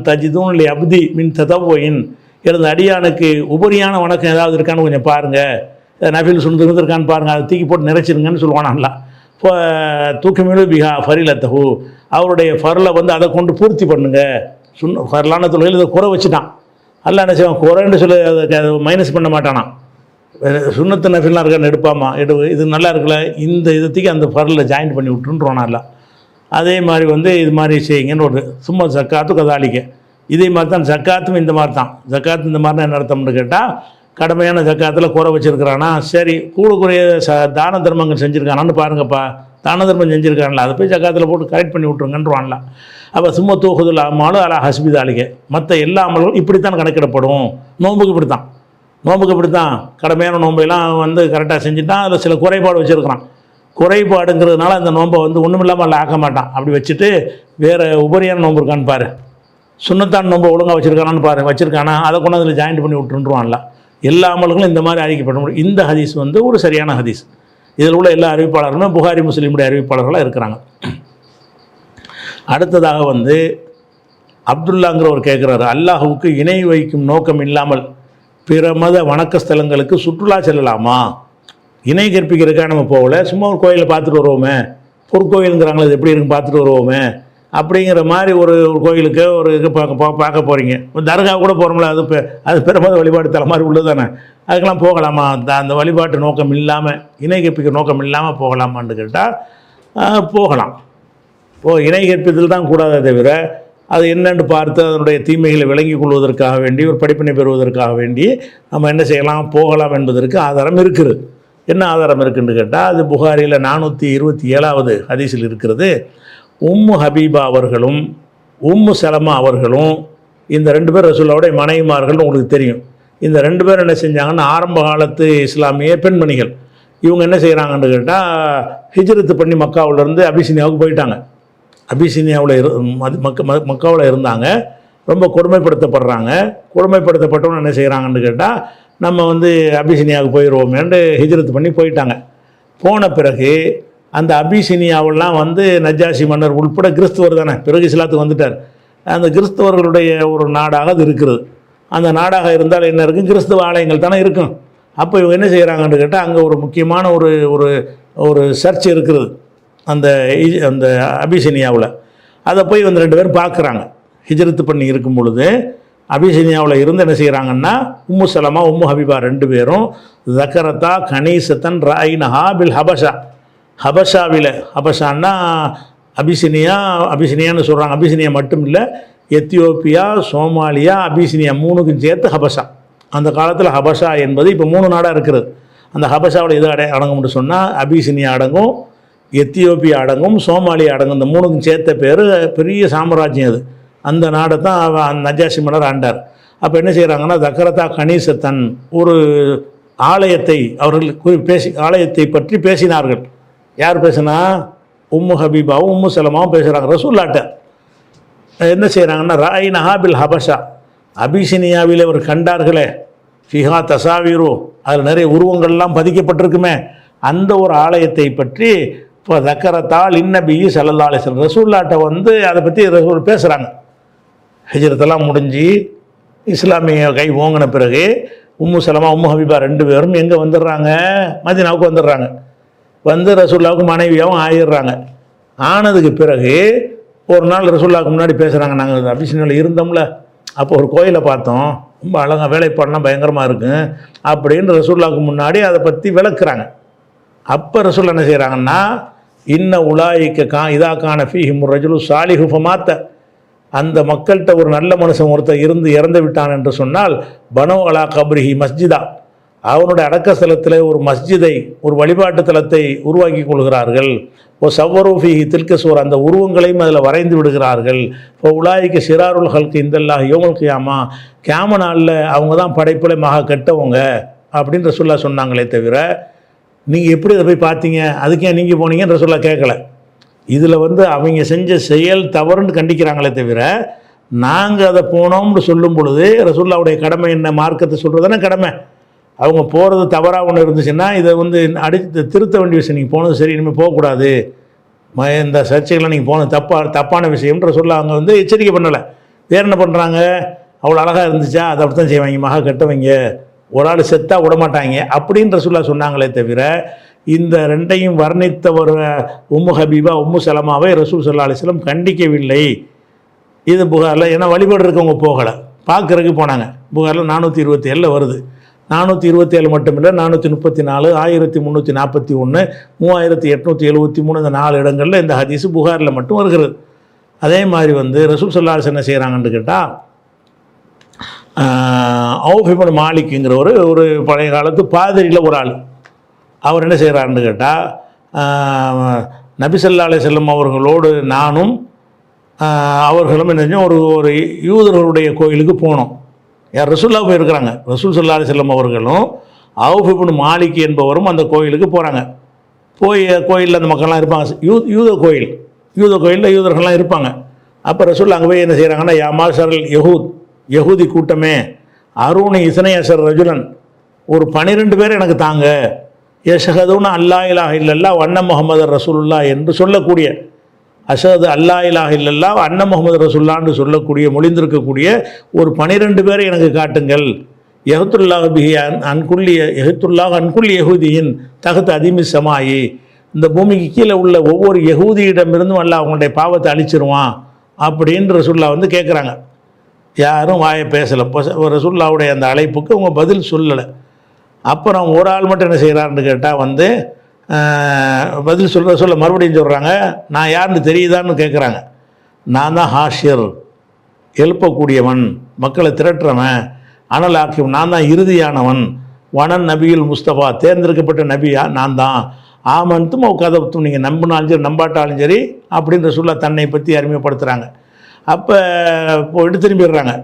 [SPEAKER 2] தஜிதூன் லி அப்தி மின் ததவ்வின், எனது அடியானுக்கு உபரியான வணக்கம் ஏதாவது இருக்கான்னு கொஞ்சம் பாருங்கள், நஃபில் சுண்ணத்து இருக்கான்னு பாருங்கள், அதை தூக்கி போட்டு நிறைச்சிருங்கன்னு சொல்லுவான். அல்லா இப்போ தூக்கமிழு பிஹா ஃபரிலத்தஹு, அவருடைய ஃபரில் வந்து அதை கொண்டு பூர்த்தி பண்ணுங்க. ஃபர்லான தொழில் இதை குறை வச்சுட்டான். அல்லா என்ன செய்வான், குறைன்னு சொல்லி அதை மைனஸ் பண்ண மாட்டானா. சுண்ணத்து நஃபில்லாம் இருக்கான்னு எடுப்பாமா, இது நல்லா இருக்குல்ல, இந்த இதத்துக்கு அந்த ஃபரில் ஜாயின் பண்ணி விட்டுருன்றானா. அல்ல அதே மாதிரி வந்து இது மாதிரி செய்யுங்கன்னு ஒரு சும்மா ஜக்காத்து கதாலிக்க. இதே மாதிரி தான் ஜக்காத்தும் இந்த மாதிரி தான். ஜக்காத்து இந்த மாதிரி என்ன அர்த்தம்னு கேட்டால், கடமையான ஜக்காத்தில் குறை வச்சுருக்கிறானா, சரி கூடக்குறைய தான தர்மங்கள் செஞ்சுருக்கானான்னு பாருங்கப்பா, தான தர்மம் செஞ்சுருக்கான்ல, அதை போய் ஜக்காத்தில் போட்டு கரெக்ட் பண்ணி விட்ருங்கன்றவான்ல. அப்போ சும்மா தூக்குதல் அம்மாலும் அலா ஹஸ்பித் அலிக, மற்ற எல்லா அமல்களும் இப்படித்தான் கணக்கிடப்படும். நோம்புக்கு இப்படி தான் கடமையான நோம்பையெல்லாம் வந்து கரெக்டாக செஞ்சுட்டான். அதில் சில குறைபாடு வச்சுருக்கிறான். குறைபாடுங்கிறதுனால அந்த நோம்பை வந்து ஒன்றும் இல்லாமல் அல்ல ஆக்க மாட்டான். அப்படி வச்சுட்டு வேறு உபரியான நோம்பு இருக்கான்னு பாரு, சுண்ணத்தான் நோம்பை ஒழுங்காக வச்சுருக்கானான்னு பாரு, வச்சுருக்கானா அதை கொண்டு அதில் ஜாயின் பண்ணி விட்டுருவான்ல. எல்லா அமல்களும் இந்த மாதிரி அறிவிக்கப்பட முடியும். இந்த ஹதீஸ் வந்து ஒரு சரியான ஹதீஸ். இதில் உள்ள எல்லா அறிவிப்பாளர்களுமே புகாரி முஸ்லீமுடைய அறிவிப்பாளர்களாக இருக்கிறாங்க. அடுத்ததாக வந்து அப்துல்லாங்கிறவர் கேட்குறாரு, அல்லாஹுவுக்கு இணை வைக்கும் நோக்கம் இல்லாமல் பிற மத வணக்க ஸ்தலங்களுக்கு சுற்றுலா செல்லலாமா? இணை கற்பிக்கிறதுக்காக நம்ம போகல, சும்மா ஒரு கோயிலை பார்த்துட்டு வருவோமே, பொற்கோயிலுங்கிறாங்களே அது எப்படி இருக்குன்னு பார்த்துட்டு வருவோமே அப்படிங்கிற மாதிரி ஒரு கோயிலுக்கு ஒரு இது பார்க்க போகிறீங்க. தர்கா கூட போகிறோம்ல, அது பிறமத வழிபாடு தலை மாதிரி உள்ளது தானே, அதுக்கெல்லாம் போகலாமா? அந்த வழிபாட்டு நோக்கம் இல்லாமல், இணை கற்பிக்கிற நோக்கம் இல்லாமல் போகலாமான்னு கேட்டால் போகலாம். இணை கற்பித்தல் தான் கூடாதே தவிர அது என்னென்று பார்த்து அதனுடைய தீமைகளை விளங்கி கொள்வதற்காக வேண்டி, ஒரு படிப்பினை பெறுவதற்காக வேண்டி நம்ம என்ன செய்யலாம், போகலாம் என்பதற்கு ஆதாரம் இருக்குது. என்ன ஆதாரம் இருக்குதுன்னு கேட்டால், அது புகாரியில் 427வது ஹதீஸில் இருக்கிறது. உம்மு ஹபீபா அவர்களும் உம்மு சலமா அவர்களும், இந்த 2 பேர் ரசூலுல்லாஹ்வுடைய மனைவிமார்கள். உங்களுக்கு தெரியும், இந்த 2 பேர் என்ன செஞ்சாங்கன்னா, ஆரம்ப காலத்து இஸ்லாமிய பெண்மணிகள். இவங்க என்ன செய்கிறாங்கன்னு கேட்டால், ஹிஜ்ரத்து பண்ணி மக்காவிலேருந்து அபிசீனியாவுக்கு போயிட்டாங்க. அபிசீனியாவில் மக்காவில் இருந்தாங்க. ரொம்ப கொடுமைப்படுத்தப்படுறாங்க. கொடுமைப்படுத்தப்பட்டவங்க என்ன செய்கிறாங்கன்னு கேட்டால், நம்ம வந்து அபிசினியாவுக்கு போயிடுவோமேன்னு ஹிஜ்ரத் பண்ணி போயிட்டாங்க. போன பிறகு அந்த அபிசினியாவெல்லாம் வந்து நஜ்ஜாசி மன்னர் உட்பட கிறிஸ்துவர் தானே, பிறகு இஸ்லாத்துக்கு வந்துட்டார். அந்த கிறிஸ்தவர்களுடைய ஒரு நாடாக அது இருக்கிறது. அந்த நாடாக இருந்தால் என்ன இருக்கும், கிறிஸ்துவ ஆலயங்கள் தானே இருக்கும். அப்போ இவங்க என்ன செய்கிறாங்கன்னு கேட்டால், அங்கே ஒரு முக்கியமான ஒரு ஒரு ஒரு சர்ச் இருக்கிறது அந்த அந்த அபிசினியாவில். அதை போய் வந்து 2 பேரும் பார்க்குறாங்க. ஹிஜ்ரத்து பண்ணி இருக்கும் பொழுது அபிசினியாவில் இருந்து என்ன செய்கிறாங்கன்னா, உம்மு சலமா உம்மு ஹபீபா 2 பேரும் ஜக்கரத்தா கனீசத்தன் ராயினஹா பில் ஹபஷா, ஹபஷாவில், ஹபஷான்னா அபிசினியான்னு சொல்கிறாங்க. அபிசினியா மட்டும் இல்லை, எத்தியோப்பியா, சோமாலியா, அபிசினியா 3க்கும் சேர்த்து ஹபஷா. அந்த காலத்தில் ஹபஷா என்பது இப்போ 3 நாடாக இருக்கிறது. அந்த ஹபஷாவில் எது அடங்கும்னு சொன்னால் அபிசினியா அடங்கும், எத்தியோப்பியா அடங்கும், சோமாலியா அடங்கும். இந்த 3க்கும் சேர்த்த பேர் பெரிய சாம்ராஜ்யம் அது. அந்த நாடை தான் நஜ்ஜாசி மன்னர் ஆண்டார். அப்போ என்ன செய்கிறாங்கன்னா, தக்கரத்தா கணீசத்தன் ஒரு ஆலயத்தை அவர்கள் ஆலயத்தை பற்றி பேசினார்கள். யார் பேசினா? உம்மு ஹபீபாவும் உம்மு சலமாவும் பேசுகிறாங்க ரசூல்லாட்ட. என்ன செய்கிறாங்கன்னா, ராயினஹா பில் ஹபஷா, அபிசினியாவில் அவர் கண்டார்களே, ஃபிஹா தசாவீரு, அதில் நிறைய உருவங்கள்லாம் பதிக்கப்பட்டிருக்குமே, அந்த ஒரு ஆலயத்தை பற்றி இப்போ தக்கரத்தால் இன்னபி ஸல்லல்லாஹு அலைஹி வஸல்லம் ரசூல்லாட்ட வந்து அதை பற்றி ரசூல் பேசுகிறாங்க. ஹிஜ்ரத்தெல்லாம் முடிஞ்சு இஸ்லாமிய கை ஓங்கின பிறகு உம்மு சலமா உம்மு ஹபீபா 2 பேரும் எங்கே வந்துடுறாங்க? மதீனாவுக்கு வந்துடுறாங்க. வந்து ரசூல்லாவுக்கு மனைவியாகவும் ஆயிடுறாங்க. ஆனதுக்கு பிறகு ஒரு நாள் ரசூல்லாவுக்கு முன்னாடி பேசுகிறாங்க, நாங்கள் அபிசினியாவில் இருந்தோம்ல, அப்போ ஒரு கோயிலை பார்த்தோம், ரொம்ப அழகாக வேலைப்பாடெலாம் பயங்கரமாக இருக்கும் அப்படின்னு ரசூல்லாவுக்கு முன்னாடி அதை பற்றி விளக்குறாங்க. அப்போ ரசூல்லா என்ன செய்கிறாங்கன்னா, இன்ன உலாயிக்க இதாக்கான ஃபீஹிம் ரஜுலு சாலிஹு ஃபமாத்த, அந்த மக்கள்கிட்ட ஒரு நல்ல மனுஷன் ஒருத்தர் இறந்து விட்டான் என்று சொன்னால், பனோ அலா கப்ரிஹி மஸ்ஜிதா, அவனுடைய அடக்க ஸ்தலத்தில் ஒரு மஸ்ஜிதை, ஒரு வழிபாட்டு தலத்தை உருவாக்கி கொள்கிறார்கள். ஓ சவ்வரூஃபிஹி தில்கசூர், அந்த உருவங்களையும் அதில் வரைந்து விடுகிறார்கள். இப்போ உலாய்க்கு சிராருல் ஹல்கு இந்தல்லாஹ் யோமுல் கியாமா, கியாம நாளில் அவங்க தான் படைப்பில் மகா கெட்டவங்க அப்படின்னு ரசூல்லா சொன்னாங்களே தவிர, நீங்கள் எப்படி அதை போய் பார்த்தீங்க, அதுக்கே நீங்கள் போனீங்கன்னு ரசூல்லா கேட்கல. இதில் வந்து அவங்க செஞ்ச செயல் தவறுன்னு கண்டிக்கிறாங்களே தவிர, நாங்கள் அதை போனோம்னு சொல்லும் பொழுது ரசூல்லாவுடைய கடமை என்ன, மார்க்கத்தை சொல்கிறதானே கடமை. அவங்க போகிறது தவறாக ஒன்று இருந்துச்சுன்னா இதை வந்து அடித்து திருத்த வேண்டிய விஷயம். நீங்கள் போனது சரி, இனிமேல் போகக்கூடாது, இந்த சர்ச்சைகள்லாம் நீங்கள் போனது தப்பான விஷயம்ன்ற சொல்ல அவங்க வந்து எச்சரிக்கை பண்ணலை. வேறு என்ன பண்ணுறாங்க, அவ்வளோ அழகாக இருந்துச்சா அதை அப்படி தான் செய்வாங்க, மகா கெட்டவங்க, ஒரு ஆள் செத்தாக விடமாட்டாங்க அப்படின்ற சொல்ல சொன்னாங்களே தவிர, இந்த 2ஐயும் வர்ணித்தவர் உம்மு ஹபீபா உம்மு சலமாவை ரசூல் ஸல்லல்லாஹு அலைஹி வஸல்லம் கண்டிக்கவில்லை. இது புகாரில், ஏன்னா வழிபாடு இருக்கவங்க போகலை, பார்க்குறதுக்கு போனாங்க. புகாரில் 427 வருது. 427 மட்டும் இல்லை, 434, 1341, 3873, இந்த 4 இடங்களில் இந்த ஹதீஸு புகாரில் மட்டும் வருகிறது. அதே மாதிரி வந்து ரசூல் ஸல்லல்லாஹு அலைஹி வஸல்லம் என்ன செய்கிறாங்கன்னு கேட்டால், அவுஃப் இப்னு மாலிக்ங்கிற ஒரு பழைய காலத்து பாதிரியில் ஒரு ஆள், அவர் என்ன செய்கிறாருன்னு கேட்டால், நபி ஸல்லல்லாஹு அலைஹி வஸல்லம் அவர்களோடு நானும் அவர்களும் என்ன ஒரு யூதர்களுடைய கோயிலுக்கு போனோம். யார்? ரசூல்லா போயிருக்கிறாங்க. ரசூல் ஸல்லல்லாஹு அலைஹி வஸல்லம் அவர்களும் அவுஃப் இப்னு மாலிக் என்பவரும் அந்த கோயிலுக்கு போகிறாங்க. கோயிலில் அந்த மக்கள்லாம் இருப்பாங்க, யூத கோயிலில் யூதர்கள்லாம் இருப்பாங்க. அப்போ ரசூல் அங்கே போய் என்ன செய்கிறாங்கன்னா, யா மாஷரல் யஹூதி கூட்டமே, அருணி இஸ்னை அஷர் ரஜுலன், ஒரு 12 பேர் எனக்கு தாங்க, யஷ்ஹதுன அல்லா இலாஹ இல்லல்லாஹ் அன்ன முஹம்மது ரசூலுல்லாஹ் என்று சொல்லக்கூடிய, அஷஹது அல்லா இலாஹ இல்லல்லாஹ் அன்ன முஹம்மது ரசூலுல்லாஹ்னு சொல்லக்கூடிய, மொழிந்திருக்கக்கூடிய ஒரு 12 பேரை எனக்கு காட்டுங்கள். யஹத்துல்லாஹ் பிஹி அன்குல்லி யஹூதியின் தகத்து அதிமி சமாயி, இந்த பூமிக்கு கீழே உள்ள ஒவ்வொரு யஹூதியிடமிருந்தும் அல்லாஹ் அவங்களுடைய பாவத்தை அழிச்சிருவான் அப்படின்னு ரசூல்லா வந்து கேட்குறாங்க. யாரும் வாயை பேசலை. ரசூல்லாவுடைய அந்த அழைப்புக்கு அவங்க பதில் சொல்லலை. அப்புறம் ஒரு ஆள் மட்டும் என்ன செய்கிறாருன்னு கேட்டால் வந்து பதில் சொல்ல மறுபடியும் சொல்கிறாங்க, நான் யாருன்னு தெரியுதான்னு கேட்குறாங்க. நான் தான் ஹாஷிர், எழுப்பக்கூடியவன், மக்களை திரட்டுறவன், அனல் ஆக்கியம், நான் தான் இறுதியானவன், வனன் நபியுல் முஸ்தபா, தேர்ந்தெடுக்கப்பட்ட நபியா நான் தான், ஆமன்த்தும் கதவுத்தும், நீங்கள் நம்பினாலும் சரி நம்பாட்டாலும் சரி அப்படின்ற சொல்ல தன்னை பற்றி அறிமுகப்படுத்துகிறாங்க. அப்போ போயிட்டு திரும்பிடுறாங்க.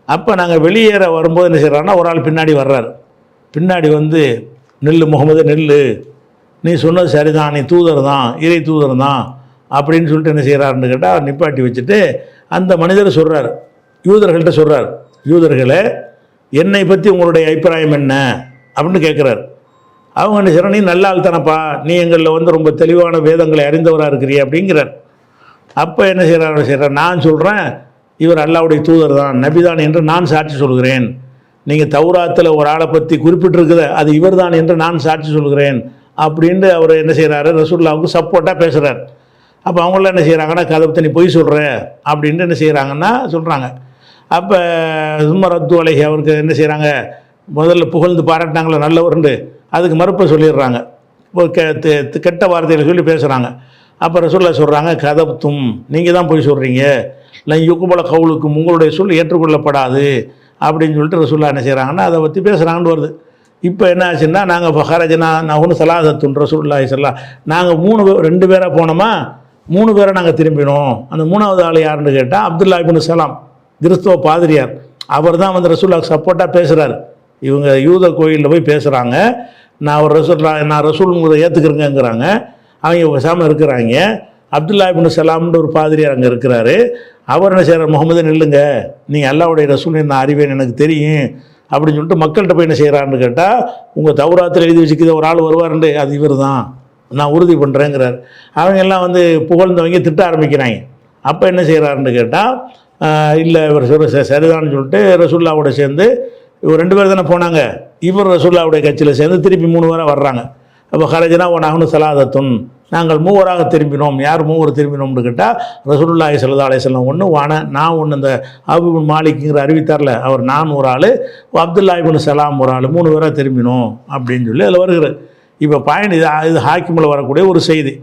[SPEAKER 2] அப்போ நாங்கள் வெளியேற வரும்போது என்ன செய்கிறாங்கன்னா, ஒரு ஆள் பின்னாடி வர்றாரு. பின்னாடி வந்து, நெல்லு முகமது நெல்லு, நீ சொன்னது சரிதான், நீ தூதர் தான், இறை தூதர் தான் அப்படின்னு சொல்லிட்டு என்ன செய்கிறாருன்னு கேட்டால், நிப்பாட்டி வச்சுட்டு அந்த மனிதர் சொல்கிறார், யூதர்கள்ட்ட சொல்கிறார், யூதர்களே என்னை பற்றி உங்களுடைய அபிப்பிராயம் என்ன அப்படின்னு கேட்குறாரு. அவங்க என்ன செய்கிறாங்க, நீ நல்ல ஆள் தானப்பா, நீ எங்களில் வந்து ரொம்ப தெளிவான வேதங்களை அறிந்தவராக இருக்கிறிய அப்படிங்கிறார். அப்போ என்ன செய்கிறார், நான் சொல்கிறேன் இவர் அல்லாஹ்வுடைய தூதர் தான், நபிதான் என்று நான் சாட்சி சொல்கிறேன். நீங்கள் தௌராத்தில் ஒரு ஆளை பற்றி குறிப்பிட்டிருக்குத அது இவர் தான் என்று நான் சாட்சி சொல்கிறேன் அப்படின்ட்டு அவர் என்ன செய்கிறாரு, ரசூலுல்லாஹ்வுக்கு சப்போர்ட்டாக பேசுகிறார். அப்போ அவங்களாம் என்ன செய்கிறாங்கன்னா, கதபத்தை நீ பொய் சொல்கிற அப்படின்ட்டு என்ன செய்கிறாங்கன்னா சொல்கிறாங்க. அப்போ சும்மா ரத்து அலைஹி அவருக்கு என்ன செய்கிறாங்க, முதல்ல புகழ்ந்து பாராட்டினாங்களே நல்லவர்ண்டு, அதுக்கு மறுப்பை சொல்லிடுறாங்க, கெட்ட வார்த்தைகளை சொல்லி பேசுகிறாங்க. அப்போ ரசூலுல்லாஹ் சொல்கிறாங்க, கதப்தும், நீங்கள் தான் போய் சொல்கிறீங்க, இல்லை யுக்குபல கவுலுக்கும் உங்களுடைய சொல் ஏற்றுக்கொள்ளப்படாது அப்படின்னு சொல்லிட்டு ரசூலுல்லாஹ் என்ன செய்கிறாங்கன்னா அதை பற்றி பேசுகிறாங்கன்னு வருது. இப்போ என்ன ஆச்சுன்னா, நாங்கள் இப்போ ஹரஜனா நான் ஒன்று சலாசத்துன் ரசூலுல்லாஹி ஸல்லல்லாஹு நாங்கள் 2 பேராக போனோமா, 3 பேரை நாங்கள் திரும்பினோம். அந்த 3வது ஆள் யாருன்னு கேட்டால் அப்துல்லா இப்னு சலாம், கிறிஸ்தவ பாதிரியார். அவர் தான் வந்து ரசூலுல்லாஹ்க்கு சப்போர்ட்டாக பேசுகிறார். இவங்க யூத கோயிலில் போய் பேசுகிறாங்க, நான் ரசூல் உங்களை ஏற்றுக்கிறேங்கிறாங்க. அவங்க பேசாமல் இருக்கிறாங்க. அப்துல்லா இப்னு சலாம்னு ஒரு பாதிரியார் அங்கே இருக்கிறாரு. அவர் என்ன செய்கிறார், முகமது நில்லுங்க, நீங்கள் அல்லாஹ்வுடைய ரசூல் நான் அறிவேன், எனக்கு தெரியும் அப்படின்னு சொல்லிட்டு மக்கள்கிட்ட போய் என்ன செய்கிறான்னு கேட்டால், உங்கள் தௌராத்தில் எழுதி வச்சுக்கிற ஒரு ஆள் வருவாருண்டு, அது இவர் தான், நான் உறுதி பண்ணுறேங்கிறார். அவங்க எல்லாம் வந்து புகழ்ந்தவங்க திட்ட ஆரம்பிக்கிறாங்க. அப்போ என்ன செய்கிறாருன்னு கேட்டால், இல்லை இவர் சரிதான்னு சொல்லிட்டு ரசூலுல்லாஹ்வோட சேர்ந்து இவர் 2 பேர் தானே போனாங்க, இவர் ரசூலுல்லாஹ்வுடைய கட்சியில் சேர்ந்து திருப்பி 3 பேராக வர்றாங்க. அப்போ ஹரஜனா ஒன்னாகனு சலாதத்துன், நாங்கள் 3வராக திரும்பினோம். யார் 3 திரும்பினோம்னு கேட்டால் ரசூலுல்லாஹி ஸல்லல்லாஹு அலைஹி வஸல்லம் ஒன்று, நான் ஒன்று, இந்த அபூ மாலிக்ங்கிற அறிவித்தார்ல அவர், நான் ஒரு ஆள், அப்துல்லா இப்னு சலாம் ஒரு ஆள், 3 பேராக திரும்பினோம் அப்படின்னு சொல்லி அதில் வருகிறது. இப்போ பாயிண்ட் இது ஹாக்கிமில் வரக்கூடிய ஒரு செய்தி,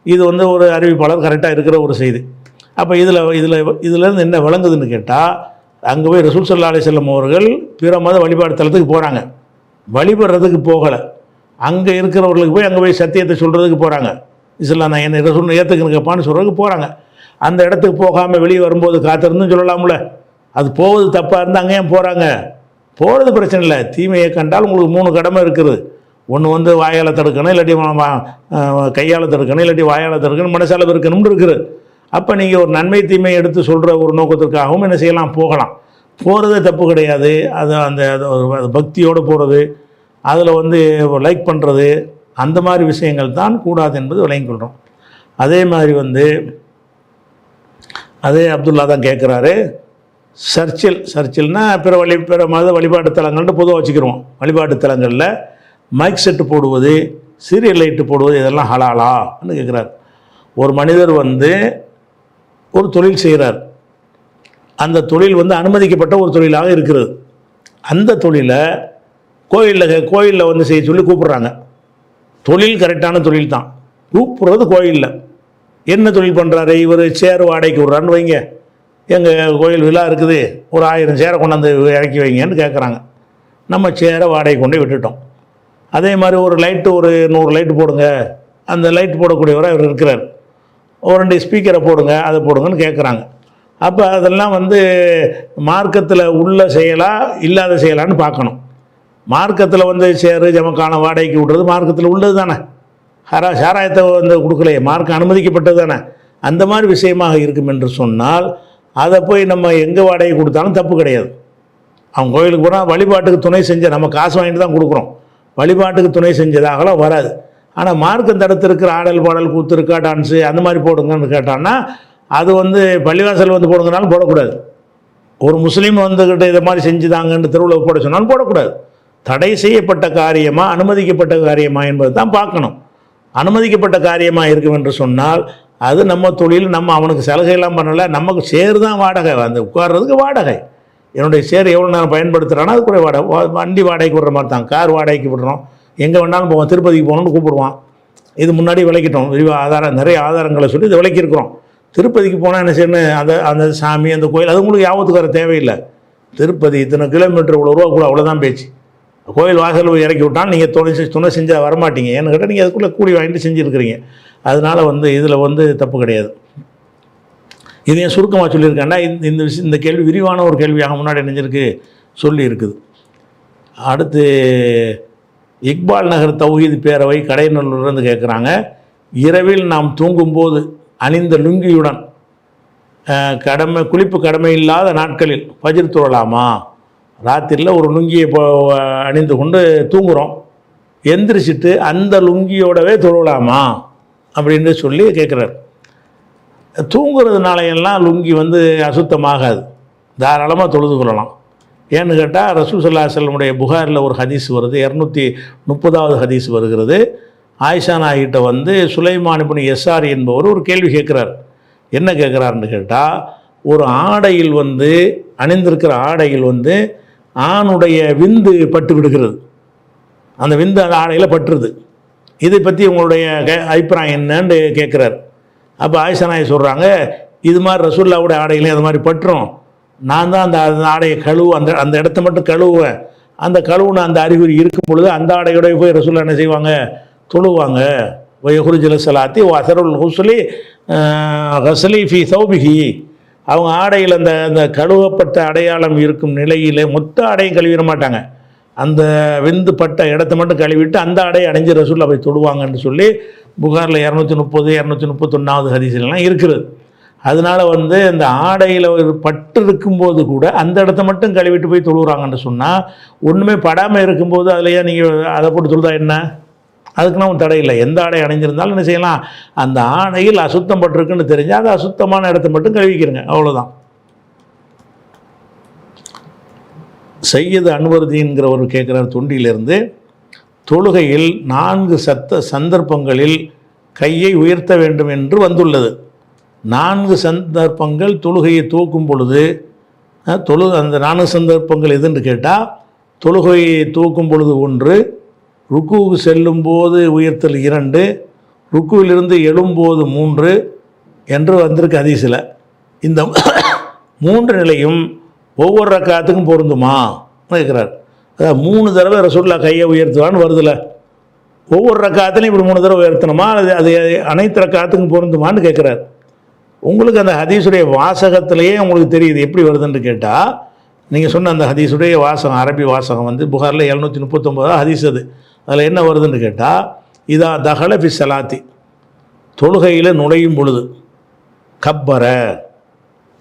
[SPEAKER 2] இது வந்து ஒரு அறிவிப்பாளர் கரெக்டாக இருக்கிற ஒரு செய்தி. அப்போ இதுலேருந்து என்ன விளங்குதுன்னு கேட்டால், அங்கே போய் ரசூல் ஸல்லல்லாஹு அலைஹி வஸல்லம் அவர்கள் பிற மத வழிபாடு தலத்துக்கு போகிறாங்க, வழிபடுறதுக்கு போகலை. அங்கே இருக்கிறவர்களுக்கு போய் அங்கே போய் சத்தியத்தை சொல்கிறதுக்கு போகிறாங்க. இஸ்லாம் நான் என்ன ரசூல் ஏற்றுக்கணுங்கப்பான்னு சொல்கிறதுக்கு போகிறாங்க. அந்த இடத்துக்கு போகாமல் வெளியே வரும்போது காத்திருந்தும் சொல்லலாம்ல, அது போவது தப்பாக இருந்தால் அங்கே ஏன் போகிறாங்க? போகிறது பிரச்சனை இல்லை, தீமையை கண்டால் உங்களுக்கு 3 கடமை இருக்குது. ஒன்று வந்து வாயால் தடுக்கணும், இல்லாட்டி கையால் தடுக்கணும், இல்லாட்டி வாயால் தடுக்கணும், மனசால் இருக்கணும்னு இருக்குது. அப்போ நீங்கள் ஒரு நன்மை தீமை எடுத்து சொல்கிற ஒரு நோக்கத்திற்காகவும் என்ன செய்யலாம், போகலாம். போகிறதே தப்பு கிடையாது. அது அந்த பக்தியோடு போகிறது, அதில் வந்து லைக் பண்ணுறது, அந்த மாதிரி விஷயங்கள் தான் கூடாது என்பது விளங்கிக் கொள்கிறோம். அதே மாதிரி வந்து அதே அப்துல்லா தான் கேட்குறாரு, சர்ச்சில்னா பிற மத வழிபாட்டு தலங்கள்னு பொதுவாக வச்சுக்கிறோம். வழிபாட்டு தலங்களில் மைக் செட்டு போடுவது, சீரியல் லைட்டு போடுவது, இதெல்லாம் ஹலாலான்னு கேட்குறாரு. ஒரு மனிதர் வந்து ஒரு தொழில் செய்கிறார், அந்த தொழில் வந்து அனுமதிக்கப்பட்ட ஒரு தொழிலாக இருக்கிறது. அந்த தொழிலை கோயிலில் வந்து செய்ய சொல்லி கூப்பிட்றாங்க. தொழில் கரெக்டான தொழில் தான், கூப்பிட்றது கோயிலில். என்ன தொழில் பண்ணுறாரு இவர், சேர் வாடகைக்கு விட்றான்னு வைங்க, எங்கள் கோயில் விழா இருக்குது, ஒரு 1000 சேரை கொண்டாந்து இறக்கி வைங்கன்னு கேட்குறாங்க. நம்ம சேரை வாடகை கொண்டு விட்டுட்டோம். அதே மாதிரி ஒரு லைட்டு, ஒரு 100 லைட்டு போடுங்க, அந்த லைட் போடக்கூடியவராக இவர் இருக்கிறார். ஒரு 2 ஸ்பீக்கரை போடுங்க, அதை போடுங்கன்னு கேட்குறாங்க. அப்போ அதெல்லாம் வந்து மார்க்கத்தில் உள்ள செயலா இல்லாத செயலான்னு பார்க்கணும். மார்க்கத்தில் வந்து சேரு ஜமக்கான வாடகைக்கு விட்றது மார்க்கத்தில் உள்ளது தானே, சாராயத்தை வந்து கொடுக்கலையே, மார்க்கம் அனுமதிக்கப்பட்டது தானே. அந்த மாதிரி விஷயமாக இருக்கும் என்று சொன்னால் அதை போய் நம்ம எங்கே வாடகை கொடுத்தாலும் தப்பு கிடையாது. அவங்க கோயிலுக்கு போனால் வழிபாட்டுக்கு துணை செஞ்ச, நம்ம காசு வாங்கிட்டு தான் கொடுக்குறோம், வழிபாட்டுக்கு துணை செஞ்சதாகலாம் வராது. ஆனால் மார்க்கம் தடுத்திருக்கிற ஆடல் பாடல் கூத்து இருக்கா, டான்ஸு அந்த மாதிரி போடுங்கன்னு கேட்டான்னா அது வந்து பள்ளிவாசல் வந்து போடுங்கனாலும் போடக்கூடாது. ஒரு முஸ்லீம் வந்துக்கிட்ட இதை மாதிரி செஞ்சுதாங்கன்னு தெருவில் போட சொன்னாலும் போடக்கூடாது. தடை செய்யப்பட்ட காரியமா அனுமதிக்கப்பட்ட காரியமா என்பது தான் பார்க்கணும். அனுமதிக்கப்பட்ட காரியமாக இருக்கும் என்று சொன்னால் அது நம்ம தொழில், நம்ம அவனுக்கு சலுகையெல்லாம் பண்ணலை, நமக்கு சேர் தான் வாடகை, அந்த உட்கார்றதுக்கு வாடகை. என்னுடைய சேர் எவ்வளோ நேரம் பயன்படுத்துகிறான்னா அது கூட வாடகை. வண்டி வாடகைக்கு விடுற மாதிரி தான், கார் வாடகைக்கு விடுறோம், எங்கே வேணாலும் போவோம், திருப்பதிக்கு போகணும்னு கூப்பிடுவான். இது முன்னாடி விளக்கிட்டோம், நிறைய ஆதாரங்களை சொல்லி இதை விளக்கியிருக்கிறோம். திருப்பதிக்கு போனால் என்ன செய்யணும், அந்த சாமி அந்த கோயில் அது உங்களுக்கு யாபத்துக்கு வர தேவையில்லை. திருப்பதி இத்தனை கிலோமீட்டர் இவ்வளோ ரூபா கூட, அவ்வளோதான் பேச்சு. கோயில் வாசல் இறக்கி விட்டாலும் நீங்கள் துணை செஞ்சால் வரமாட்டீங்க, ஏன்னு கேட்டால் நீங்கள் அதுக்குள்ளே கூலி வாங்கிட்டு செஞ்சுருக்கிறீங்க. அதனால் வந்து இதில் வந்து தப்பு கிடையாது. இதையும் சுருக்கமாக சொல்லியிருக்கேன்னா இந்த கேள்வி விரிவான ஒரு கேள்வியாக முன்னாடி நினைஞ்சிருக்கு சொல்லி இருக்குது. அடுத்து இக்பால் நகர் தௌஹீத் பேரவை கடைநல்லூர்லேருந்து கேட்குறாங்க, இரவில் நாம் தூங்கும்போது அணிந்த லுங்கியுடன் குளிப்பு கடமை இல்லாத நாட்களில் ஃபஜ்ர் தொழலாமா ராத்திரியில் ஒரு லுங்கியை அணிந்து கொண்டு தூங்குகிறோம், எந்திரிச்சிட்டு அந்த லுங்கியோடவே தொழலாமா அப்படின்னு சொல்லி கேட்குறாரு. தூங்குறதுனாலையெல்லாம் லுங்கி அசுத்தமாகாது, தாராளமாக தொழுது கொள்ளலாம். ஏன்னு கேட்டால் ரசூல் ஸல்லல்லாஹு அலைஹி வஸல்லம் புகாரில் ஒரு ஹதீஸ் வருது, 230வது ஹதீஸ் வருகிறது. ஆயிஷா நாயிட்ட சுலைமான் இப்னு யஸார் என்பவர் ஒரு கேள்வி கேட்குறார். என்ன கேட்குறாருன்னு கேட்டால், ஒரு ஆடையில் அணிந்திருக்கிற ஆடையில் ஆணுடைய விந்து பட்டு விடுகிறது, அந்த விந்து அந்த ஆடையில் பட்டுருது, இதை பற்றி உங்களுடைய அபிப்பிராயம் என்னன்னு கேட்குறார். அப்போ ஆயிஷா நாயகி சொல்கிறாங்க, இது மாதிரி ரசூலுல்லாஹ்வுடைய ஆடையிலையும் அது மாதிரி பட்டுரும், நான் தான் அந்த ஆடையை அந்த இடத்த மட்டும் கழுவுவேன், அந்த கழுவுன அந்த அறிகுறி இருக்கும் பொழுது அந்த ஆடையோட போய் ரசூலுல்லாஹ் என்ன செய்வாங்க, தொழுவாங்க. வயஹுருஜுல ஸலாத்தி வஸருல் ஹுஸ்லி ஹஸ்லி ஃபி சௌபிஹி, அவங்க ஆடையில் அந்த கழுவப்பட்ட அடையாளம் இருக்கும் நிலையில் மொத்த ஆடையும் கழுவிட மாட்டாங்க, அந்த விந்து பட்ட இடத்த மட்டும் கழுவிட்டு அந்த ஆடையை அணிஞ்சு ரசூலுல்லாஹ் போய் தொடுவாங்கன்னு சொல்லி புகாரில் 230 231வது ஹதீஸ்லாம் இருக்கிறது. அதனால் இந்த ஆடையில் பட்டு இருக்கும்போது கூட அந்த இடத்த மட்டும் கழுவிட்டு போய் தொழுகிறாங்கன்னு சொன்னால், ஒன்றுமே படாமல் இருக்கும்போது அதிலையா நீங்கள் அதை போட்டு தொழுதா என்ன, அதுக்குன்னா ஒன்றும் தடை இல்லை. எந்த ஆடை அணிஞ்சிருந்தாலும் என்ன செய்யலாம், அந்த ஆடையில் அசுத்தம் பட்டிருக்குன்னு தெரிஞ்சால் அது அசுத்தமான இடத்த மட்டும் கழுவிக்கிறங்க, அவ்வளோதான். சையது அன்வர்தீன்கிறவர் கேட்குறார் தொண்டியிலிருந்து, தொழுகையில் 4 சந்தர்ப்பங்களில் கையை உயர்த்த வேண்டும் என்று வந்துள்ளது. 4 சந்தர்ப்பங்கள் தொழுகையை தூக்கும் பொழுது அந்த 4 சந்தர்ப்பங்கள் எதுன்னு கேட்டால், தொழுகையை தூக்கும் பொழுது 1, ருக்குவுக்கு செல்லும் போது உயர்த்தல் 2, ருக்குவிலிருந்து எழும்போது 3 என்று வந்திருக்கு ஹதீஸில். இந்த 3 நிலையும் ஒவ்வொரு ரக்காத்துக்கும் பொருந்துமா கேட்குறார். அதாவது 3 தடவை ரசூலுல்லாஹ் கையை உயர்த்துவான்னு வருதில்ல, ஒவ்வொரு ரக்காத்துலையும் இப்படி 3 தடவை உயர்த்தணுமா, அது அனைத்து ரக்காத்துக்கும் பொருந்துமான்னு கேட்குறார். உங்களுக்கு அந்த ஹதீஸுடைய வாசகத்திலேயே உங்களுக்கு தெரியுது எப்படி வருதுன்னு கேட்டால், நீங்கள் சொன்ன அந்த ஹதீஸுடைய வாசகம், அரபி வாசகம் புகாரில் 739 ஹதீஸ். அதில் என்ன வருதுன்னு கேட்டால், இதா தஹல ஃபி ஸலாத்தி, தொழுகையில் நுழையும் பொழுது, கப்பர,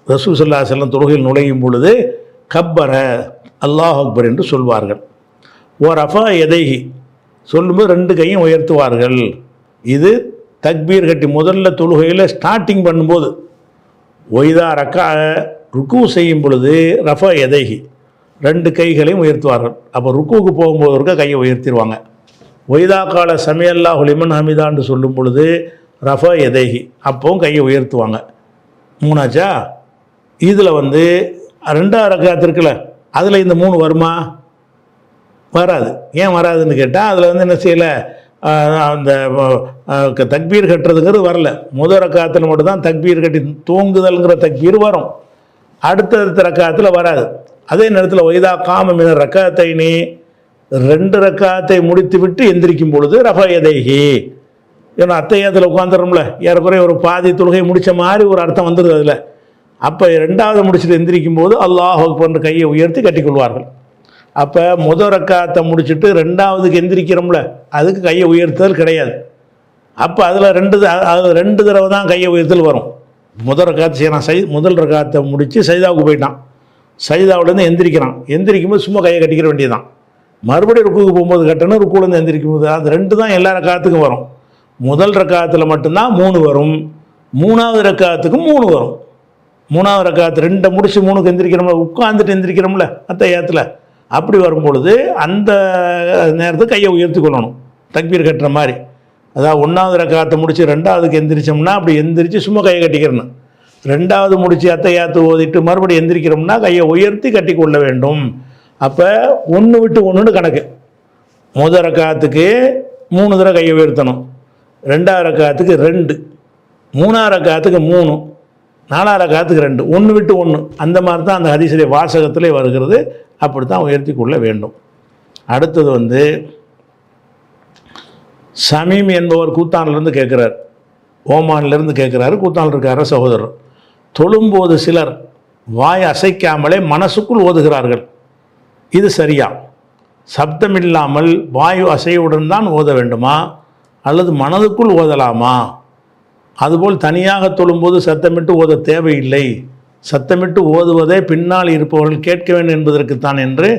[SPEAKER 2] ரசூல் ஸல்லல்லாஹு அலைஹி வஸல்லம் தொழுகையில் நுழையும் பொழுது கப்பர, அல்லாஹ் அக்பர் என்று சொல்வார்கள். ஓ ரஃபா எதைஹி, சொல்லும்போது 2 கையும் உயர்த்துவார்கள். இது தக்பீர் கட்டி முதல்ல தொழுகையில் ஸ்டார்டிங் பண்ணும்போது. ஒய்தா ரக்கா, ருக்கு செய்யும் பொழுது ரஃபா எதைஹி, 2 கைகளையும் உயர்த்துவார்கள். அப்போ ருக்குவுக்கு போகும்போது இருக்க கையை உயர்த்திடுவாங்க. ஒய்தா கால சமியல்லாஹு லிமன் ஹமிதான்னு சொல்லும் பொழுது ரஃபா எதைஹி, அப்போவும் கையை உயர்த்துவாங்க. 3ஆச்சா? இதில் 2ஆவது ரக்காத் இருக்குல்ல, அதில் இந்த 3 வருமா? வராது. ஏன் வராதுன்னு கேட்டால், அதில் என்ன செய்யலை, அந்த தக்பீர் கட்டுறதுங்கிறது வரல. முதல் ரக்காத்தில் மட்டும்தான் தக்பீர் கட்டி தூங்குதல்ங்கிற தக்பீர் வரும், அடுத்த ரக்காத்தில் வராது. அதே நேரத்தில் ஒய்தா காம மின ரக்காத்தைனி, 2 ரக்காத்தை முடித்து விட்டு எந்திரிக்கும் பொழுது ரஃபா எதைஹி, ஏன்னா அத்தையாத்தில் உட்காந்துடும்ல, ஏறக்குறைய ஒரு பாதி தொழுகை முடித்த மாதிரி ஒரு அர்த்தம் வந்துடுது அதில். அப்போ 2ஆவது முடிச்சுட்டு எந்திரிக்கும் போது அல்லாஹ் அக்பர்னு கையை உயர்த்தி கட்டிக்கொள்வார்கள். அப்போ முதல் ரக்காத்தை முடிச்சுட்டு 2ஆவதுக்கு எந்திரிக்கிறோம்ல, அதுக்கு கையை உயர்த்தல் கிடையாது. அப்போ அதில் 2 தடவை தான் கையை உயர்த்தல் வரும். முதல் ரக்காத்து செய்யலாம், முதல் ரக்காத்தை முடித்து சைதாவுக்கு போயிட்டான், சைதாவிலேருந்து எந்திரிக்கும் போது சும்மா கையை கட்டிக்கிற வேண்டியதுதான். மறுபடியும் ருக்குக்கு போகும்போது கட்டணும், ருக்குலேருந்து எந்திரிக்கும் போது, அது 2 தான் எல்லா ரக்காத்துக்கும் வரும். முதல் ரக்காத்தில் மட்டும்தான் 3 வரும், 3ஆவது ரக்காத்துக்கும் 3 வரும். 3ஆவது ரக்காத்து 2 முடிச்சு 3க்கு எந்திரிக்கிறோம்ல, உட்காந்துட்டு எந்திரிக்கிறோம்ல அத்தையாத்தில், அப்படி வரும்பொழுது அந்த நேரத்துக்கு கையை உயர்த்தி கொள்ளணும், தக்பீர் கட்டுற மாதிரி. அதாவது 1ஆவது ரக்காத்தை முடித்து 2ஆவதுக்கு எந்திரிச்சோம்னா அப்படி எந்திரிச்சு சும்மா கையை கட்டிக்கிறணும். 2ஆவது முடித்து அத்தையாத்து ஓதிட்டு மறுபடியும் எந்திரிக்கிறோம்னா கையை உயர்த்தி கட்டி கொள்ள வேண்டும். அப்போ 1 விட்டு 1ன்னு கணக்கு. முதல் ரக்காத்துக்கு 3 தடவை கையை உயர்த்தணும், 2ஆவது ரக்காத்துக்கு 2, 3ஆவது ரக்காத்துக்கு 3, 4ஆவது ரக்காத்துக்கு 2, 1 விட்டு 1. அந்த மாதிரி தான் அந்த ஹதீஸுடைய வாசகத்திலே வருகிறது. அப்படி தான் உயர்த்தி கொள்ள வேண்டும். அடுத்தது சமீம் என்பவர் கூத்தானிலிருந்து கேட்குறார், ஓமானிலிருந்து கேட்குறாரு. கூத்தானில் இருக்கார சகோதரர், தொழும்போது சிலர் வாய் அசைக்காமலே மனசுக்குள் ஓதுகிறார்கள், இது சரியா? சப்தமில்லாமல் வாயு அசையுடன் தான் ஓத வேண்டுமா அல்லது மனதுக்குள் ஓதலாமா? அதுபோல் தனியாக தொழும்போது சத்தமிட்டு ஓத தேவையில்லை சத்தமிட்டு ஓதுவதை பின்னால் இருப்பவர்கள் கேட்க வேண்டும் என்பதற்குத்தான் என்று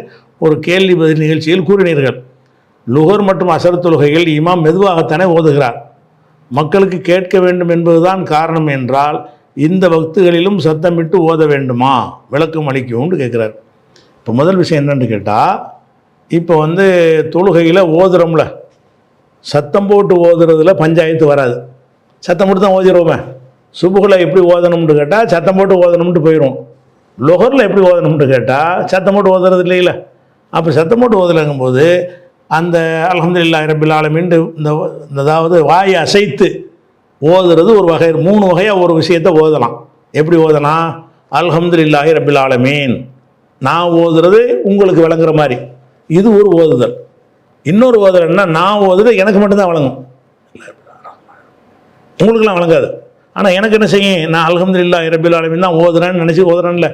[SPEAKER 2] ஒரு கேள்வி பதில் நிகழ்ச்சியில் கூறினீர்கள். லுகர் மற்றும் அசர் தொழுகைகள் இமாம் மெதுவாகத்தானே ஓதுகிறார், மக்களுக்கு கேட்க வேண்டும் என்பதுதான் காரணம் என்றால் இந்த வக்துகளிலும் சத்தமிட்டு ஓத வேண்டுமா, விளக்கம் அளிக்கும்னு கேட்குறார். இப்போ முதல் விஷயம் என்னென்னு கேட்டால், இப்போ தொழுகையில் ஓதுறோம்ல, சத்தம் போட்டு ஓதுறதுல பஞ்சாயத்து வராது. சத்தம் போட்டு தான் ஓதிடுவோமே. சுபுகில் எப்படி ஓதணும்னு கேட்டால் சத்தம் போட்டு ஓதணும்ட்டு போயிடும். லுகரில் எப்படி ஓதணும்னு கேட்டால் சத்தம் போட்டு ஓதுறது இல்லையில. அப்போ சத்தம் போட்டு ஓதலைங்கும்போது அந்த அல்ஹம்துலில்லாஹி ரப்பில் ஆலமீன் அதாவது வாயை அசைத்து ஓதுறது ஒரு வகை. 3 வகையாக ஒரு விஷயத்தை ஓதலாம். எப்படி ஓதலாம்? அல்ஹம்துலில்லாஹி ரப்பில் ஆலமீன், நான் ஓதுறது உங்களுக்கு விளங்குற மாதிரி, இது ஒரு ஓதுதல். இன்னொரு ஓதுதல் என்ன, நான் ஓதுறது எனக்கு மட்டும்தான் வழங்கும், உங்களுக்கெல்லாம் வழங்காது. ஆனால் எனக்கு என்ன செய்யும், நான் அல்ஹம்துலில்லாஹி ரப்பில் ஆலமீன் தான் ஓதுறேன்னு நினச்சி ஓதுறேன்ல,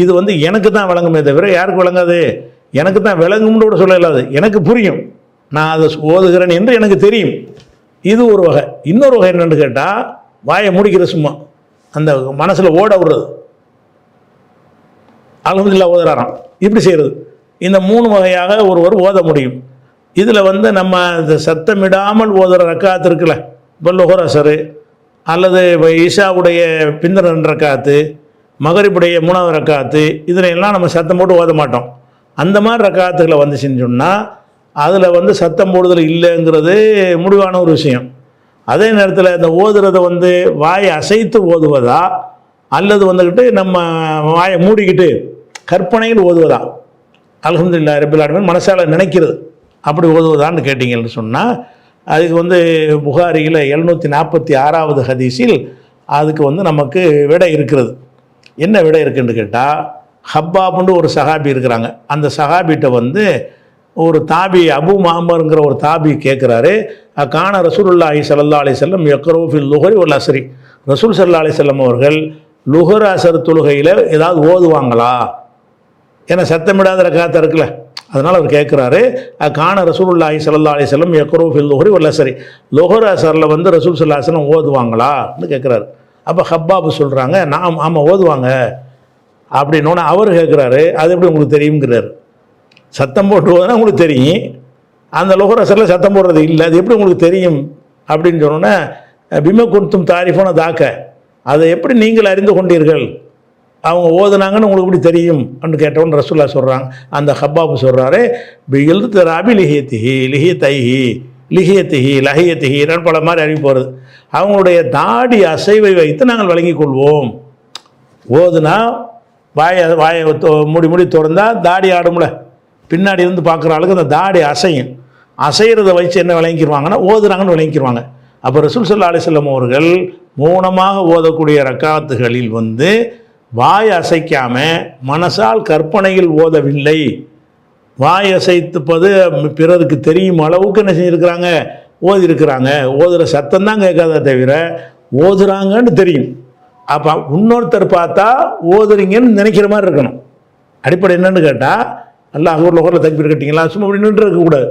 [SPEAKER 2] இது எனக்கு தான் விளங்குமே தவிர யாருக்கு விளங்காது. எனக்கு தான் விளங்கும்னு கூட சொல்ல இல்லாது, எனக்கு புரியும், நான் அதை ஓதுகிறேன் என்று எனக்கு தெரியும். இது ஒரு வகை. இன்னொரு வகை என்னென்னு கேட்டால், வாயை முடிக்கிற சும்மா அந்த மனசில் ஓட விடுறது, அல்ஹம்துலில்லாஹ் ஓதுறாராம், இப்படி செய்கிறது. இந்த 3 வகையாக ஒருவர் ஓத முடியும். இதில் நம்ம இந்த சத்தமிடாமல் ஓதுகிற ரக்காத்து இருக்குல்ல, இப்போ லுஹர் அசரு அல்லது ஈஷாவுடைய பிந்தின 2 ரக்காத்து, மகரிபுடைய 3வது ரக்காத்து, இதில் எல்லாம் நம்ம சத்தம் போட்டு ஓத மாட்டோம். அந்த மாதிரி ரக்காத்துகளை செஞ்சோம்னா அதில் சத்தம் போடுதல் இல்லைங்கிறது முடிவான ஒரு விஷயம். அதே நேரத்தில் இந்த ஓதுறதை வாயை அசைத்து ஓதுவதா அல்லது நம்ம வாயை மூடிக்கிட்டு கற்பனையில் ஓதுவதா, அல்ஹம்துலில்லாஹி ரப்பில் ஆலமீன் மனசால நினைக்கிறது அப்படி ஓதுவதான்னு கேட்டிங்கன்னு சொன்னால், அதுக்கு புகாரியில் 746வது ஹதீஸில் அதுக்கு நமக்கு விடை இருக்கிறது. என்ன விடை இருக்குன்னு கேட்டால், ஹப்பாப்னு ஒரு சஹாபி இருக்கிறாங்க. அந்த சஹாபிகிட்ட ஒரு தாபி அபு மாமருங்கிற ஒரு தாபி கேட்குறாரு, கான ரசூலுல்லாஹி ஸல்லல்லாஹு அலைஹி வஸல்லம் யக்ரவு ஃபில் லுஹரி வல் அஸ்ரி, ரசூல் ஸல்லல்லாஹு அலைஹி வஸல்லம் அவர்கள் லுஹர் அசர் தொழுகையில் ஏதாவது ஓதுவாங்களா? ஏன்னா சத்தமிடாத ரக்காத்து இருக்குல்ல, அதனால் அவர் கேட்குறாரு, கான ரசூலுல்லாஹி ஸல்லல்லாஹு அலைஹி வஸல்லம் யக்ரவு ஃபில் லுஹரி வல் அஸ்ரி, லுஹர் அசரில் ரசூல் ஸல்லல்லாஹு அலைஹி வஸல்லம் ஓதுவாங்களான்னு கேட்குறாரு. அப்போ ஹப்பாப் சொல்கிறாங்க, ஆமாம் ஓதுவாங்க அப்படின்னோன்னு அவர் கேட்குறாரு, அது எப்படி உங்களுக்கு தெரியுங்கிறார். சத்தம் போட்டுருவதுன்னா உங்களுக்கு தெரியும், அந்த லுஹர் அசரில் சத்தம் போடுறது இல்லை, அது எப்படி உங்களுக்கு தெரியும் அப்படின்னு சொன்னோன்னே, பிம குன்தும் தாரிஃபோன தாக்க, அதை எப்படி நீங்கள் அறிந்து கொண்டீர்கள், அவங்க ஓதுனாங்கன்னு உங்களுக்கு எப்படி தெரியும் அப்படின்னு கேட்டவன் ரசூல்லா சொல்கிறாங்க. அந்த ஹப்பாபு சொல்கிறாரு, எழுத்து ராபி லிஹியத்திஹி லிஹியத்தைஹி லிஹியத்திஹி லஹியத்திஹி பல மாதிரி அறிவிப்பு வருது. அவங்களுடைய தாடி அசைவை வைத்து நாங்கள் வழங்கிக் கொள்வோம். ஓதுனா வாயை மூடி திறந்தால் தாடி ஆடும்ல, பின்னாடி இருந்து பார்க்குற ஆளுக்கு அந்த தாடி அசையும், அசைகிறத வச்சு என்ன விளங்கிடுவாங்கன்னா ஓதுனாங்கன்னு விளங்கிடுவாங்க. அப்போ ரசூல் ஸல்லல்லாஹு அலைஹி வஸல்லம் அவர்கள் மௌனமாக ஓதக்கூடிய ரக்காத்துகளில் வாய் அசைக்காமல் மனசால் கற்பனையில் ஓதவில்லை, வாய் அசைத்துப்பது பிறருக்கு தெரியும் அளவுக்கு என்ன செஞ்சுருக்கிறாங்க, ஓதிருக்கிறாங்க. ஓதுகிற சத்தம் தான் கேட்காத தவிர ஓதுறாங்கன்னு தெரியும். அப்போ இன்னொருத்தர் பார்த்தா ஓதுறீங்கன்னு நினைக்கிற மாதிரி இருக்கணும். அடிப்படை என்னன்னு கேட்டால், அல்லாஹ் லுஹரில் தக்பீர் கட்டிங்களா, சும்மா அப்படி நின்று இருக்கக்கூடாது.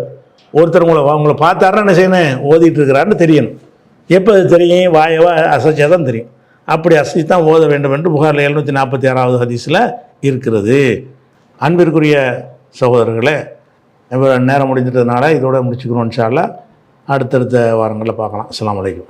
[SPEAKER 2] ஒருத்தர் உங்களை பார்த்தாருன்னா என்ன செய்யணும், ஓதிட்டு இருக்கிறாருன்னு தெரியணும். எப்போ அது தெரியும், வாயவா அசைச்சா தான் தெரியும். அப்படி அசைச்சு தான் ஓத வேண்டும் என்று புகாரில் 746வது ஹதீஸில் இருக்கிறது. அன்பிற்குரிய சகோதரர்களே, நேரம் முடிஞ்சிட்டதுனால இதோட முடிச்சுக்கணும். இன்ஷா அல்லாஹ் அடுத்தடுத்த வாரங்களில் பார்க்கலாம். அஸ்ஸலாமு அலைக்கும்.